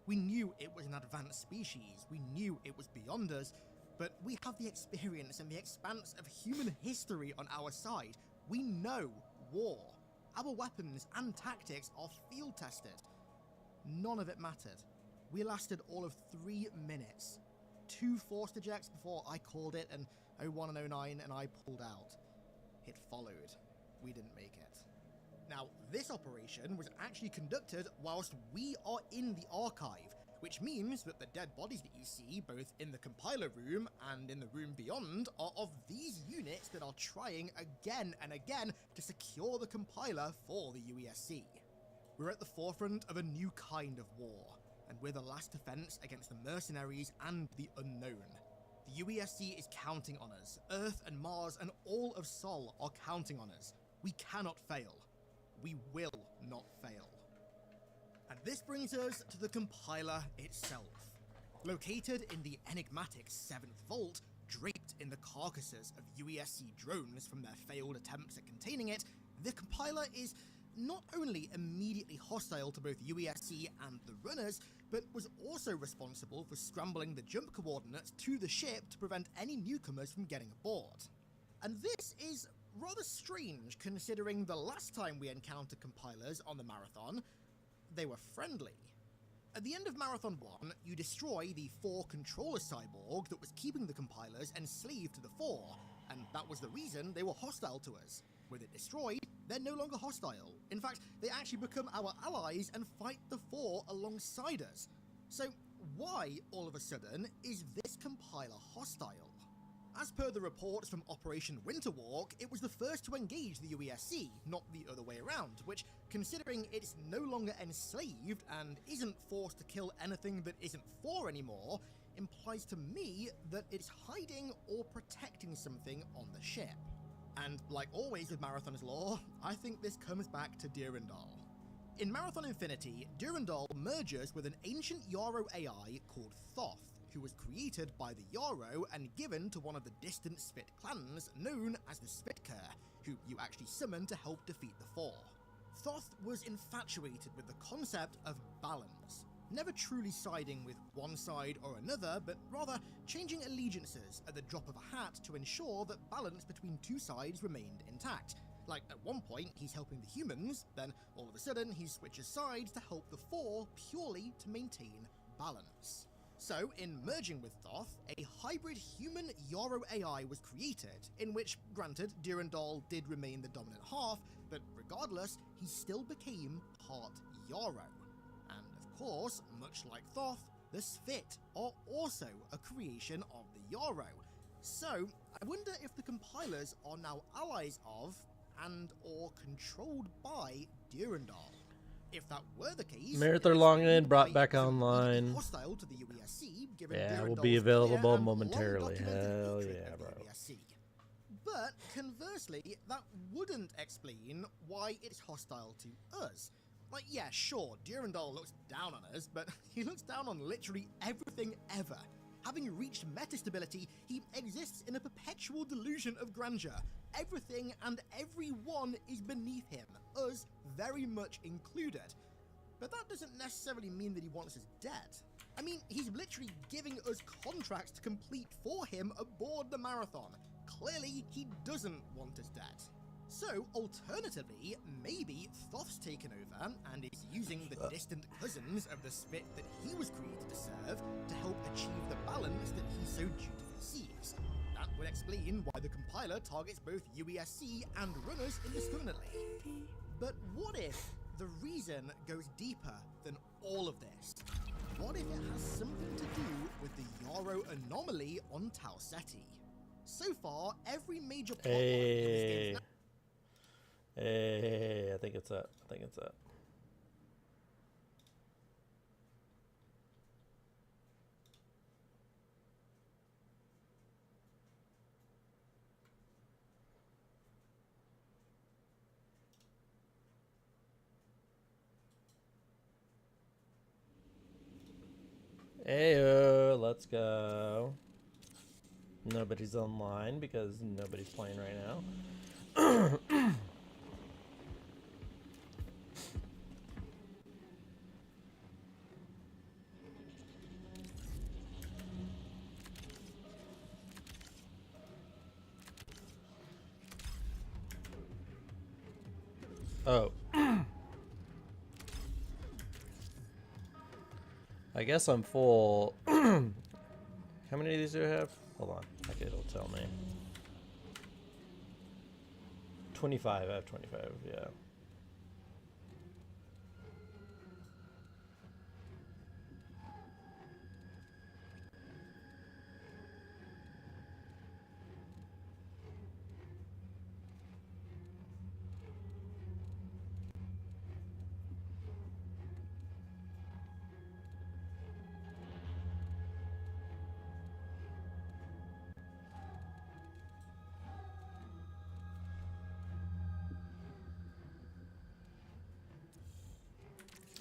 We knew it was an advanced species, we knew it was beyond us, but we have the experience and the expanse of human history on our side. We know war. Our weapons and tactics are field tested. None of it mattered. We lasted all of 3 minutes. 2 forced ejects before I called it, and 01 and 09 and I pulled out. It followed. We didn't make it. Now, this operation was actually conducted whilst we are in the archive, which means that the dead bodies that you see, both in the compiler room and in the room beyond, are of these units that are trying again and again to secure the compiler for the UESC. We're at the forefront of a new kind of war, and we're the last defense against the mercenaries and the unknown. The UESC is counting on us. Earth and Mars and all of Sol are counting on us. We cannot fail. We will not fail. And this brings us to the compiler itself. Located in the enigmatic 7th vault, draped in the carcasses of UESC drones from their failed attempts at containing it, the compiler is not only immediately hostile to both UESC and the runners, but was also responsible for scrambling the jump coordinates to the ship to prevent any newcomers from getting aboard. And this is rather strange considering the last time we encountered compilers on the Marathon, they were friendly. At the end of Marathon 1, you destroy the 4 controller cyborg that was keeping the compilers enslaved to the 4, and that was the reason they were hostile to us. With it destroyed, they're no longer hostile. In fact, they actually become our allies and fight the 4 alongside us. So why, all of a sudden, is this compiler hostile? As per the reports from Operation Winterwalk, it was the first to engage the UESC, not the other way around, which, considering it's no longer enslaved and isn't forced to kill anything that isn't 4 anymore, implies to me that it's hiding or protecting something on the ship. And like always with Marathon's lore, I think this comes back to Durandal. In Marathon Infinity, Durandal merges with an ancient Yarrow AI called Thoth, who was created by the Yarrow and given to one of the distant Spit clans known as the Spitker, who you actually summon to help defeat the 4. Thoth was infatuated with the concept of balance, never truly siding with one side or another, but rather changing allegiances at the drop of a hat to ensure that balance between two sides remained intact. Like, at one point, he's helping the humans, then all of a sudden he switches sides to help the 4 purely to maintain balance. So, in merging with Thoth, a hybrid human Yarrow AI was created, in which, granted, Durandal did remain the dominant half, but regardless, he still became part Yarrow. And of course, much like Thoth, the Spit are also a creation of the Yarrow. So, I wonder if the compilers are now allies of, and or controlled by, Durandal. If that were the case, Marathon Longin brought back online. Hostile to the UESC, given Yeah, will Durandal's be available clear and momentarily. long-documented Hell hatred yeah, of the bro. UESC. But conversely, that wouldn't explain why it's hostile to us. Like, yeah, sure, Durandal looks down on us, but he looks down on literally everything ever. Having reached metastability, he exists in a perpetual delusion of grandeur. Everything and everyone is beneath him, us very much included. But that doesn't necessarily mean that he wants us dead. I mean, he's literally giving us contracts to complete for him aboard the Marathon. Clearly, he doesn't want us dead. So, alternatively, maybe Thoth's taken over and is using the distant cousins of the Spit that he was created to serve to help achieve the balance that he so dutifully seeks. That would explain why the compiler targets both UESC and runners indiscriminately. But what if the reason goes deeper than all of this? What if it has something to do with the Yarrow anomaly on Tau Ceti? So far, every major plotline in this game's Hey, I think it's that. I think it's that. Hey, let's go. Nobody's online because nobody's playing right now. Oh. I guess I'm full. How many of these do I have? Hold on. Okay, it'll tell me. 25. I have 25, yeah.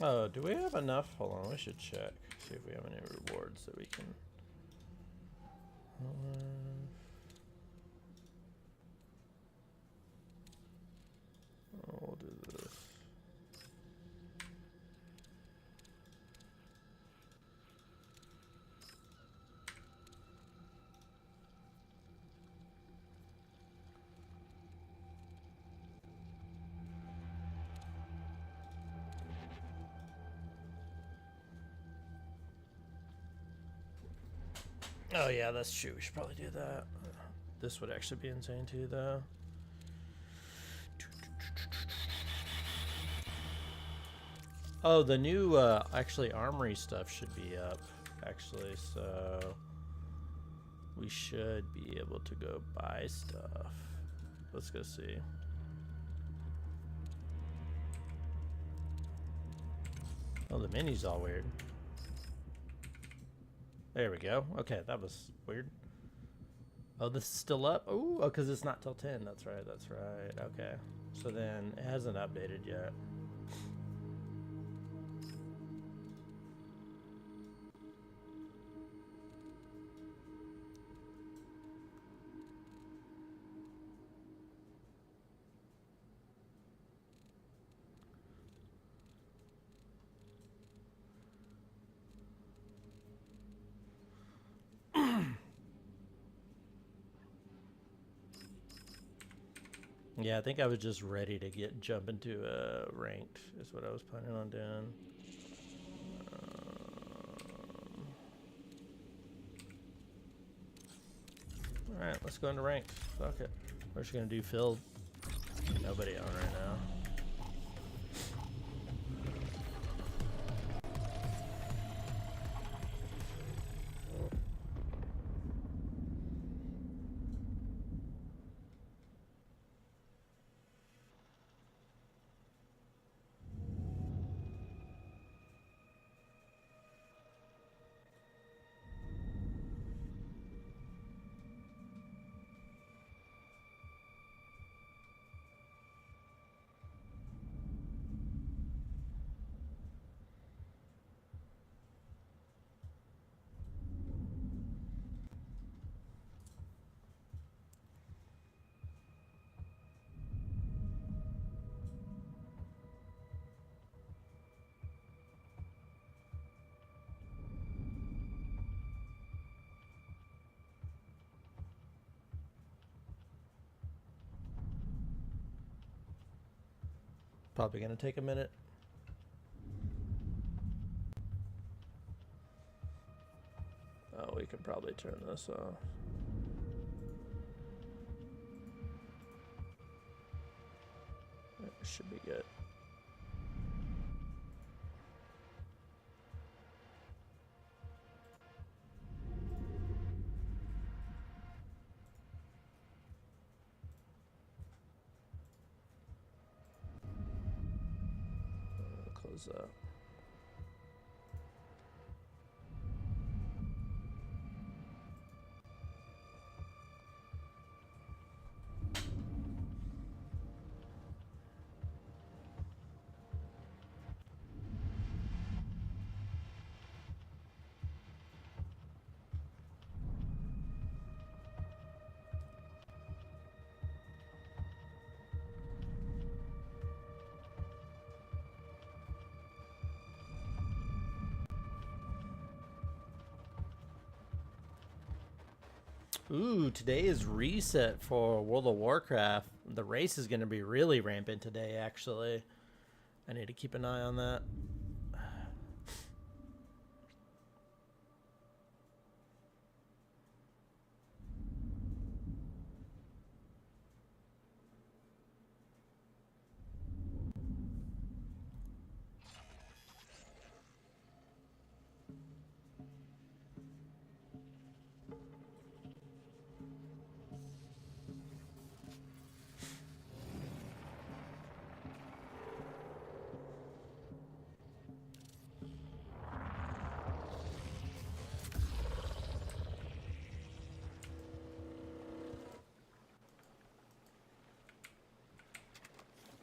Oh, do we have enough? Hold on, we should check. See if we have any rewards that we can. We'll do this. Oh yeah, that's true. We should probably do that. This would actually be insane too, though. Oh, the new actually armory stuff should be up, actually. So we should be able to go buy stuff. Let's go see. Oh, the menu's all weird. There we go. Okay, that was weird. Oh, this is still up? Ooh, oh, because it's not till 10. That's right, that's right. Okay. So then it hasn't updated yet. Yeah, I think I was just ready to jump into ranked is what I was planning on doing. All right, let's go into ranked. Fuck it. We're just gonna do filled. Nobody on right now. Probably gonna take a minute. Oh, we can probably turn this off. It should be good. Close that. Ooh, today is reset for World of Warcraft. The race is going to be really rampant today, actually. I need to keep an eye on that.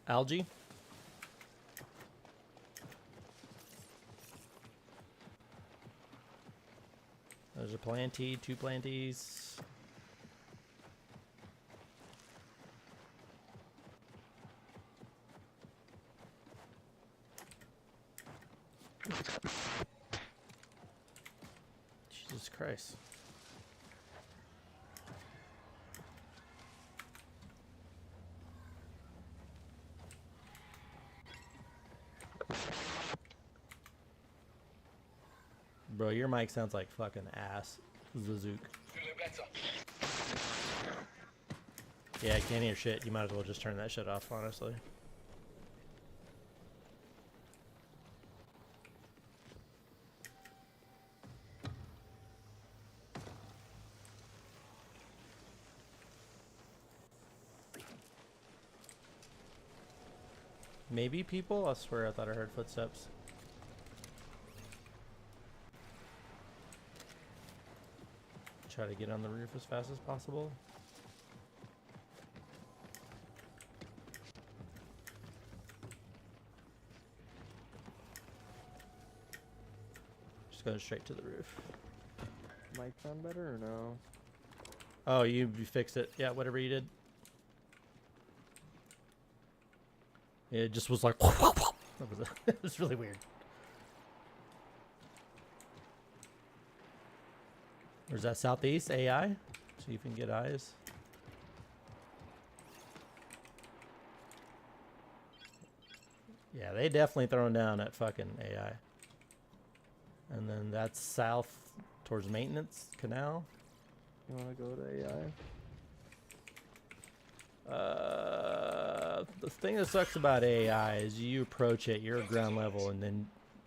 Algae? planty, 2 planties. Jesus Christ. Bro, your mic sounds like fucking ass. Zazook. Yeah, I can't hear shit. You might as well just turn that shit off, honestly. Maybe people? I swear I thought I heard footsteps. Try to get on the roof as fast as possible. Just go straight to the roof. Mic sound better or no? Oh, you fixed it. Yeah, whatever you did. It just was like... It was really weird. Where's that southeast? AI? See if we can get eyes. Yeah, they definitely throwing down at fucking AI. And then that's south towards maintenance canal. You want to go to AI? The thing that sucks about AI is you approach it, you're at ground level, and then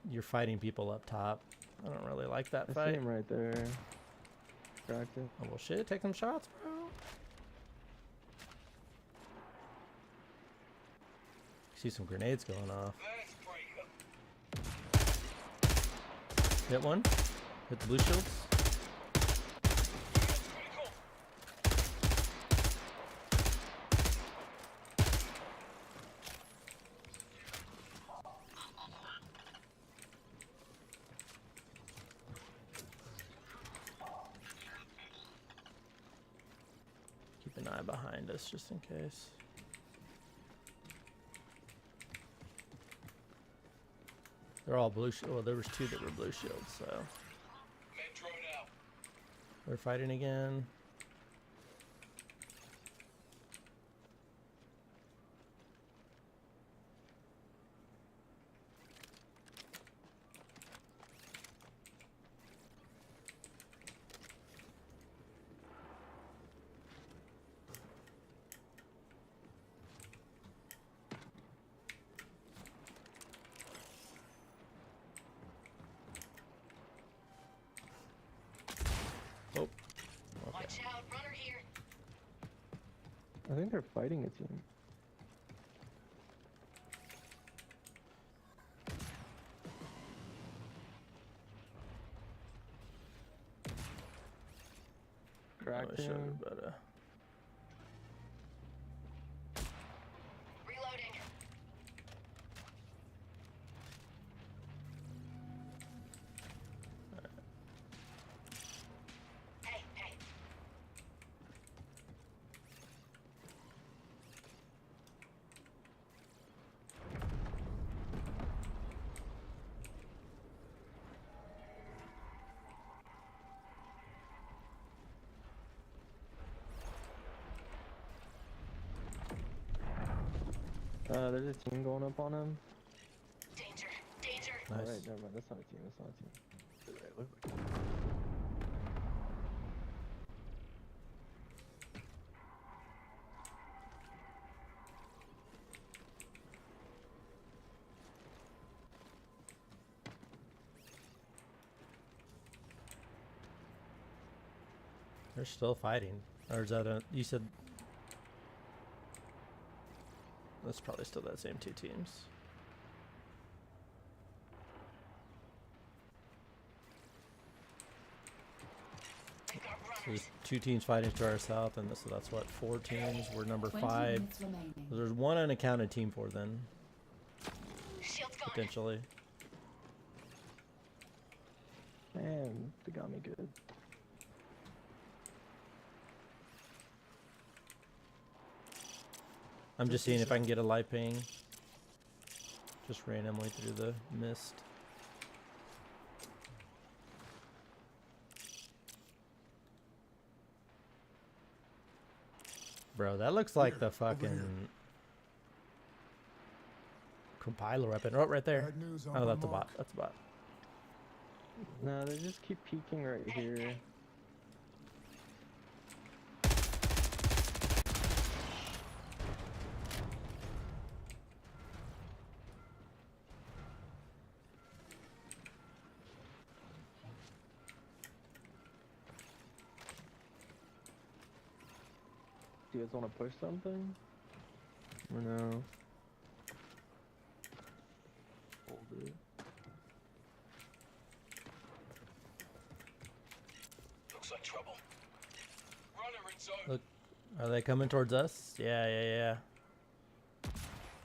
you're fighting people up top. I don't really like that I fight. see him right there. Cracked it. Oh, well, shit, take some shots, bro. See some grenades going off. Hit one. Hit the blue shields. Keep an eye behind us just in case. They're all blue shield. Well, there was 2 that were blue shields, so. They're fighting again. I think they're fighting a team. Cracked him. Reloading. Hey, hey. There's a team going up on him. Danger, danger. Nice. Alright, never mind. That's not a team. That's not a team. Alright, look like They're still fighting. Or is that a... You said... That's probably still that same 2 teams. So there's 2 teams fighting to our south, and so that's what, 4 teams. We're number 5. There's 1 unaccounted team for then. Potentially. Man, they got me good. I'm just seeing if I can get a live ping. Just randomly through the mist. Bro, that looks like the fucking compiler weapon. Oh, right there. Oh, that's a bot. That's a bot. No, they just keep peeking right here. Do you guys want to push something? Or no? Hold it. Looks like trouble. Runner in zone. Look, are they coming towards us? Yeah.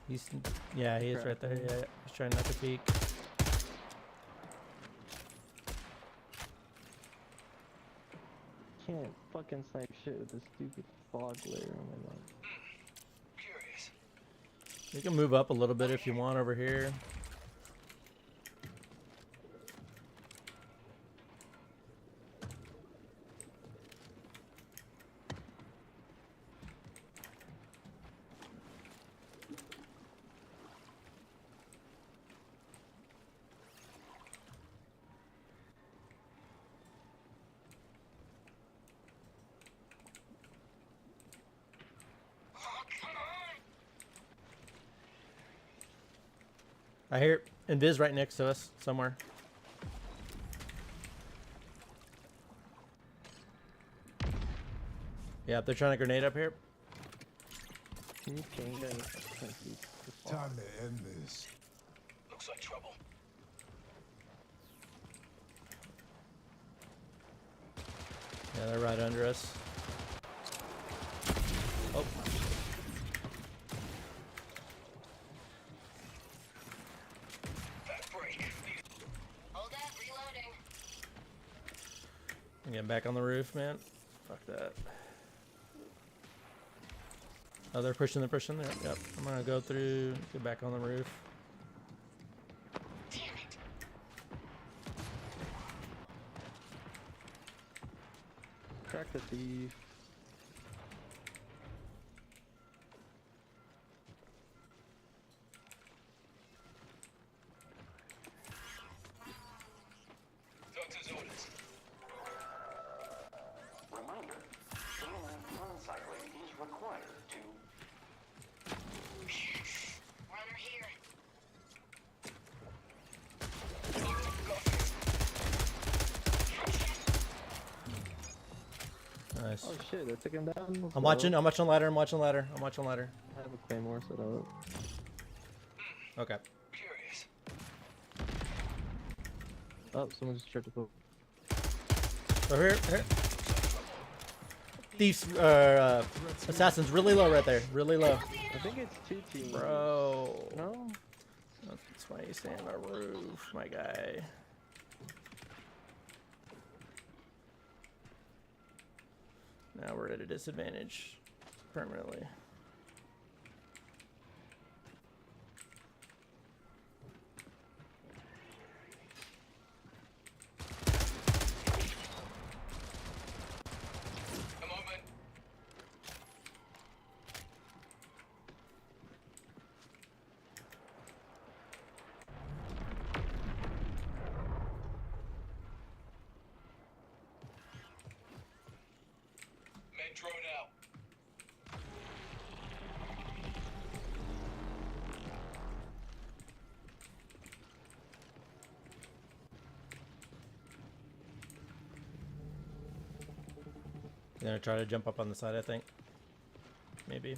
He's, yeah, he is right there. Yeah, he's trying not to peek. Can't fucking snipe shit with this stupid fog layer on my mouth. Curious. You can move up a little bit if you want over here. I hear Invis right next to us somewhere. Yeah, they're trying to grenade up here. Can you ping them? Time to end this. Looks like trouble. Yeah, they're right under us. Oh. I'm getting back on the roof, man. Fuck that. Oh, they're pushing. Yep. I'm gonna go through, get back on the roof. Damn it. Crack the thief. Doctor's orders. Reminder, fun cycling is required to... Runner here. Nice. Oh shit, they took him down. I'm watching ladder. I'm watching ladder. I have a claymore set up. Okay. Curious. Oh, someone just tried to put. Over here. Thieves, assassins, really low right there. Really low. I think it's 2 teams. Bro. No? That's why you stay on the roof, my guy. Now we're at a disadvantage permanently. A moment. Med drone out. They're gonna try to jump up on the side, I think. Maybe.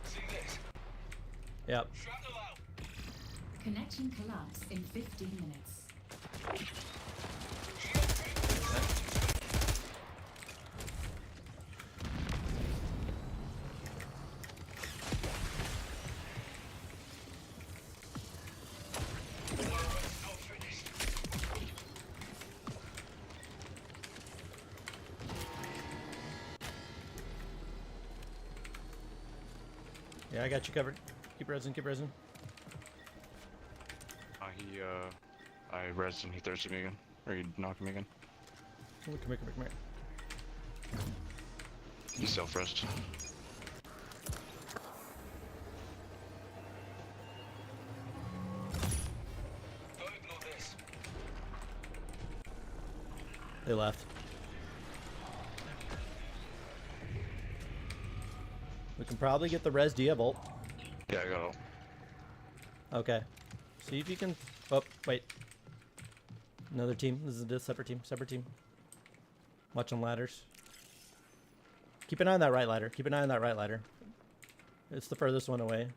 See this? Yep. Shrapnel out. Connection collapse in 15 minutes. Yeah, I got you covered. Keep resing, keep resing. I rezzed and he thirsted me again. Or he knocked me again. Come here, come here. He self-rest. They left. We can probably get the res. Do you have ult? Yeah, I got ult. Okay. See if you can... Oh, wait. Another team. This is a separate team. Separate team. Watch on ladders. Keep an eye on that right ladder. Keep an eye on that right ladder. It's the furthest one away.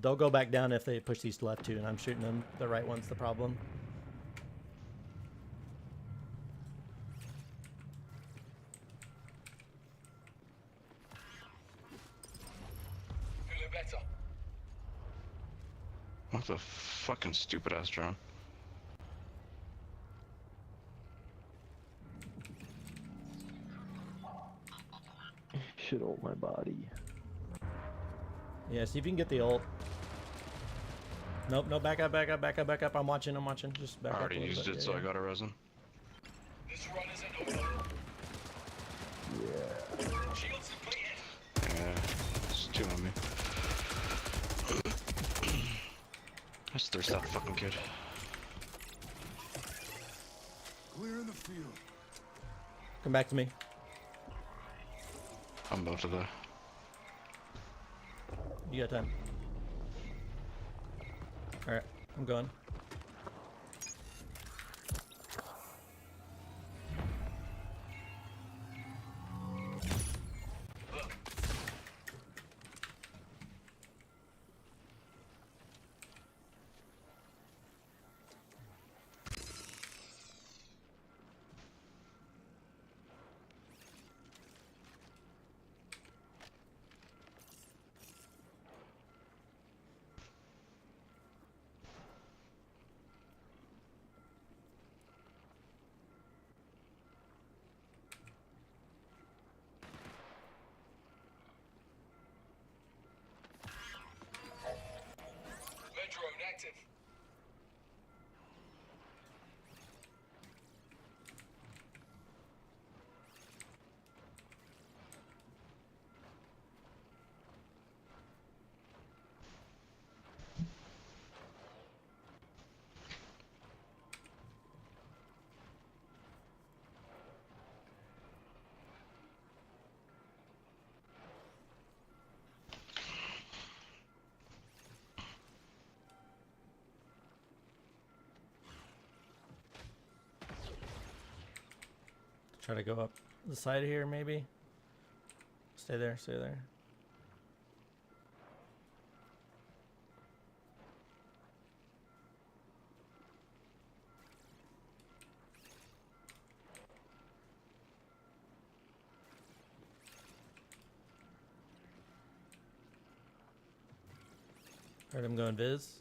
They'll go back down if they push these left too, and I'm shooting them. The right one's the problem. What the fucking stupid ass drone? Should ult my body. Yeah, see if you can get the ult. Nope, no, back up, back up, back up, back up. I'm watching. Just back I up. already used it, so I got a resin. This run isn't over. Yeah. Shields depleted. Yeah, it's two on me. I just thirst that fucking kid. Clear in the field. Come back to me. I'm about to die. You got time. Alright, I'm going. Drone active. Try to go up the side here, maybe. Stay there, stay there. Heard him going Viz.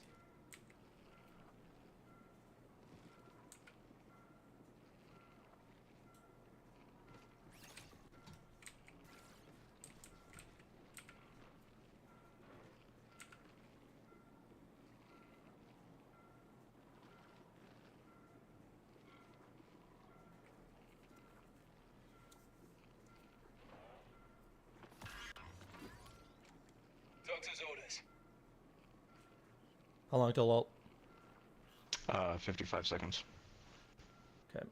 Doctor's orders. How long till ult? 55 seconds. Okay.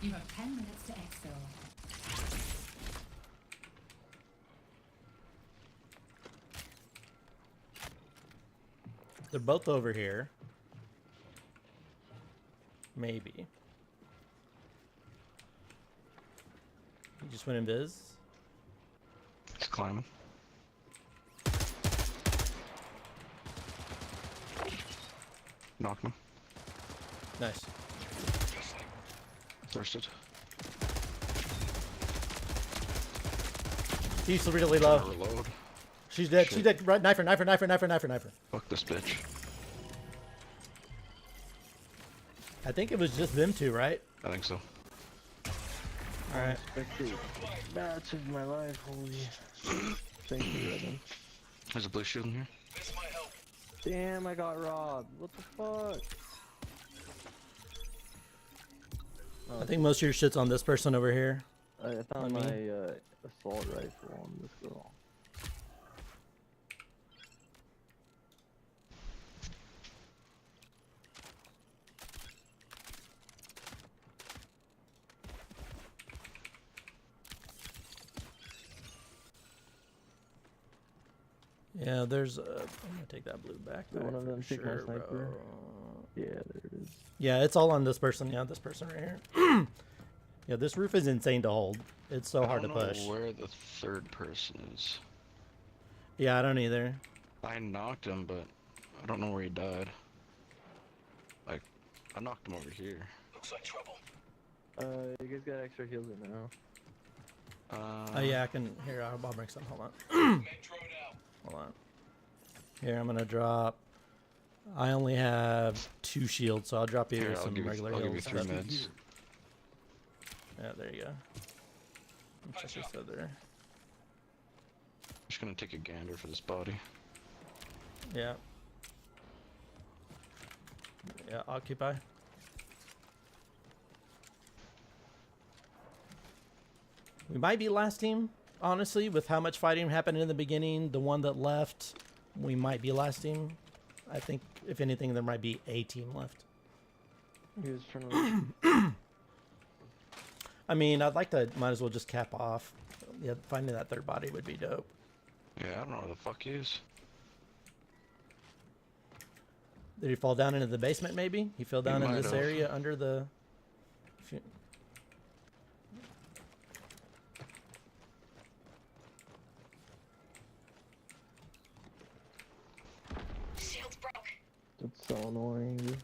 You have 10 minutes to exfil. They're both over here. Maybe. You just went invis. He's climbing. Knocked him. Nice. Thirsted. He's really low. Reload. She's dead. Shit. She's dead. Right, knife her, knife her, knife her, knife her, knife her, knife her. Fuck this bitch. I think it was just them two, right? I think so. Alright. Match of my life, holy. Thank you, Evan. There's a blue shield in here. Damn, I got robbed. What the fuck? I think most of your shit's on this person over here. I found On my me. assault rifle on this girl. Yeah, there's I'm gonna take that blue back. One of them take my sure, sniper. bro. Yeah, there it is. Yeah, it's all on this person. Yeah, this person right here. Yeah, this roof is insane to hold. It's so hard to push. I don't know where the third person is. Yeah, I don't either. I knocked him, but I don't know where he died. Like, I knocked him over here. Looks like trouble. You guys got extra heals right now. Oh yeah, I can. Here, I'll bring some. Hold on. Hold on. Here, I'm gonna drop. I only have 2 shields, so I'll drop you Here, some regular I'll give you heals. 3 meds. Yeah, there you go. Check this other. Just gonna take a gander for this body. Yeah. Yeah, occupy. We might be last team, honestly, with how much fighting happened in the beginning. The one that left, we might be last team. I think, if anything, there might be a team left. He was trying to... I mean, I'd like to, might as well just cap off. Yeah, finding that third body would be dope. Yeah, I don't know where the fuck he is. Did he fall down into the basement, maybe? He fell down in might this have. area under the... Shields broke. That's so annoying.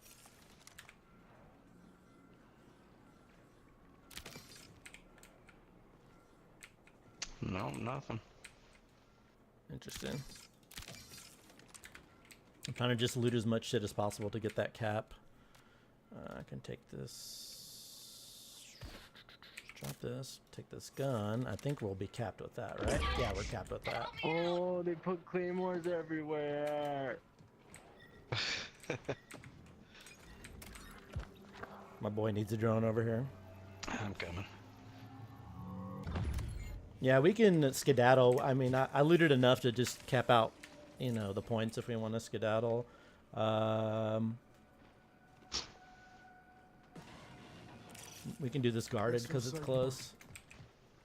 No, nothing. Interesting. I'm trying to just loot as much shit as possible to get that cap. I can take this. Drop this. Take this gun. I think we'll be capped with that, right? Yeah, we're capped with that. Oh, they put claymores everywhere. My boy needs a drone over here. I'm coming. Yeah, we can skedaddle. I mean, I looted enough to just cap out, you know, the points if we want to skedaddle. We can do this guarded because it's close.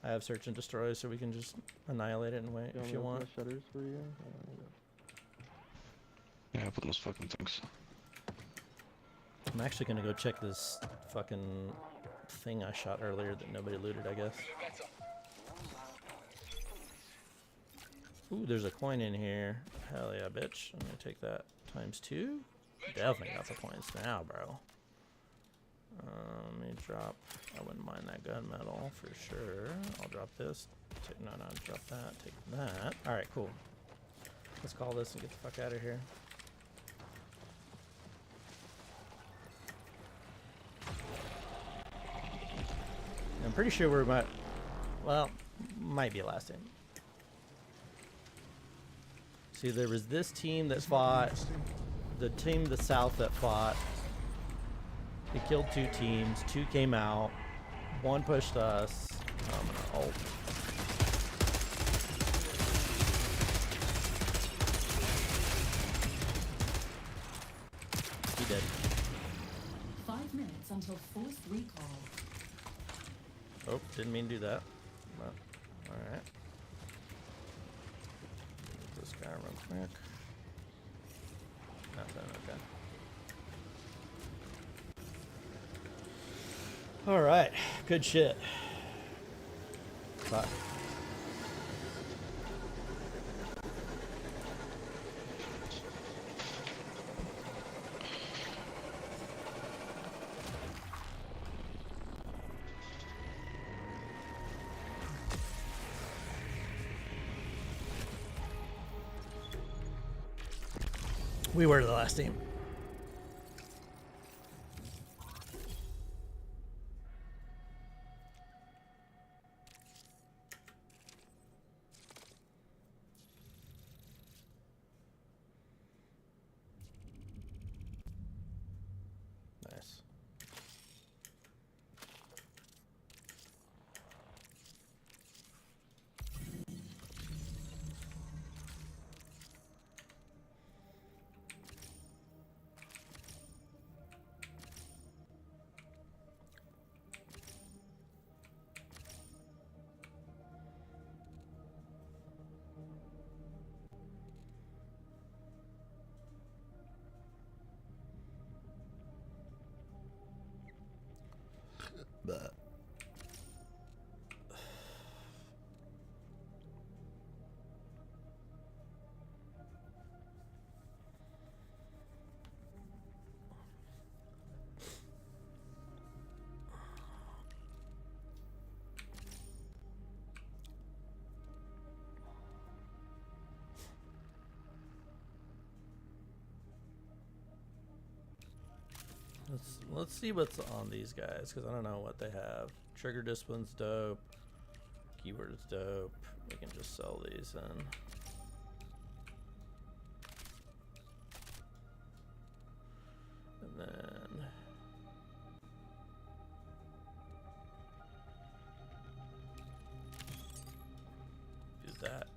I have search and destroy, so we can just annihilate it and wait if you want. Shutters for you? Yeah, put those fucking things. I'm actually gonna go check this fucking thing I shot earlier that nobody looted, I guess. Ooh, there's a coin in here. Hell yeah, bitch. I'm gonna take that times 2. Definitely got the points now, bro. Let me drop. I wouldn't mind that gunmetal for sure. I'll drop this. No, drop that. Take that. Alright, cool. Let's call this and get the fuck out of here. I'm pretty sure we're about, well, might be last team. See, there was this team that fought, the team to the south that fought. We killed 2 teams, 2 came out, 1 pushed us. I'm gonna ult. He did. 5 minutes until forced recall. Oh, didn't mean to do that. But, alright. Get this guy real quick. Nothing, okay. Alright, good shit. Bye. We were the last team. Nice. But let's see what's on these guys, because I don't know what they have. Trigger discipline's dope. Keyword is dope. We can just sell these in. And then do that.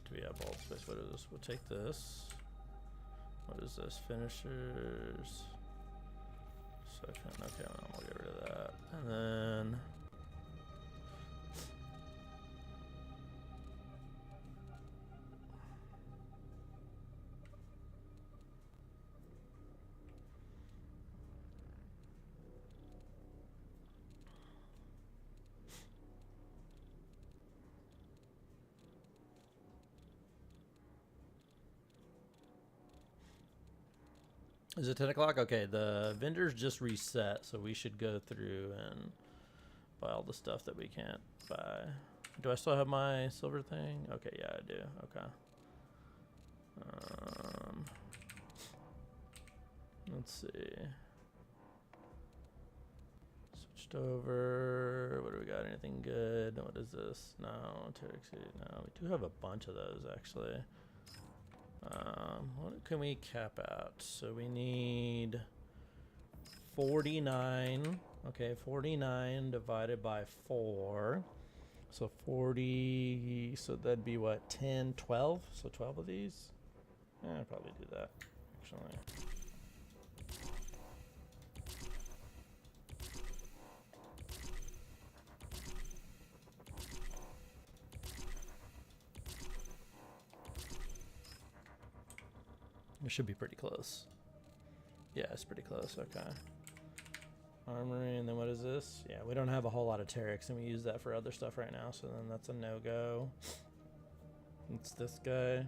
Do we have all space? What is this? We'll take this. What is this? Finishers. Okay, well, we'll get rid of that. And then is it 10 o'clock? Okay, the vendors just reset, so we should go through and buy all the stuff that we can't buy. Do I still have my silver thing? Okay, yeah, I do. Okay. Let's see. Switched over. What do we got? Anything good? What is this? No, no. We do have a bunch of those actually. What can we cap out? So we need 49. Okay, 49 divided by 4. So 40, so that'd be what, 10, 12? So 12 of these? Yeah, I'd probably do that, actually. It should be pretty close. Yeah, it's pretty close, okay. Armory, and then what is this? Yeah, we don't have a whole lot of Terex, and we use that for other stuff right now, so then that's a no-go. It's this guy.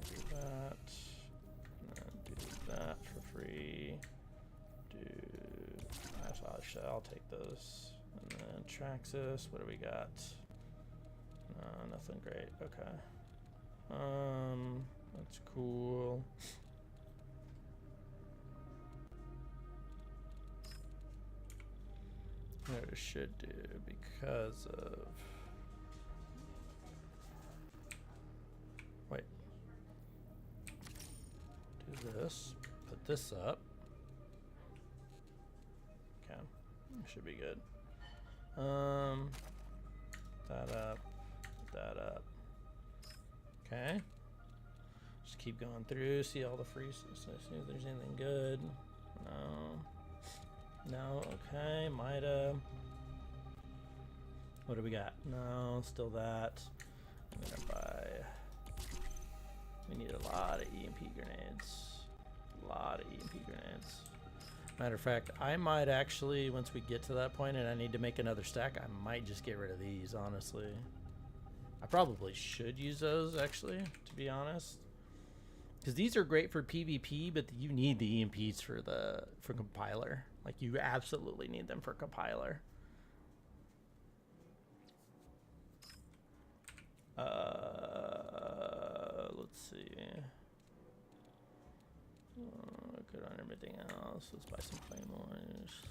Do that. And then do that for free. Actually, I'll take those. And then Traxxas, what do we got? Nothing great. Okay. That's cool. What I should do because of. Wait. Do this. Put this up. Okay. Should be good. That up. That up. Okay. Just keep going through, see all the free, see if there's anything good. No. No, okay, Mida. What do we got? No, still that. I'm gonna buy. We need a lot of EMP grenades. A lot of EMP grenades. Matter of fact, I might actually, once we get to that point and I need to make another stack, I might just get rid of these, honestly. I probably should use those, actually, to be honest. Because these are great for PvP, but you need the EMPs for compiler. Like, you absolutely need them for compiler. Let's see. Good on everything else. Let's buy some claymores.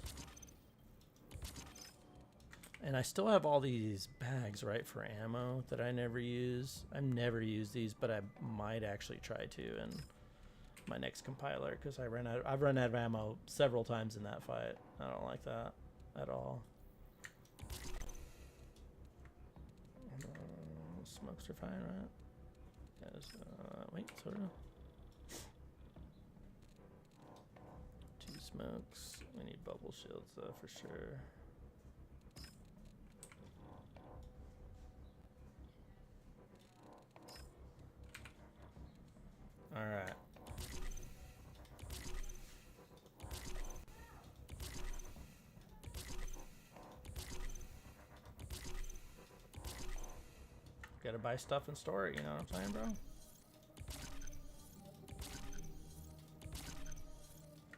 And I still have all these bags, right, for ammo that I never use. I've never used these, but I might actually try to in my next compiler because I've run out of ammo several times in that fight. I don't like that at all. Smokes are fine, right? Yes, wait, sort of. 2 smokes. We need bubble shields though for sure. All right. Gotta buy stuff and store it, you know what I'm saying, bro?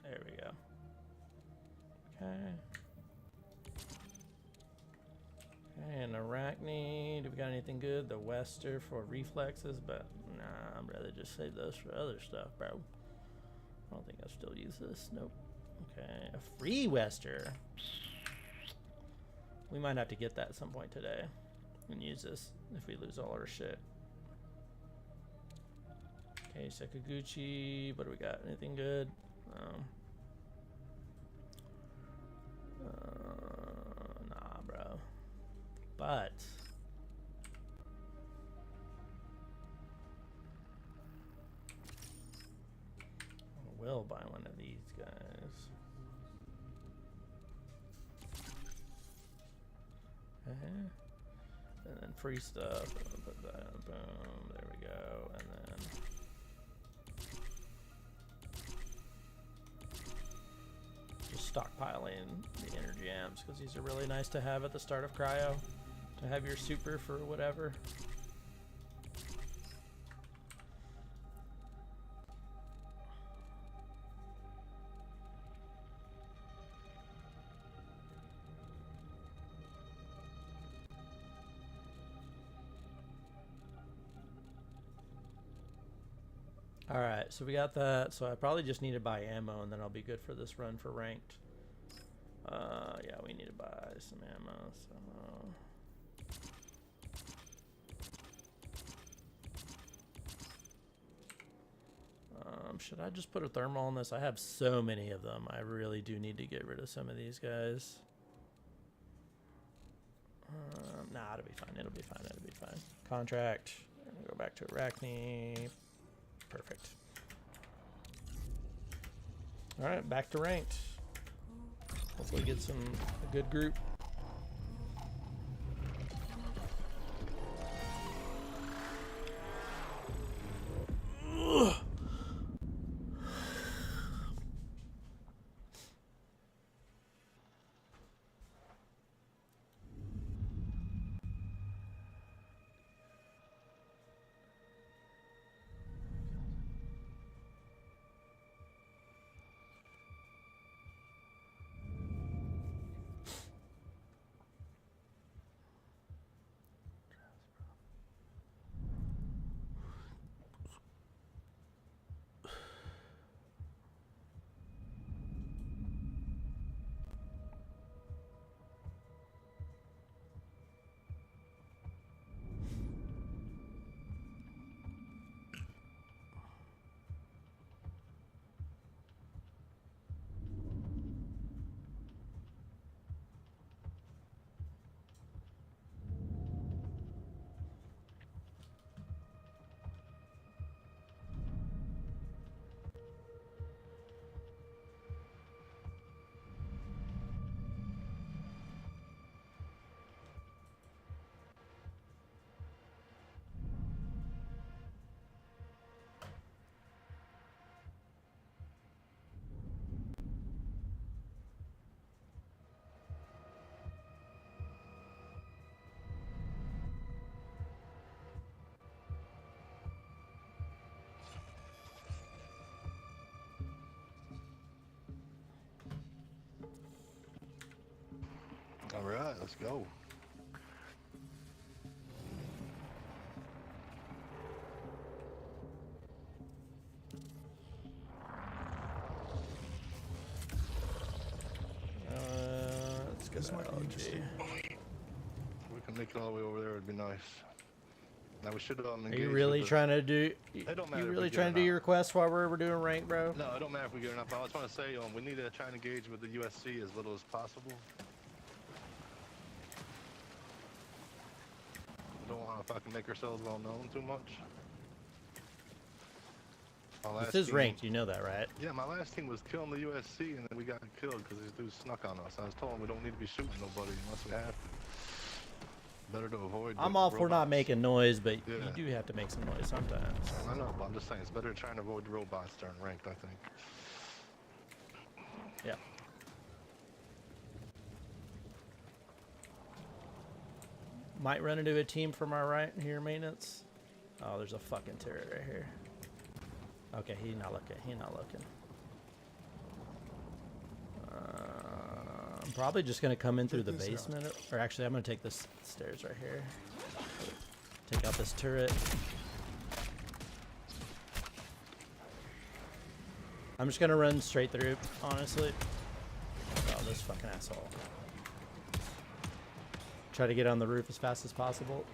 There we go. Okay. Okay, and Arachne. Do we got anything good? The Wester for reflexes, but nah, I'd rather just save those for other stuff, bro. I don't think I'll still use this. Nope. Okay, a free Wester. We might have to get that at some point today and use this if we lose all our shit. Okay, Sakaguchi. What do we got? Anything good? Nah, bro. But I will buy one of these guys. Okay. And then free stuff. Put that, boom. There we go. And then just stockpiling the energy amps because these are really nice to have at the start of Cryo. To have your super for whatever. Alright, so we got that. So I probably just need to buy ammo and then I'll be good for this run for ranked. Yeah, we need to buy some ammo, so... should I just put a thermal on this? I have so many of them. I really do need to get rid of some of these guys. Nah, it'll be fine. It'll be fine. It'll be fine. Contract. And go back to Arachne. Perfect. All right, back to ranked. Hopefully get a good group. Ugh. All right, let's go. This might be interesting. We can make it all the way over there. It'd be nice. Now we should Are you really trying to do? It don't matter. You if really we get trying or to do not. your quest while we're doing rank, bro? No, it don't matter if we get or not. But I was trying to say, we need to try and engage with the USC as little as possible. Don't want to fucking make ourselves well known too much. This is ranked, you know that, right? Yeah, my last team was killing the USC, and then we got killed because these dudes snuck on us. I was told them we don't need to be shooting nobody unless we have to. Better to avoid. I'm all for not robots. making noise, but Yeah. you do have to make some noise sometimes. I know, but I'm just saying it's better to try and avoid the robots during ranked, I think. Yeah. Might run into a team from our right here, maintenance. Oh, there's a fucking turret right here. Okay, he's not looking. He's not looking. I'm probably just gonna come in through the basement, or actually, I'm gonna take this stairs right here. Take out this turret. I'm just gonna run straight through, honestly. Oh, this fucking asshole. Try to get on the roof as fast as possible.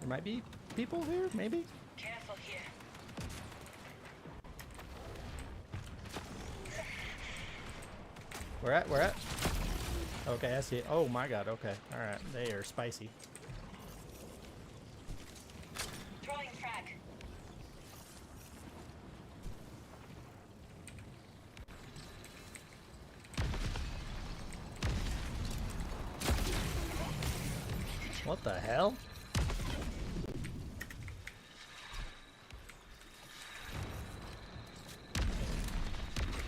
There might be people here, maybe? Careful here. Where at? Where at? Okay, I see it. Oh my god, okay. Alright, they are spicy. Throwing frag. What the hell?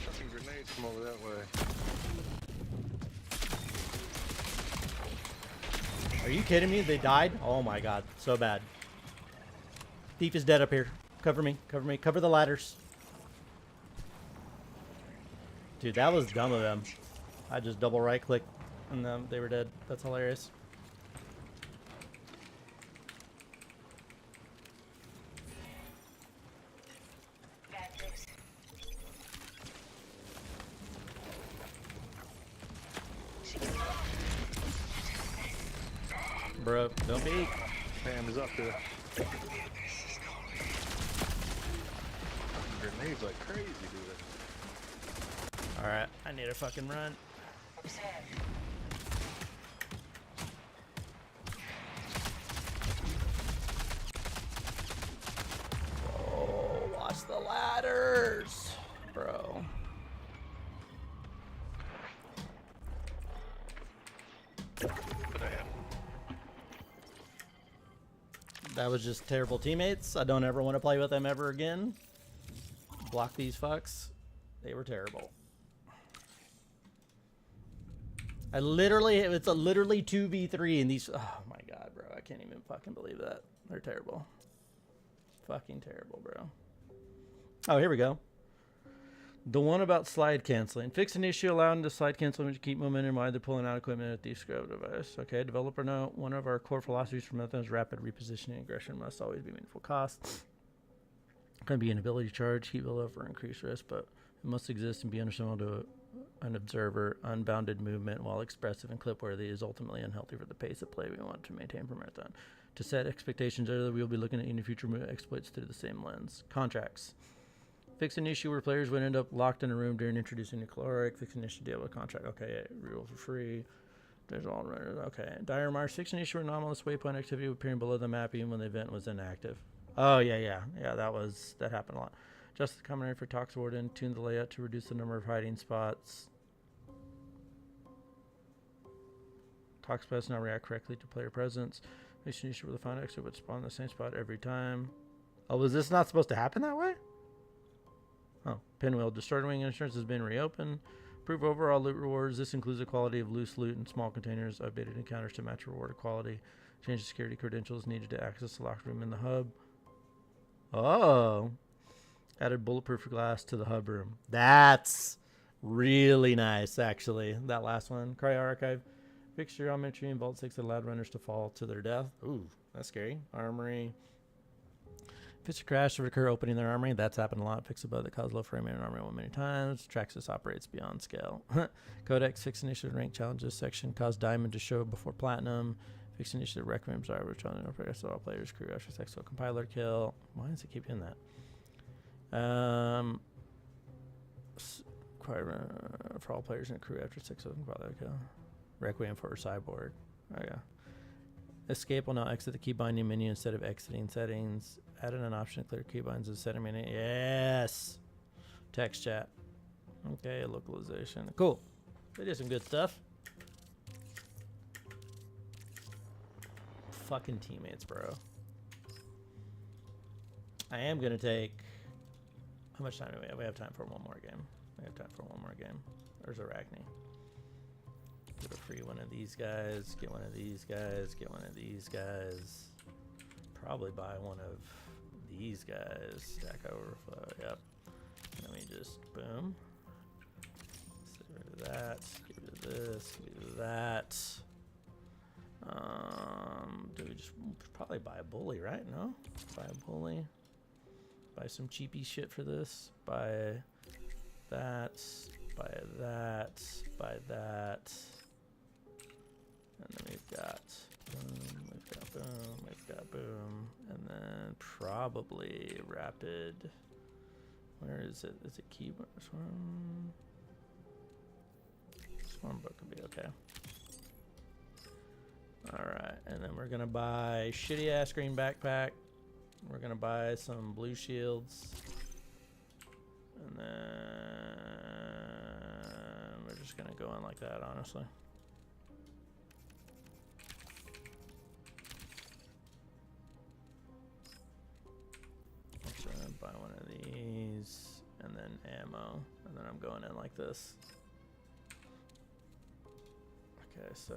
Chucking grenades from over that way. Are you kidding me? They died? Oh my god, so bad. Thief is dead up here. Cover me, cover me, cover the ladders. Dude, that was dumb of them. I just double right clicked and they were dead. That's hilarious. Bro, don't be. Pam is up there. Grenades like crazy, dude. Alright, I need to fucking run. Oh, watch the ladders, bro. That was just terrible teammates. I don't ever want to play with them ever again. Block these fucks. They were terrible. It's a literally 2v3 and these, oh my god, bro. I can't even fucking believe that. They're terrible. Fucking terrible, bro. Oh, here we go. The one about slide canceling. Fix an issue allowing the slide canceling to keep momentum while they're pulling out equipment at the scrub device. Okay, developer note. One of our core philosophies for Method is rapid repositioning. Aggression must always be meaningful cost. Can be an ability charge, heat buildup, or increased risk, but it must exist and be understandable to an observer. Unbounded movement, while expressive and clip-worthy, is ultimately unhealthy for the pace of play we want to maintain for Marathon. To set expectations early, we will be looking at any future exploits through the same lens. Contracts. Fix an issue where players would end up locked in a room during introducing a caloric. Fix an issue deal with contract. Okay, rule for free. There's all runners. Okay. Dire Mars. Fix an issue where anomalous waypoint activity appearing below the map even when the event was inactive. Oh yeah. That happened a lot. Just the commentary for Tox Warden. Tune the layout to reduce the number of hiding spots. Tox does not react correctly to player presence. Fix an issue where the final exit would spawn in the same spot every time. Oh, was this not supposed to happen that way? Oh, Pinwheel. Destroyed wing insurance has been reopened. Improve overall loot rewards. This includes the quality of loose loot in small containers. Updated encounters to match reward quality. Change the security credentials needed to access the locked room in the hub. Oh. Added bulletproof glass to the hub room. That's really nice, actually. That last one. Cryo Archive. Fix your geometry and Vault 6 that allowed runners to fall to their death. Ooh, that's scary. Armory. Fix a crash to recur opening their armory. That's happened a lot. Fix a bug that caused low frame rate in armory one many times. Traxxas operates beyond scale. Codex. Fix initiative rank challenges section. Cause diamond to show before platinum. Fix initiative recommends are returning progress all players. Crew extra textile compiler kill. Why does it keep doing that? For all players in a crew after 6 of them compiler kill. Requiem for a cyborg. Oh yeah. Escape will now exit the key binding menu instead of exiting settings. Added an option to clear keybinds as setting menu. Yes. Text chat. Okay, localization. Cool. They did some good stuff. Fucking teammates, bro. I am gonna take. How much time do we have? We have time for one more game. We have time for one more game. There's Arachne. Get a free one of these guys. Get one of these guys. Get one of these guys. Probably buy one of these guys. Stack overflow. Yep. Let me just boom. Get rid of that. Get rid of this. Get rid of that. Do we just probably buy a bully, right? No? Buy a bully. Buy some cheapy shit for this. Buy that. Buy that. Buy that. And then we've got boom, we've got boom, we've got boom, and then probably rapid. Where is it? Is it keyboard? Swarm book could be okay. Alright, and then we're gonna buy shitty ass green backpack. We're gonna buy some blue shields. And then we're just gonna go in like that, honestly. Buy one of these and then ammo, and then I'm going in like this. Okay, so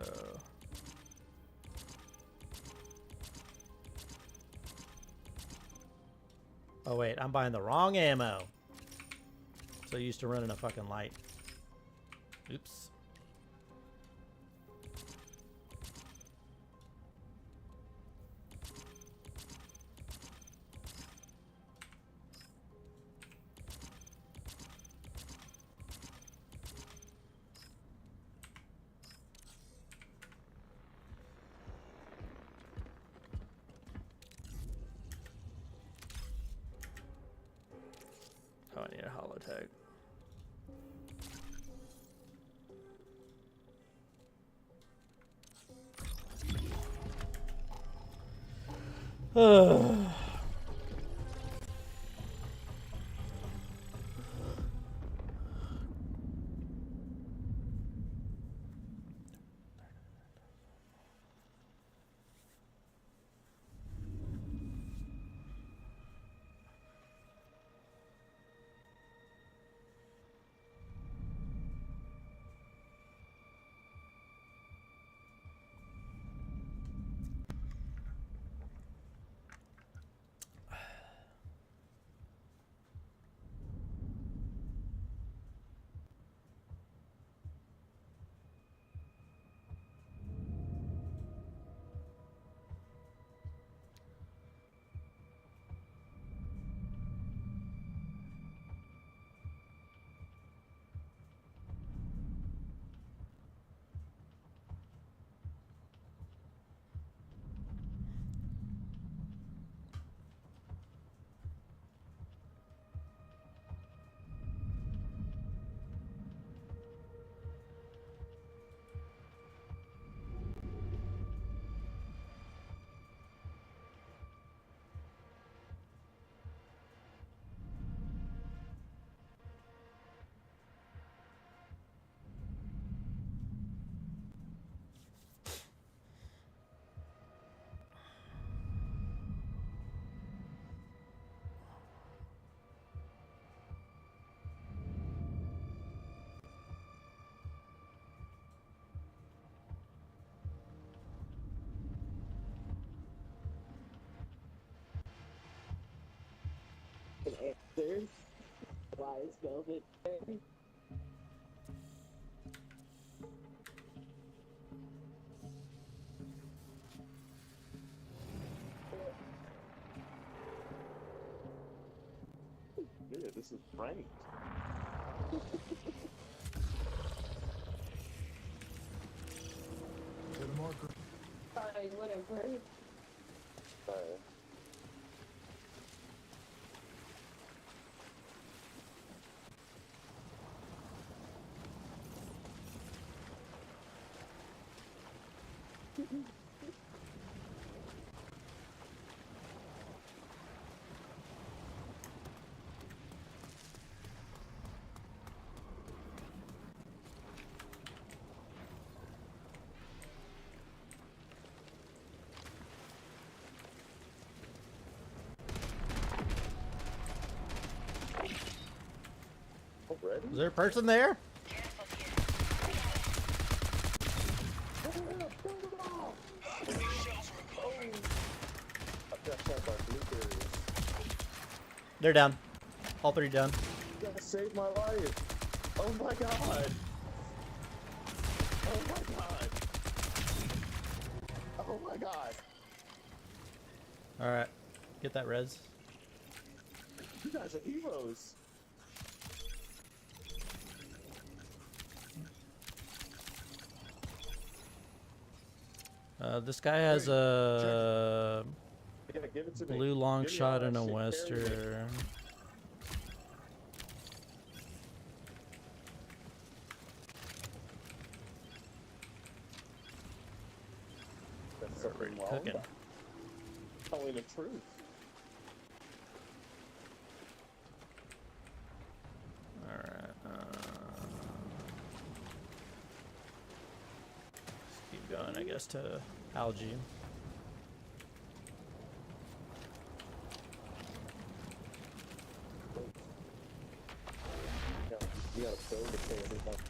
oh wait, I'm buying the wrong ammo. So used to running a fucking light. Oops. Oh, I need a holo tag. Answers. Why is velvet there? it. This is ranked. Hit a marker. Fine, whatever. Already? Is there a person there? They're down. All three down. You gotta save my life. Oh my god. Oh my god. Oh my god. Alright. Get that res. You guys are heroes. This guy has a Yeah, give it to me. blue long Give me shot all and a that shit, western. That's something wrong. Cooking. Telling the truth. Alright. Let's keep going, I guess, to algae. You gotta build the thing every time.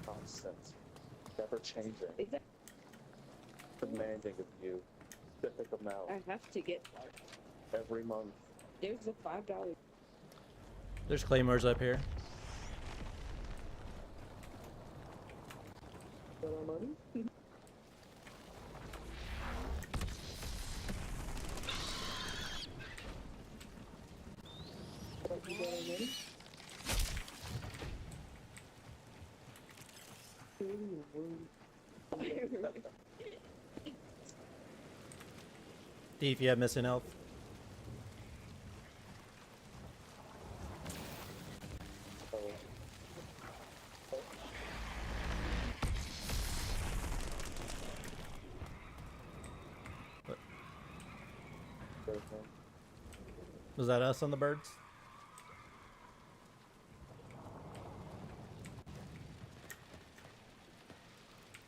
Constant. Never changing. Demanding of you. Specific amount. I have to get Every month. There's a $5. There's claymores up here. Got our money? You got our money? Thief, you have missing health. Was that us on the birds?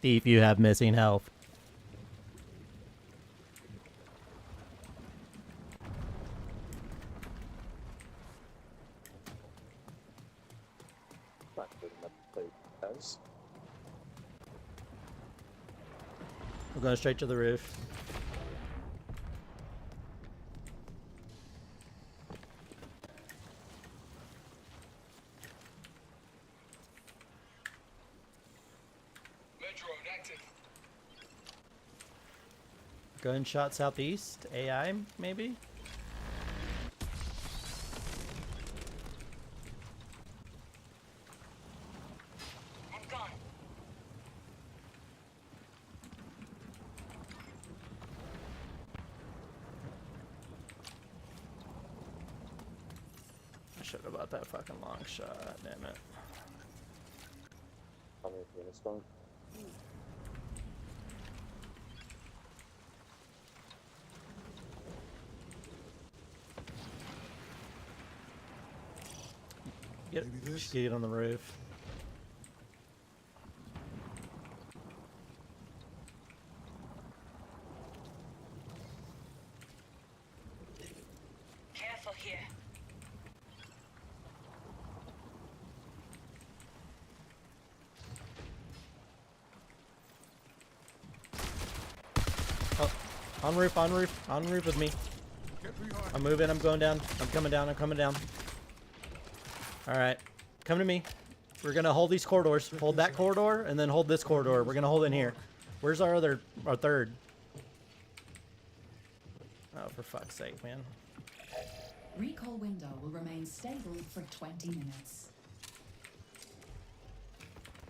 Thief, you have missing health. Not good enough to play as. We're going straight to the roof. Gunshot southeast. AI, maybe? I'm gone. I should have bought that fucking long shot, damn it. How many units going? Get on the roof. Careful here. Oh, on roof, on roof, on roof with me. I'm moving, I'm going down. I'm coming down, I'm coming down. Alright, come to me. We're gonna hold these corridors. Hold that corridor and then hold this corridor. We're gonna hold in here. Where's our third? Oh, for fuck's sake, man. Recall window will remain stable for 20 minutes.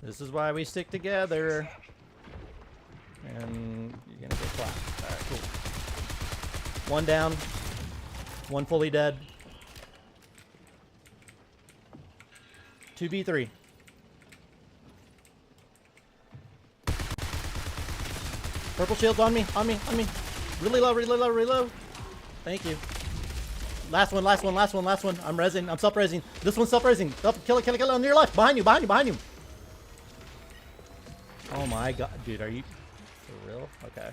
This is why we stick together. And you're gonna get clapped. Alright, cool. One down. One fully dead. 2v3. Purple shield's on me, on me, on me. Really low, really low, really low. Thank you. Last one, last one, last one, last one. I'm rezzing, I'm self-rezzing. This one's self-rezzing. Kill it, kill it, kill it on your left. Behind you, behind you, behind you. Oh my god, dude, are you for real? Okay.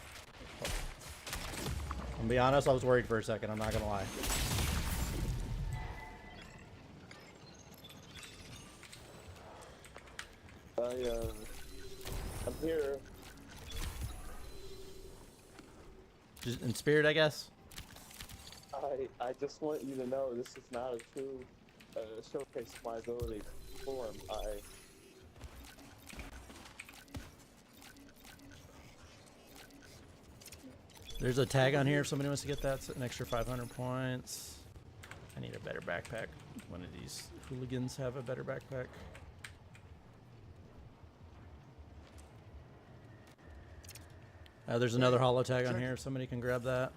I'll be honest, I was worried for a second, I'm not gonna lie. I'm here. Just in spirit, I guess. I just want you to know this is not a true showcase of my ability form. There's a tag on here if somebody wants to get that. It's an extra 500 points. I need a better backpack. One of these hooligans have a better backpack. There's another holo tag on here if somebody can grab that.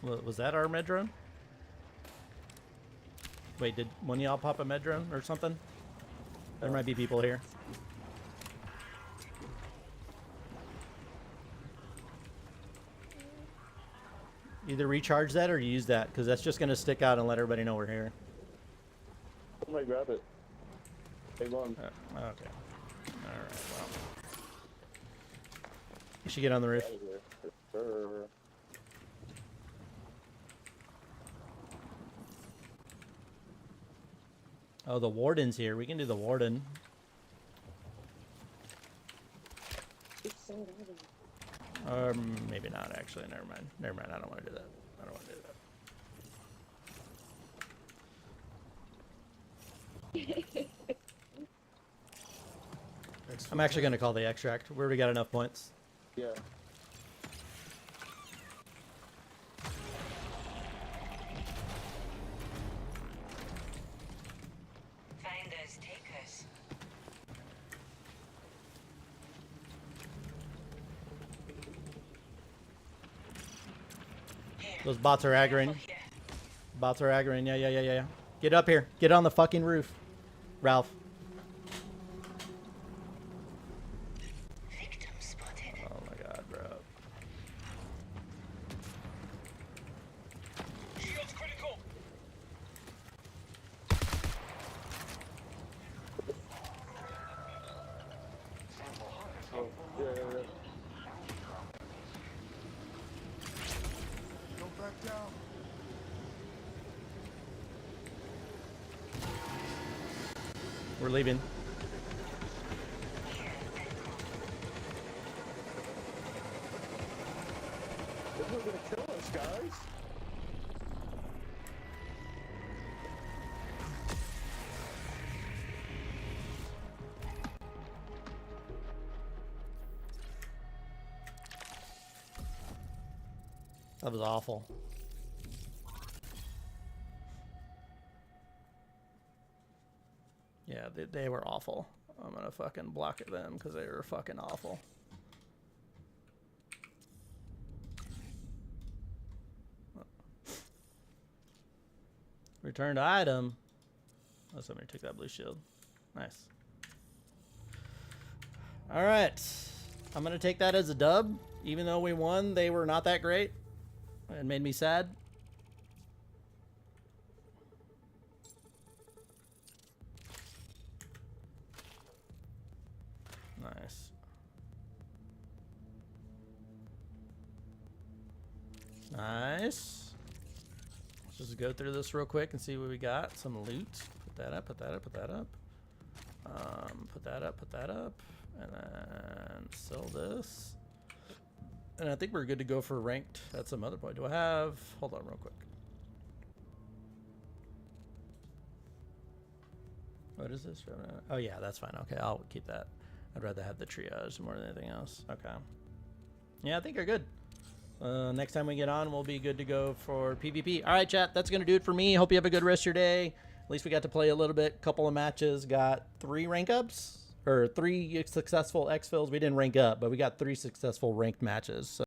Was that our med drone? Wait, did one of y'all pop a med drone or something? There might be people here. Either recharge that or use that, because that's just going to stick out and let everybody know we're here. Somebody grab it. Big one. Okay. Alright, well. You should get on the roof. Oh, the warden's here. We can do the warden. Or maybe not, actually. Never mind. Never mind. I don't want to do that. I don't want to do that. I'm actually going to call the extract. We already got enough points. Yeah. Finders, takers. Those bots are aggroing. Bots are aggroing. Yeah. Get up here. Get on the fucking roof. Ralph. Oh my god, bro. Shields critical. Oh, yeah. Go back down. We're leaving. They're gonna kill us, guys. That was awful. Yeah, they were awful. I'm gonna fucking block at them because they were fucking awful. Returned item. Oh, somebody took that blue shield. Nice. Alright. I'm gonna take that as a dub. Even though we won, they were not that great. It made me sad. Nice. Nice. Let's just go through this real quick and see what we got. Some loot. Put that up, put that up, put that up. Put that up, put that up. And then sell this. And I think we're good to go for ranked at some other point. Do I have... Hold on real quick. What is this? Oh yeah, that's fine. Okay, I'll keep that. I'd rather have the triage more than anything else. Okay. Yeah, I think you're good. Next time we get on, we'll be good to go for PvP. All right, chat. That's going to do it for me. Hope you have a good rest of your day. At least we got to play a little bit. Couple of matches. Got 3 rank ups. Or 3 successful exfils. We didn't rank up, but we got 3 successful ranked matches. So